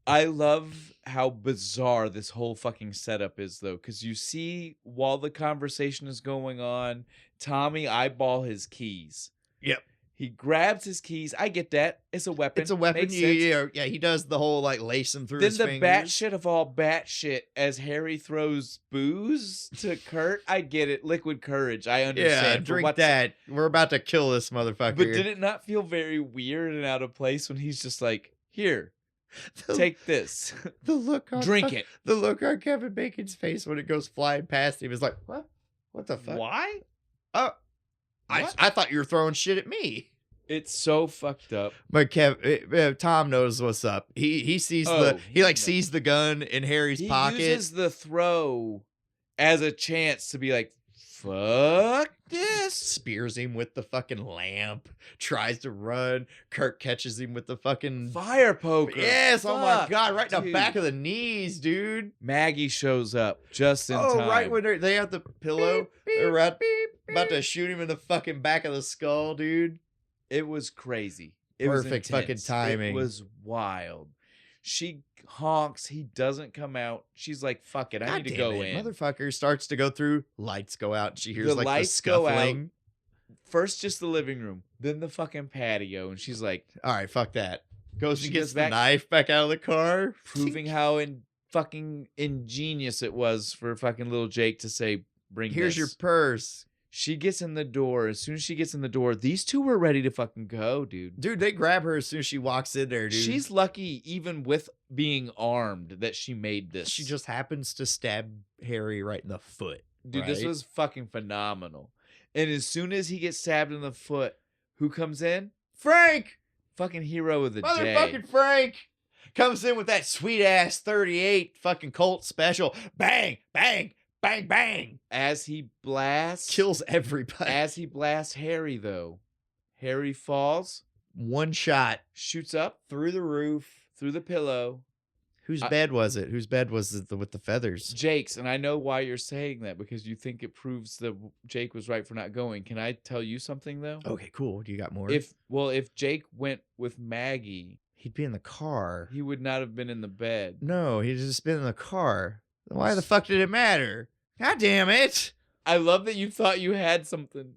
I love how bizarre this whole fucking setup is, though, because you see while the conversation is going on, Tommy eyeball his keys. Yep. He grabs his keys. I get that. It's a weapon. It's a weapon. Makes sense. Yeah, he does the whole like lace him through Then his the fingers. batshit of all batshit as Harry throws booze to Kurt. I get it. Liquid courage. I understand. Yeah, drink that. We're about to kill this motherfucker. But did it not feel very weird and out of place when he's just like, here, take this. The look on Drink it. The look on Kevin Bacon's face when it goes flying past him is like, what? What the fuck? Why? I thought you were throwing shit at me. It's so fucked up. But Tom knows what's up. He sees sees the gun in Harry's pocket. He uses the throw as a chance to be like, fuck this. Spears him with the fucking lamp. Tries to run. Kurt catches him with the fucking fire poker. Yes. Fuck, oh my god. Right in the dude. back of the knees, dude. Maggie shows up just in time. Oh, right when they have the pillow. They're about to shoot him in the fucking back of the skull, dude. It was crazy. It Perfect was intense. fucking timing. It was wild. She honks. He doesn't come out. She's like, fuck it. I need to go in. Motherfucker starts to go through. Lights go out. And she hears The like lights the go out. scuffling. First, just the living room. Then the fucking patio. And she's like, all right, fuck that. Goes She and goes gets the back- knife back out of the car. proving how fucking ingenious it was for fucking little Jake to say, bring Here's this. your purse. She gets in the door. As soon as she gets in the door, these two were ready to fucking go, dude. Dude, they grab her as soon as she walks in there, dude. She's lucky, even with being armed, that she made this. She just happens to stab Harry right in the foot. Dude, this right? was fucking phenomenal. And as soon as he gets stabbed in the foot, who comes in? Frank! Fucking hero of the day. Motherfucking Frank! Comes in with that sweet ass 38 fucking Colt special. Bang! Bang! Bang! Bang! As he blasts. Kills everybody. As he blasts Harry, though. Harry falls. One shot Shoots up. through the roof. Through the pillow. Whose bed was it? Whose bed was it with the feathers? Jake's, and I know why you're saying that because you think it proves that Jake was right for not going. Can I tell you something though? Okay, cool. Do you got more? If Jake went with Maggie, he'd be in the car. He would not have been in the bed. No, he'd just been in the car. Why the fuck did it matter? God damn it! I love that you thought you had something.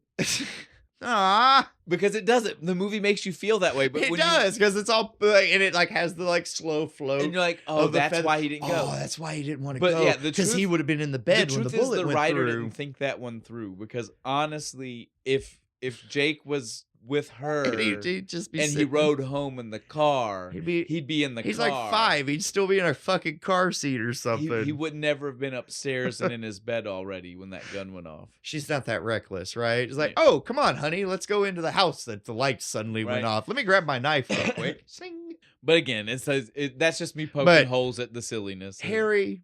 Ah, because it doesn't. The movie makes you feel that way, but it does because it's all and it like has the like slow flow, and you're like, oh, that's why he didn't go. Oh, that's why he didn't want to go. But yeah, because he would have been in the bed when the bullet went through. The writer didn't think that one through because honestly, if Jake was with her he'd just be and he rode home in the car, he'd be in the car. He's like 5. He'd still be in a fucking car seat or something. He would never have been upstairs and in his bed already when that gun went off. She's not that reckless, right? It's like, oh, come on, honey, let's go into the house that the lights suddenly went off. Let me grab my knife real quick. Sing. But again, that's just me poking holes at the silliness. Harry,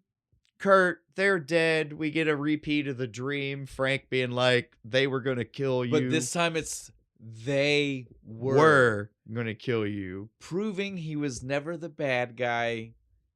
Kurt, they're dead. We get a repeat of the dream. Frank being like, they were going to kill you. But this time it's they were going to kill you. Proving he was never the bad guy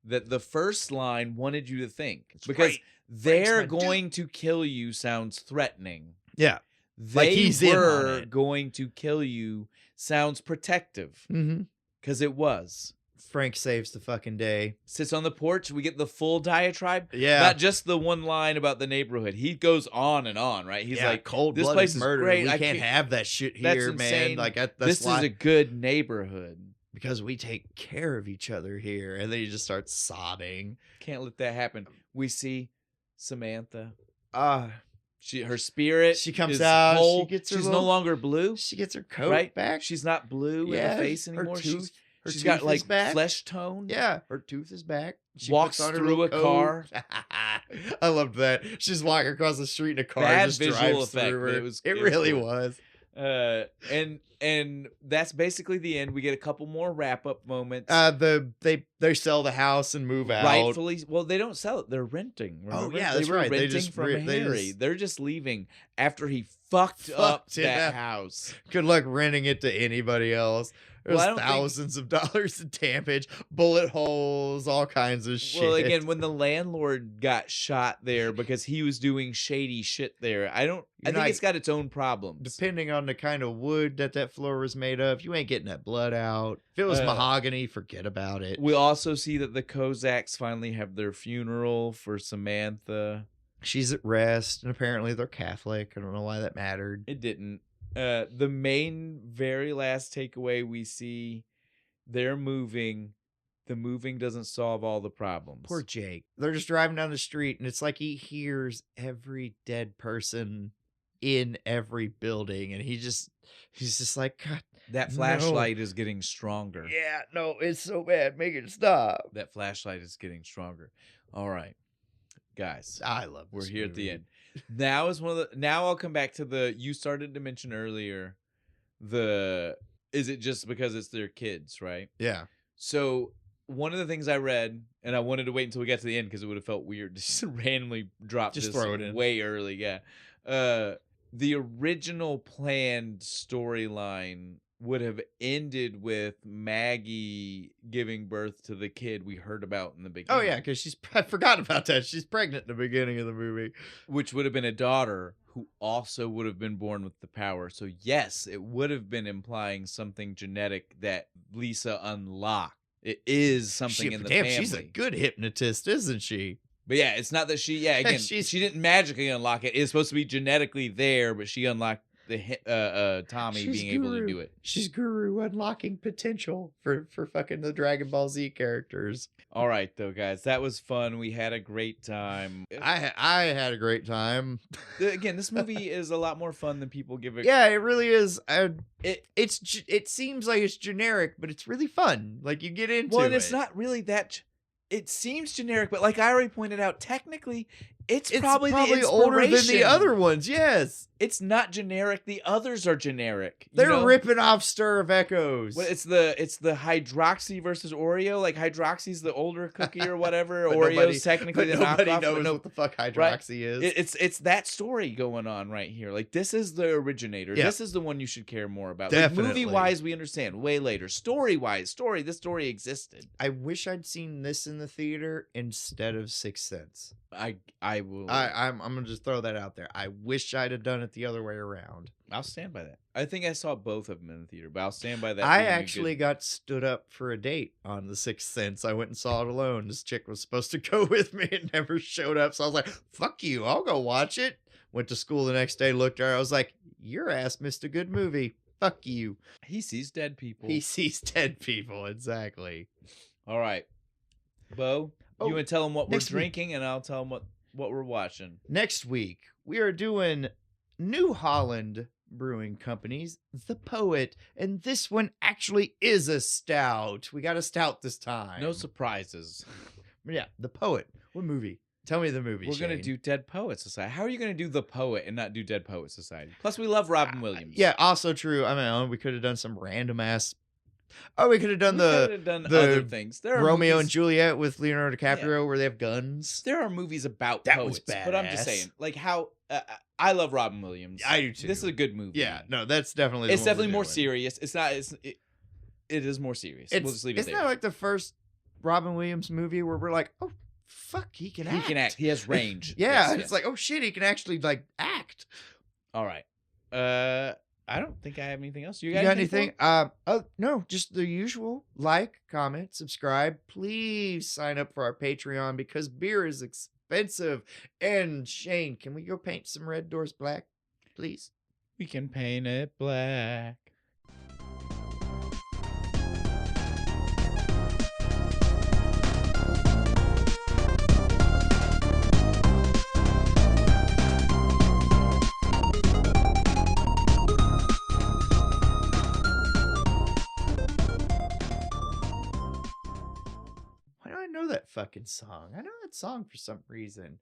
that the first line wanted you to think. Because they're going to kill you sounds threatening. Yeah. They were going to kill you sounds protective. Because it was. Frank saves the fucking day. Sits on the porch. We get the full diatribe. Yeah. Not just the one line about the neighborhood. He goes on and on, right? He's like, cold-blooded this place murder. Is great. We can't have that shit here, man. Like this is a good neighborhood. Because we take care of each other here. And then he just starts sobbing. Can't let that happen. We see Samantha. Her spirit. She comes out. Whole. She's no longer blue. She gets her coat back. She's not blue in the face anymore. She's got like flesh tone. Yeah, her tooth is back. She walks through a car. I loved that. She's walking across the street in a car. Bad just visual drives effect. Through her. It really was. And that's basically the end. We get a couple more wrap up moments. They sell the house and move out. Rightfully, well, they don't sell it. They're renting. Remember? Oh yeah, that's right. Renting from Harry. They're just leaving after he fucked up that house. Good luck renting it to anybody else. There's thousands of dollars in damage, bullet holes, all kinds of shit. Well, again, when the landlord got shot there because he was doing shady shit there, I think it's got its own problems. Depending on the kind of wood that floor was made of, you ain't getting that blood out. If it was mahogany, forget about it. We also see that the Kozaks finally have their funeral for Samantha. She's at rest, and apparently they're Catholic. I don't know why that mattered. It didn't. The main very last takeaway we see, they're moving. The moving doesn't solve all the problems. Poor Jake. They're just driving down the street and it's like he hears every dead person in every building and he's just like, God, that flashlight is getting stronger. Yeah, no, it's so bad. Make it stop. That flashlight is getting stronger. All right. Guys, I love this we're here movie. at the end. Now I'll come back to you started to mention earlier is it just because it's their kids, right? Yeah. So one of the things I read, and I wanted to wait until we got to the end because it would have felt weird to just randomly drop this throw it in way early. Yeah. The original planned storyline would have ended with Maggie giving birth to the kid we heard about in the beginning. Oh yeah, because I forgot about that. She's pregnant in the beginning of the movie, which would have been a daughter who also would have been born with the power. So yes, it would have been implying something genetic that Lisa unlocked. It is something in the family. She's a good hypnotist, isn't she? But yeah, it's not that she didn't magically unlock it. It's supposed to be genetically there, but she unlocked the Tommy being able to do it. She's Guru unlocking potential for fucking the Dragon Ball Z characters. All right, though, guys, that was fun. We had a great time. I had a great time. Again, this movie is a lot more fun than people give it. Yeah, it really is. It seems like it's generic, but it's really fun. Like you get into it. Well, and it's not really that. It seems generic, but like I already pointed out, technically It's It's probably the older than the inspiration. other ones. Yes, It's not generic. The others are generic. You they're know? ripping off Stir of Echoes. Well, it's the Hydroxy versus Oreo. Like Hydroxy's the older cookie or whatever. But Oreo's technically the nobody knockoff. knows but what the fuck Hydroxy is. It's that story going on right here. Like this is the originator. Yeah. This is the one you should care more about. Definitely. Like, movie wise, we understand way later. Story wise, this story existed. I wish I'd seen this in the theater instead of Sixth Sense. I will. I'm gonna just throw that out there. I wish I'd have done it the other way around. I'll stand by that. I think I saw both of them in the theater, but I'll stand by that. I being a actually got stood up for a date on The Sixth Sense. I went and saw it alone. This chick was supposed to go with me and never showed up. So I was like, fuck you. I'll go watch it. Went to school the next day, looked at her. I was like, your ass missed a good movie. Fuck you. He sees dead people. He sees dead people. Exactly. All right. Bo, you want to tell him what we're next week. drinking, and I'll tell him what we're watching. Next week, we are doing New Holland Brewing Company's The Poet, and this one actually is a stout. We got a stout this time. No surprises. Yeah, The Poet. What movie? Tell me the movie. We're going to Shane. do Dead Poet Society. How are you going to do The Poet and not do Dead Poet Society? Plus, we love Robin Williams. Yeah, also true. I mean, we could have done some random ass. Oh, we could have done the other things. There are Romeo movies, and Juliet with Leonardo DiCaprio where they have guns. There are movies about That poets, was but I'm just badass. saying, like how I love Robin Williams. I do too. This is a good movie. Yeah, no, that's definitely. The It's one we're definitely more doing. serious. It's not. It is more serious. We'll just leave it Isn't there. that like the first Robin Williams movie where we're like, oh fuck, he can act. He can act. He has range. Yeah, Yes, it's yes. like, oh shit, he can actually like act. All right. I don't think I have anything else. You You got, got anything? anything? Oh no, just the usual. Like, comment, subscribe. Please sign up for our Patreon because beer is expensive. And Shane, can we go paint some red doors black, please? We can paint it black. Why do I know that fucking song? I know that song for some reason.